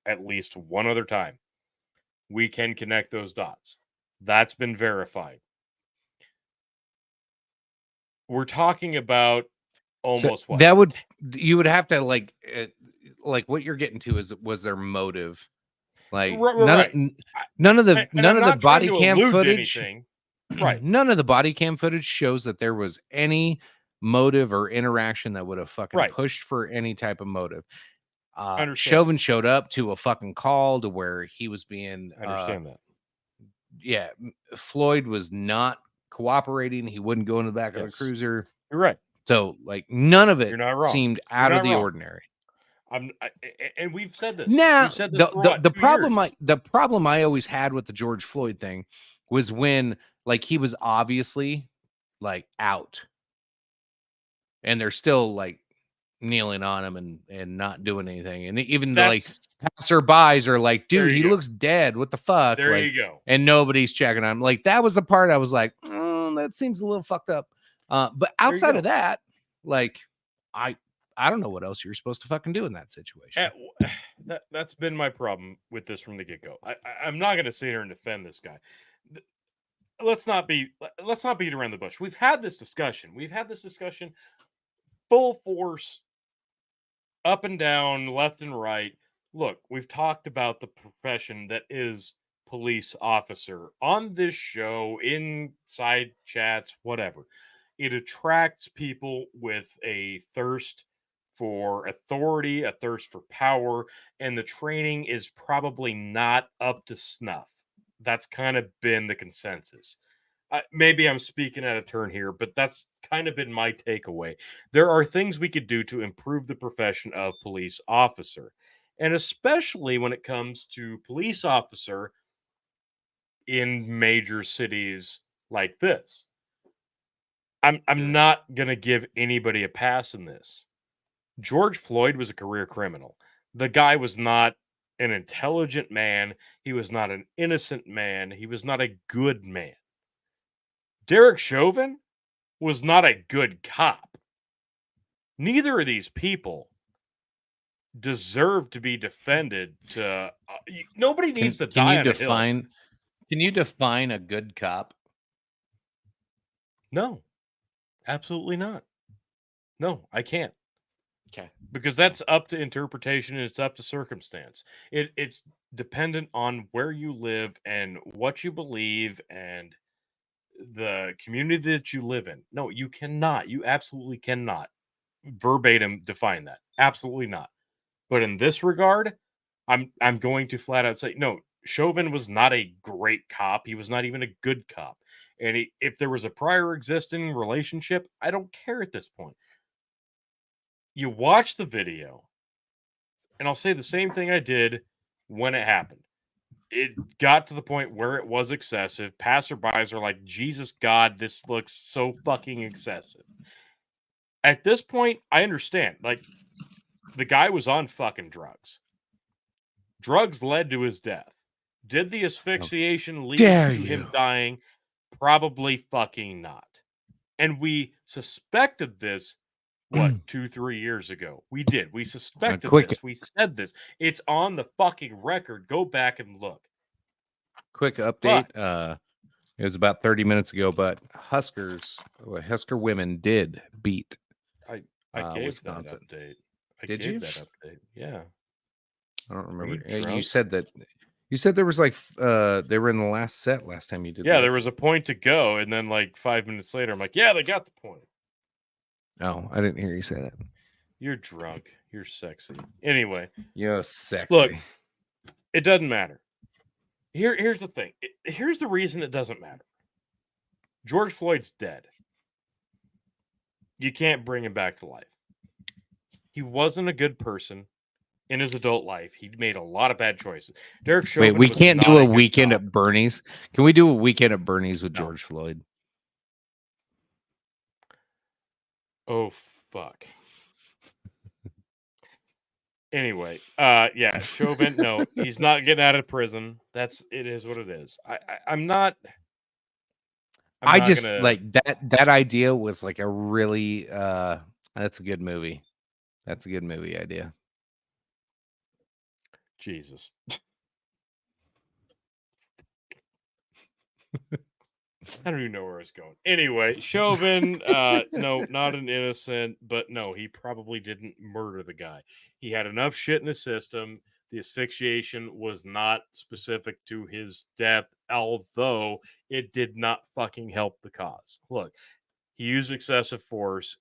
at least one other time. We can connect those dots. That's been verified. We're talking about almost you would have to like like what you're getting to was their motive. Like Right. none of the body cam footage. Right. None of the body cam footage shows that there was any motive or interaction that would have fucking pushed for any type of motive. Chauvin showed up to a fucking call to where he was being. I understand that. Yeah, Floyd was not cooperating. He wouldn't go in the back of the cruiser. You're right. So, like, none of it You're not wrong. seemed out of the ordinary. And we've said this. Now, we've said this the problem I always had with the George Floyd thing was when, like, he was obviously like out, and they're still like kneeling on him and not doing anything, and even like passerbys are like, dude, he looks dead. What the fuck? There like, you go. And nobody's checking on him. Like, that was the part I was like, that seems a little fucked up. But outside of that, like, I don't know what else you're supposed to fucking do in that situation. That's been my problem with this from the get-go. I'm not going to sit here and defend this guy. Let's not beat around the bush. We've had this discussion. Full force, up and down, left and right. Look, we've talked about the profession that is police officer on this show, inside chats, whatever. It attracts people with a thirst for authority, a thirst for power, and the training is probably not up to snuff. That's kind of been the consensus. Maybe I'm speaking out of turn here, but that's kind of been my takeaway. There are things we could do to improve the profession of police officer, and especially when it comes to police officer in major cities like this. I'm not going to give anybody a pass in this. George Floyd was a career criminal. The guy was not an intelligent man. He was not an innocent man. He was not a good man. Derek Chauvin was not a good cop. Neither of these people deserve to be defended. Nobody needs to die on a hill. Can you define a good cop? No, absolutely not. No, I can't. Okay. Because that's up to interpretation and it's up to circumstance. It's dependent on where you live and what you believe and the community that you live in. No, you cannot. You absolutely cannot verbatim define that. Absolutely not. But in this regard, I'm going to flat out say, no, Chauvin was not a great cop. He was not even a good cop. And if there was a prior existing relationship, I don't care at this point. You watch the video, and I'll say the same thing I did when it happened. It got to the point where it was excessive. Passerbys are like, Jesus God, this looks so fucking excessive. At this point, I understand. Like, the guy was on fucking drugs. Drugs led to his death. Did the asphyxiation lead to him dying? Probably fucking not. And we suspected this, 2-3 years ago? We did. We suspected this. We said this. It's on the fucking record. Go back and look. Quick update. It was about 30 minutes ago, but Husker women did beat I gave Wisconsin. That update. Did you? That update. Yeah. I don't remember. You said that. You said there was like they were in the last set last time you did. Yeah, there was a point to go, and then like 5 minutes later, I'm like, yeah, they got the point. Oh, I didn't hear you say that. You're drunk. You're sexy. Anyway, you're sexy. Look, it doesn't matter. Here's the thing. Here's the reason it doesn't matter. George Floyd's dead. You can't bring him back to life. He wasn't a good person in his adult life. He made a lot of bad choices. Derek Chauvin. Wait, we can't do a weekend at Bernie's. Can we do a weekend at Bernie's with George Floyd? Oh fuck. Anyway, yeah, Chauvin. No, he's not getting out of prison. It is what it is. I'm not. I just like that idea was like a really that's a good movie. That's a good movie idea. Jesus. I don't even know where I was going. Anyway, Chauvin, no, not an innocent, but no, he probably didn't murder the guy. He had enough shit in his system. The asphyxiation was not specific to his death, although it did not fucking help the cause. Look, he used excessive force.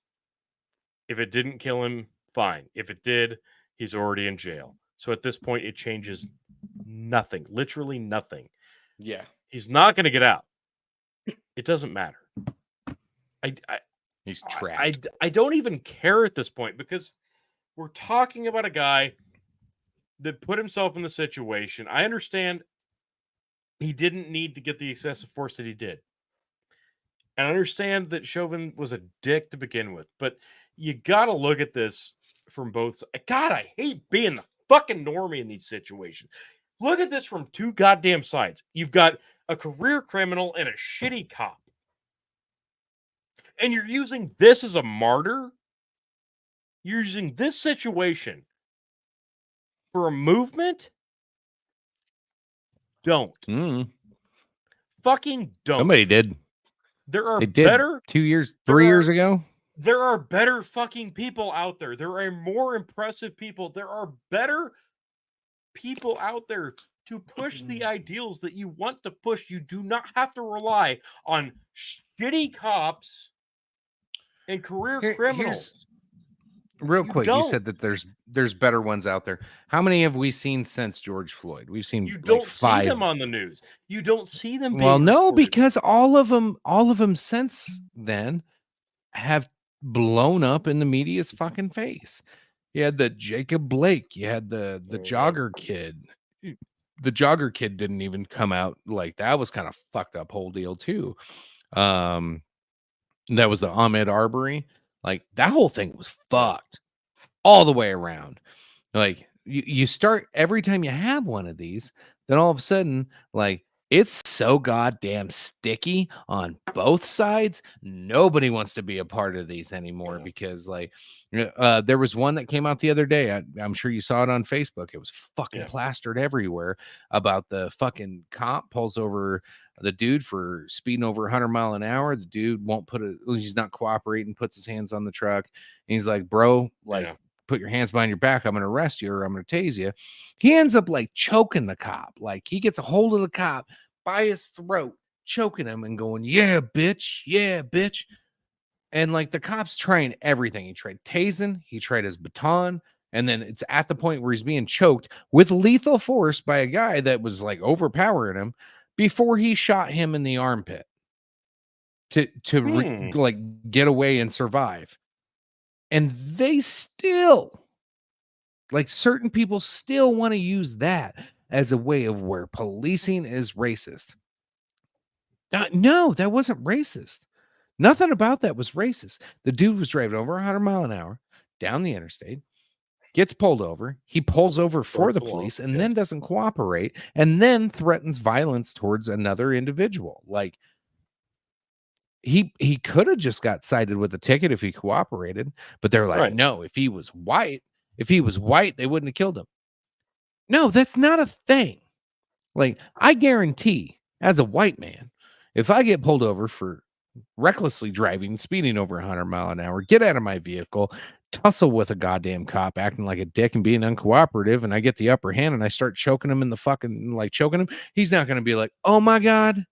If it didn't kill him, fine. If it did, he's already in jail. So at this point, it changes nothing, literally nothing. Yeah. He's not going to get out. It doesn't matter. He's trapped. I don't even care at this point because we're talking about a guy that put himself in the situation. I understand he didn't need to get the excessive force that he did. And I understand that Chauvin was a dick to begin with, but you got to look at this from both sides. God, I hate being the fucking normie in these situations. Look at this from two goddamn sides. You've got a career criminal and a shitty cop. And you're using this as a martyr? You're using this situation for a movement? Don't. Fucking don't. Somebody did. There are They did better 2 years, 3 years ago. There are better fucking people out there. There are more impressive people. There are better people out there to push the ideals that you want to push. You do not have to rely on shitty cops and career criminals. Real quick, you said that there's better ones out there. How many have we seen since George Floyd? We've seen you don't like 5. see them on the news. You don't see them. Well, no, reported. because all of them since then have blown up in the media's fucking face. You had the Jacob Blake. You had the jogger kid. The jogger kid didn't even come out. Like, that was kind of fucked up whole deal too. That was the Ahmaud Arbery. Like, that whole thing was fucked all the way around. Like, you start every time you have one of these, then all of a sudden, like, it's so goddamn sticky on both sides. Nobody wants to be a part of these anymore because, like, there was one that came out the other day. I'm sure you saw it on Facebook. It was fucking plastered everywhere about the fucking cop pulls over the dude for speeding over 100 miles an hour. The dude won't he's not cooperating, puts his hands on the truck. And he's like, bro, like, put your hands behind your back. I'm going to arrest you or I'm going to tase you. He ends up like choking the cop. Like, he gets a hold of the cop by his throat, choking him and going, yeah, bitch. Yeah, bitch. And like, the cop's trying everything. He tried tasing. He tried his baton. And then it's at the point where he's being choked with lethal force by a guy that was like overpowering him before he shot him in the armpit to like get away and survive. And they still, like, certain people still want to use that as a way of where policing is racist. No, that wasn't racist. Nothing about that was racist. The dude was driving over 100 miles an hour down the interstate, gets pulled over. He pulls over for the police and then doesn't cooperate and then threatens violence towards another individual. Like, he could have just got cited with a ticket if he cooperated, but they're like, no, if he was white, they wouldn't have killed him. No, that's not a thing. Like, I guarantee, as a white man, if I get pulled over for recklessly driving, speeding over 100 miles an hour, get out of my vehicle, tussle with a goddamn cop, acting like a dick and being uncooperative, and I get the upper hand and I start choking him in the fucking, like, choking him, he's not going to be like, oh my God,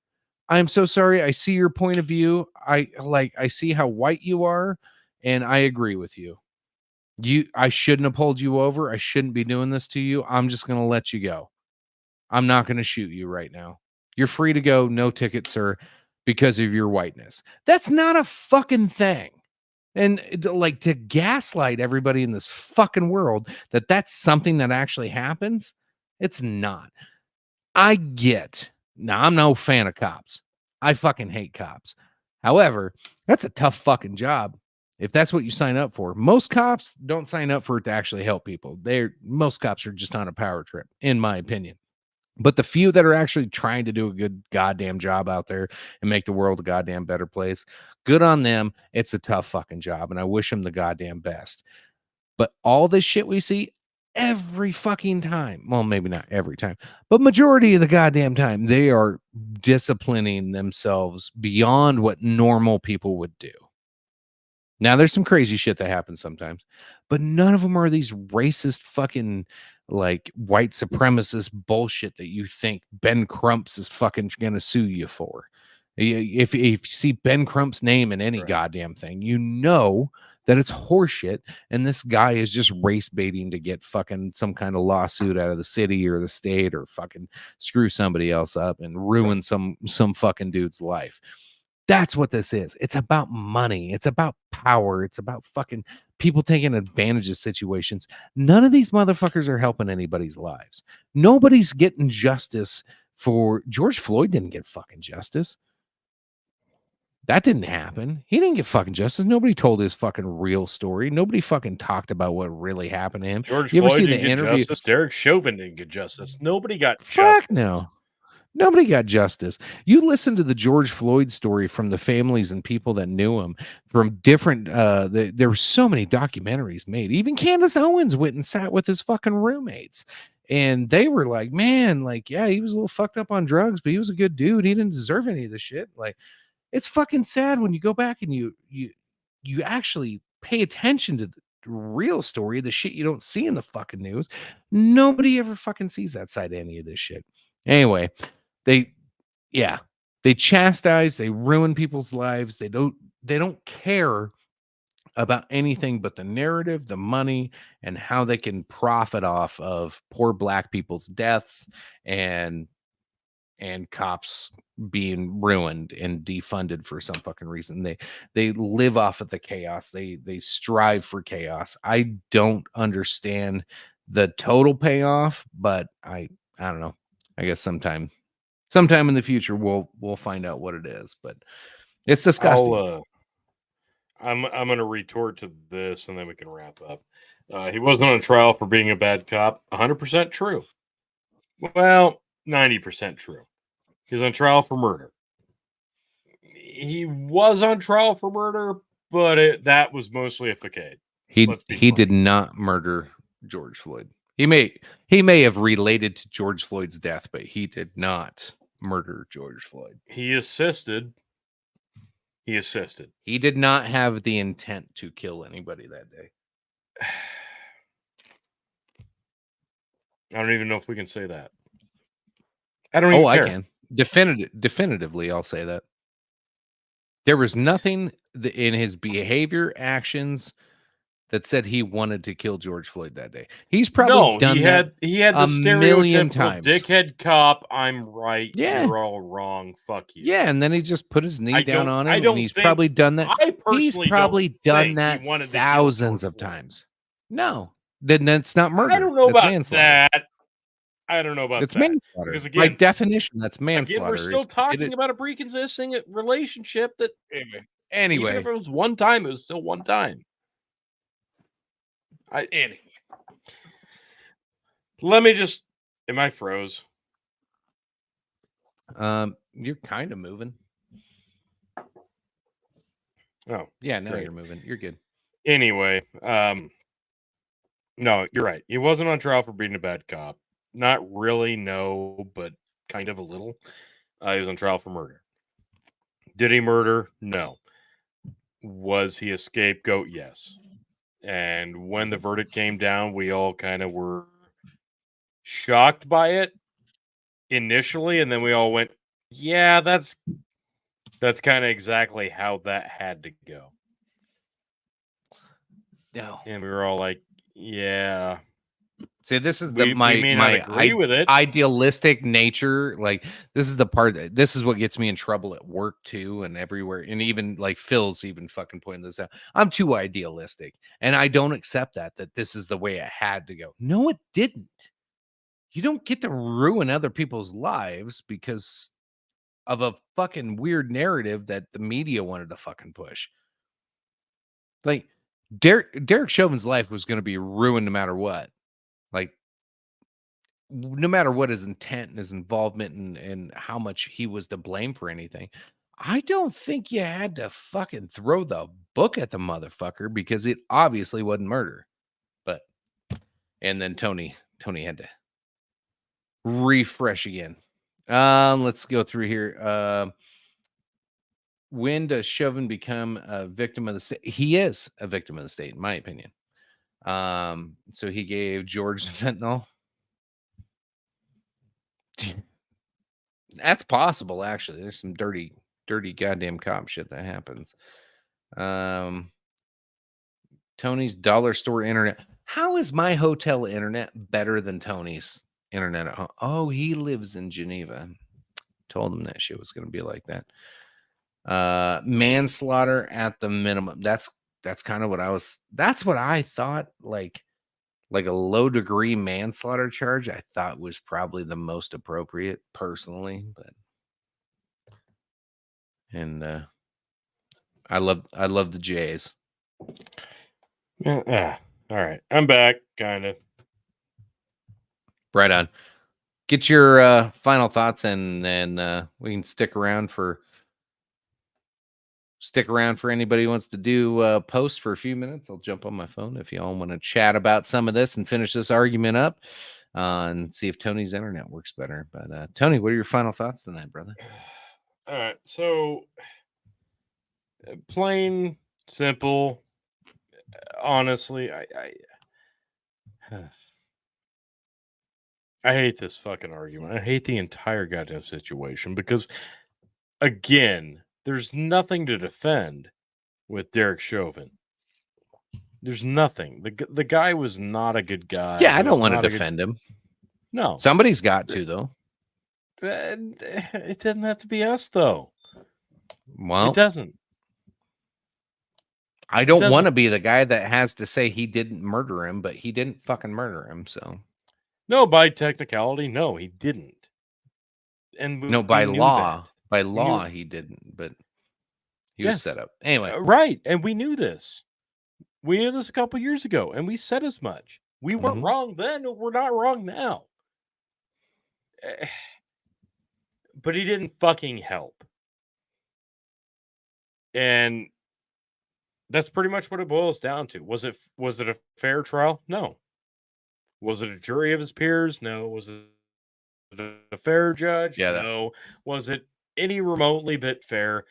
I'm so sorry. I see your point of view. I see how white you are, and I agree with you. I shouldn't have pulled you over. I shouldn't be doing this to you. I'm just going to let you go. I'm not going to shoot you right now. You're free to go. No ticket, sir, because of your whiteness. That's not a fucking thing. And like, to gaslight everybody in this fucking world that that's something that actually happens, it's not. I get. Now, I'm no fan of cops. I fucking hate cops. However, that's a tough fucking job. If that's what you sign up for. Most cops don't sign up for it to actually help people. Most cops are just on a power trip, in my opinion. But the few that are actually trying to do a good goddamn job out there and make the world a goddamn better place, good on them. It's a tough fucking job, and I wish them the goddamn best. But all this shit we see, every fucking time. Well, maybe not every time, but majority of the goddamn time, they are disciplining themselves beyond what normal people would do. Now, there's some crazy shit that happens sometimes, but none of them are these racist fucking like white supremacist bullshit that you think Ben Crumps is fucking gonna sue you for. If you see Ben Crump's name in any goddamn thing, you know that it's horseshit, and this guy is just race baiting to get fucking some kind of lawsuit out of the city or the state, or fucking screw somebody else up and ruin some fucking dude's life. That's what this is. It's about money. It's about power. It's about fucking people taking advantage of situations. None of these motherfuckers are helping anybody's lives. Nobody's getting justice for George Floyd. Didn't get fucking justice. That didn't happen. He didn't get fucking justice. Nobody told his fucking real story. Nobody fucking talked about what really happened to him. George You ever Floyd see didn't the get interview? justice. Derek Chauvin didn't get justice. Nobody got Fuck justice. no. Nobody got justice. You listen to the George Floyd story from the families and people that knew him from different there were so many documentaries made. Even Candace Owens went and sat with his fucking roommates. And they were like, man, like, yeah, he was a little fucked up on drugs, but he was a good dude. He didn't deserve any of the shit. Like, it's fucking sad when you go back and you actually pay attention to the real story, the shit you don't see in the fucking news. Nobody ever fucking sees that side of any of this shit. Anyway, they chastise, they ruin people's lives. They don't care about anything but the narrative, the money, and how they can profit off of poor black people's deaths and cops being ruined and defunded for some fucking reason. They live off of the chaos. They strive for chaos. I don't understand the total payoff, but I don't know. I guess sometime in the future we'll find out what it is, but it's disgusting. I'm going to retort to this and then we can wrap up. He wasn't on trial for being a bad cop. 100% true. Well, 90% true. He was on trial for murder. He was on trial for murder, but that was mostly a facade. He did not murder George Floyd. He may have related to George Floyd's death, but he did not murder George Floyd. He assisted. He did not have the intent to kill anybody that day. I don't even know if we can say that. I don't even care. I can. Definitively, I'll say that. There was nothing in his behavior, actions that said he wanted to kill George Floyd that day. He's probably done that. He had the million times. Dickhead cop. I'm right. Yeah. You're all wrong. Fuck you. Yeah, and then he just put his knee down on him, and he's probably done that. He's probably done that thousands of times. No, then that's not murder. I don't know about manslaughter. that. I don't know about that's that. Manslaughter. Because again, by definition, that's manslaughter. Again, we're still talking about a pre-existing relationship that anyway. Even if it was one time, it was still one time. Anyway. Let me just am I froze? You're kind of moving. Oh. Yeah, now you're moving. You're good. Anyway, no, you're right. He wasn't on trial for being a bad cop. Not really, no, but kind of a little. He was on trial for murder. Did he murder? No. Was he a scapegoat? Yes. And when the verdict came down, we all kind of were shocked by it initially, and then we all went, yeah, that's kind of exactly how that had to go. No. And we were all like, yeah. See, this is my idealistic nature. Like, this is the part this is what gets me in trouble at work too, and everywhere, and even like Phil's even fucking pointing this out. I'm too idealistic, and I don't accept that this is the way it had to go. No, it didn't. You don't get to ruin other people's lives because of a fucking weird narrative that the media wanted to fucking push. Like, Derek Chauvin's life was going to be ruined no matter what. Like, no matter what his intent and his involvement and how much he was to blame for anything, I don't think you had to fucking throw the book at the motherfucker because it obviously wasn't murder. But And then Tony had to refresh again. Let's go through here. When does Chauvin become a victim of the state? He is a victim of the state, in my opinion. So he gave George fentanyl. That's possible, actually. There's some dirty goddamn cop shit that happens. Tony's dollar store internet. How is my hotel internet better than Tony's internet at home? Oh, he lives in Geneva. Told him that shit was going to be like that. Manslaughter at the minimum. That's kind of what that's what I thought, like a low degree manslaughter charge, I thought was probably the most appropriate personally, but I love the Jays. Yeah. All right. I'm back, kind of. Right on. Get your final thoughts, and then we can stick around for anybody who wants to do post for a few minutes. I'll jump on my phone if y'all want to chat about some of this and finish this argument up and see if Tony's internet works better. But Tony, what are your final thoughts tonight, brother? All right. So plain, simple. Honestly, I hate this fucking argument. I hate the entire goddamn situation because, again, there's nothing to defend with Derek Chauvin. There's nothing. The guy was not a good guy. Yeah, I don't want to defend him. No. Somebody's got to, though. It doesn't have to be us, though. Well, it doesn't. I don't want to be the guy that has to say he didn't murder him, but he didn't fucking murder him, so. No, by technicality, no, he didn't. And no, by law. By law, he didn't, but he was set up. Anyway. Right, and we knew this. We knew this a couple years ago, and we said as much. We weren't wrong then, we're not wrong now. But he didn't fucking help. And that's pretty much what it boils down to. Was it a fair trial? No. Was it a jury of his peers? No. Was it a fair judge? Yeah, no. Was it any remotely bit fair?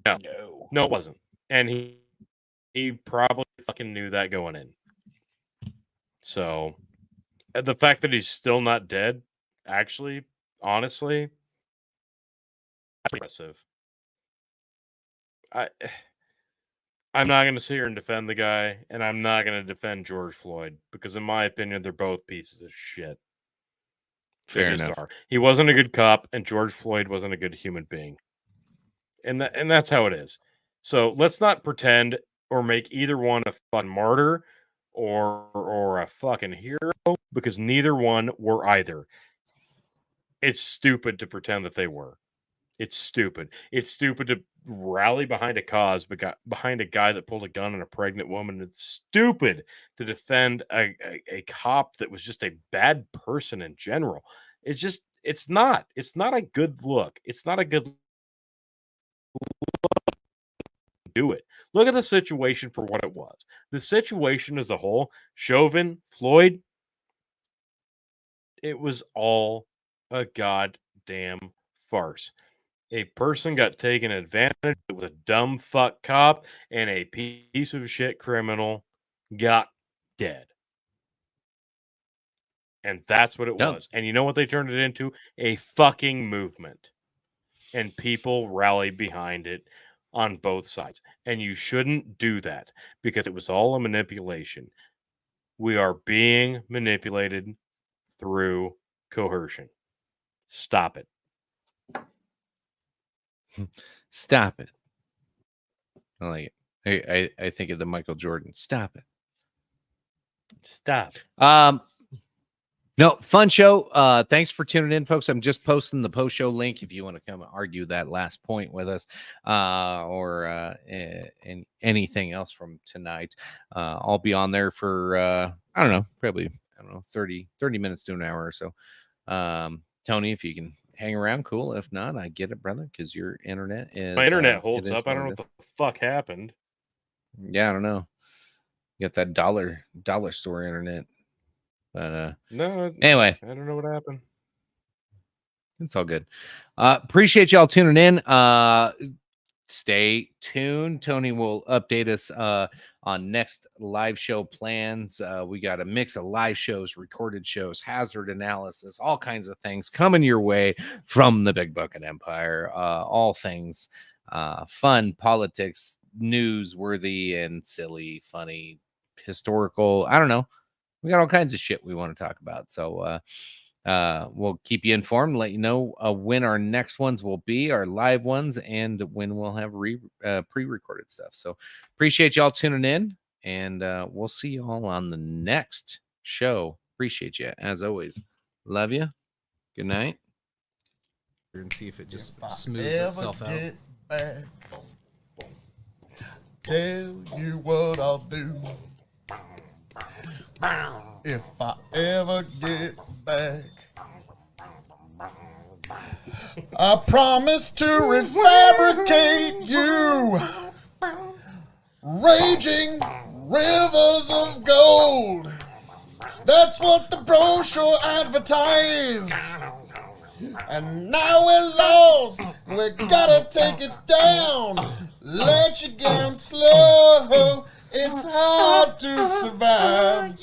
No. No, it wasn't. And he probably fucking knew that going in. So the fact that he's still not dead, actually, honestly, that's impressive. I'm not going to sit here and defend the guy, and I'm not going to defend George Floyd, because in my opinion, they're both pieces of shit. Fair enough. He wasn't a good cop, and George Floyd wasn't a good human being. And that's how it is. So let's not pretend or make either one a fucking martyr or a fucking hero, because neither one were either. It's stupid to pretend that they were. It's stupid. It's stupid to rally behind a cause, but behind a guy that pulled a gun on a pregnant woman. It's stupid to defend a cop that was just a bad person in general. It's not a good look. It's not a good look to do it. Look at the situation for what it was. The situation as a whole, Chauvin, Floyd, it was all a goddamn farce. A person got taken advantage of. It was a dumb fuck cop, and a piece of shit criminal got dead. And that's what it was. And you know what they turned it into? A fucking movement. And people rallied behind it on both sides. And you shouldn't do that, because it was all a manipulation. We are being manipulated through coercion. Stop it. Stop it. I like it. I think of the Michael Jordan. Stop it. Stop. No, fun show. Thanks for tuning in, folks. I'm just posting the post show link if you want to come argue that last point with us, or anything else from tonight. I'll be on there for I don't know, 30 minutes to an hour or so. Tony, if you can hang around, cool. If not, I get it, brother, because your internet is... My internet holds up. I don't know what the fuck happened. Yeah, I don't know. You got that dollar store internet. But No. anyway, I don't know what happened. it's all good. Appreciate y'all tuning in. Stay tuned. Tony will update us on next live show plans. We got a mix of live shows, recorded shows, hazard analysis, all kinds of things coming your way from the Big Bucket Empire. All things fun, politics, newsworthy, and silly, funny, historical. I don't know. We got all kinds of shit we want to talk about. So we'll keep you informed, let you know when our next ones will be, our live ones, and when we'll have pre-recorded stuff. So appreciate y'all tuning in, and we'll see you all on the next show. Appreciate you as always. Love you. Good night. And see if it just smooths itself out. Back, tell you what I'll do. If I ever get back, I promise to refabricate you, raging rivers of gold. That's what the brochure advertised. And now we're lost, we gotta take it down. Let you down slow, it's hard to survive.